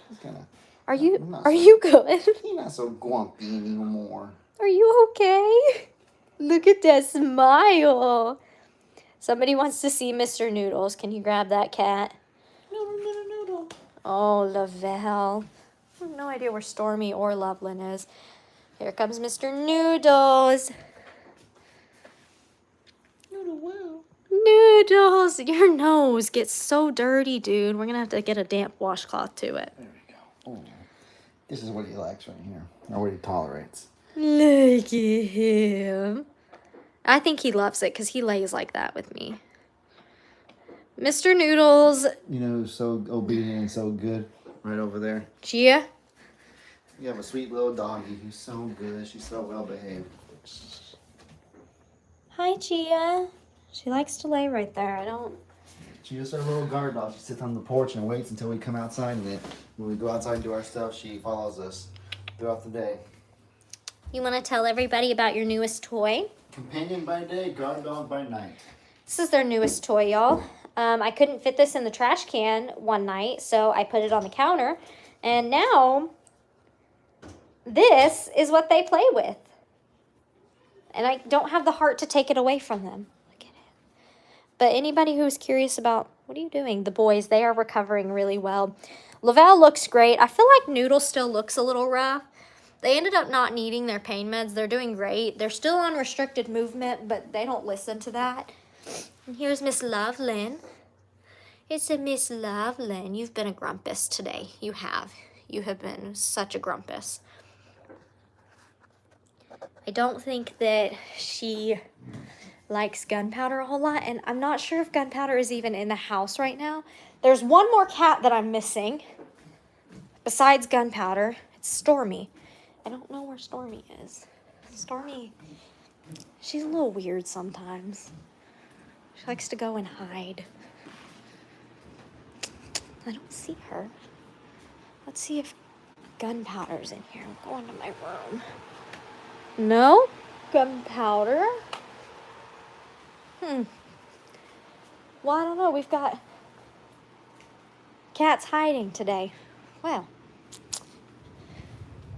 A: Are you good?
B: He's not so grumpy anymore.
A: Are you okay? Look at that smile. Somebody wants to see Mr. Noodles. Can you grab that cat?
B: Noodle.
A: Oh, Lavelle. I have no idea where Stormy or Loveland is. Here comes Mr. Noodles. Noodles, your nose gets so dirty, dude. We're gonna have to get a damp washcloth to it.
B: There we go. Oh, this is what he likes right here, or what he tolerates.
A: Look at him. I think he loves it because he lays like that with me. Mr. Noodles.
B: You know who's so obedient and so good? Right over there.
A: Chia.
B: You have a sweet little doggy who's so good. She's so well behaved.
A: Hi, Chia. She likes to lay right there.
B: She's just our little guard dog. She sits on the porch and waits until we come outside, and then when we go outside and do our stuff, she follows us throughout the day.
A: You want to tell everybody about your newest toy?
B: Companion by day, guard dog by night.
A: This is their newest toy, y'all. I couldn't fit this in the trash can one night, so I put it on the counter. And now, this is what they play with. And I don't have the heart to take it away from them. Look at it. But anybody who's curious about, what are you doing? The boys, they are recovering really well. Lavelle looks great. I feel like Noodle still looks a little rough. They ended up not needing their pain meds. They're doing great. They're still on restricted movement, but they don't listen to that. And here's Miss Loveland. It's a Miss Loveland. You've been a grumpus today. You have. You have been such a grumpus. I don't think that she likes Gunpowder a whole lot, and I'm not sure if Gunpowder is even in the house right now. There's one more cat that I'm missing besides Gunpowder. It's Stormy. I don't know where Stormy is. Stormy, she's a little weird sometimes. She likes to go and hide. I don't see her. Let's see if Gunpowder's in here. I'm going to my room. No? Gunpowder? Well, I don't know. We've got cats hiding today. Well,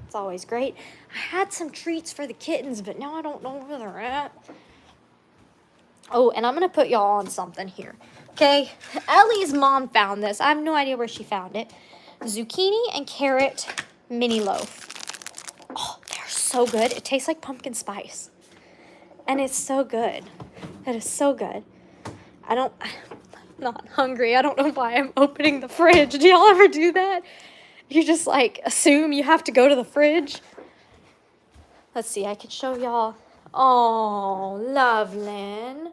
A: it's always great. I had some treats for the kittens, but now I don't know where they're at. Oh, and I'm going to put y'all on something here. Okay? Ellie's mom found this. I have no idea where she found it. Zucchini and carrot mini loaf. Oh, they're so good. It tastes like pumpkin spice. And it's so good. It is so good. I'm not hungry. I don't know why I'm opening the fridge. Do y'all ever do that? You just like assume you have to go to the fridge. Let's see. I could show y'all. Oh, Loveland.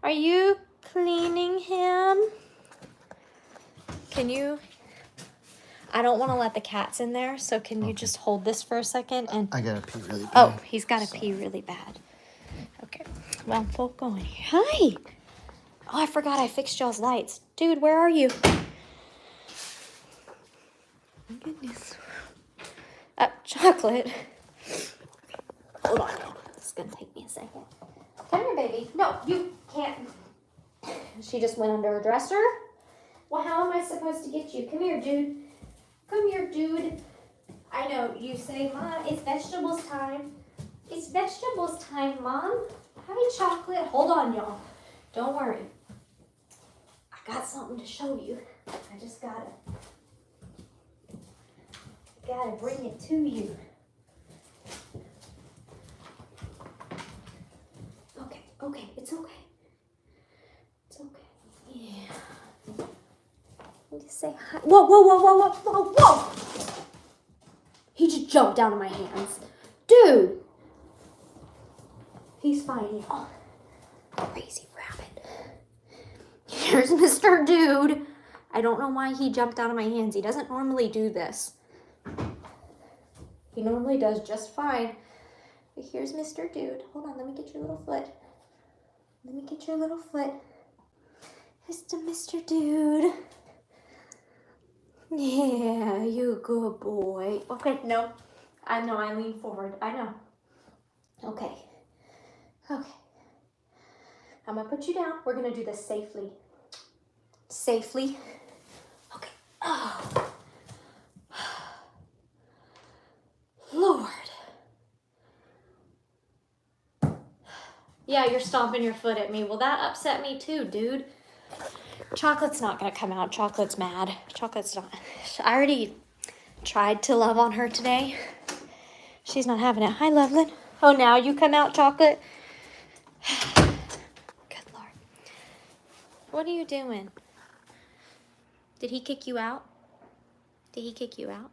A: Are you cleaning him? Can you? I don't want to let the cats in there, so can you just hold this for a second? And
B: I gotta pee really bad.
A: oh, he's got to pee really bad. Okay, well, we'll go in here. Hi. Oh, I forgot I fixed y'all's lights. Dude, where are you? My goodness. Chocolate. Hold on, y'all. It's gonna take me a second. Come here, baby. No, you can't. She just went under her dresser. Well, how am I supposed to get you? Come here, dude. Come here, dude. I know, you say, Mom, it's vegetables time. It's vegetables time, Mom. Hi, Chocolate. Hold on, y'all. Don't worry. I got something to show you. I just gotta bring it to you. Okay, it's okay. It's okay. Yeah. Just say hi. Whoa, whoa, whoa, whoa, whoa, whoa, whoa! He just jumped out of my hands. Dude! He's fine. Oh, crazy rabbit. Here's Mr. Dude. I don't know why he jumped out of my hands. He doesn't normally do this. He normally does just fine. But here's Mr. Dude. Hold on, let me get your little foot. Let me get your little foot. Mr. Dude. Yeah, you a good boy. Okay, no. I know, I lean forward. I know. Okay. Okay. I'm gonna put you down. We're gonna do this safely. Safely. Okay. Oh. Lord. Yeah, you're stomping your foot at me. Well, that upset me too, dude. Chocolate's not gonna come out. Chocolate's mad. Chocolate's not. I already tried to love on her today. She's not having it. Hi, Loveland. Oh, now you come out, Chocolate? Good Lord. What are you doing? Did he kick you out? Did he kick you out?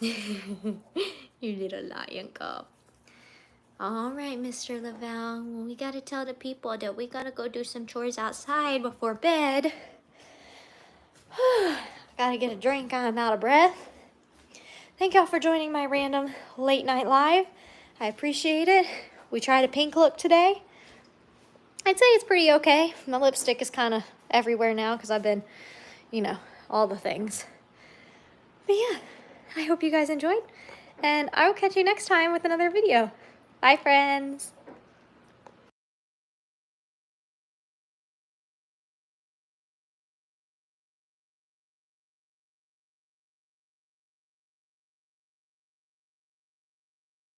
A: You little lion cub. All right, Mr. Lavelle. Well, we got to tell the people that we got to go do some chores outside before bed. Got to get a drink. I'm out of breath. Thank y'all for joining my random late night live. I appreciate it. We tried a pink look today. I'd say it's pretty okay. My lipstick is kind of everywhere now because I've been, you know, all the things. But yeah, I hope you guys enjoyed. And I will catch you next time with another video. Bye, friends.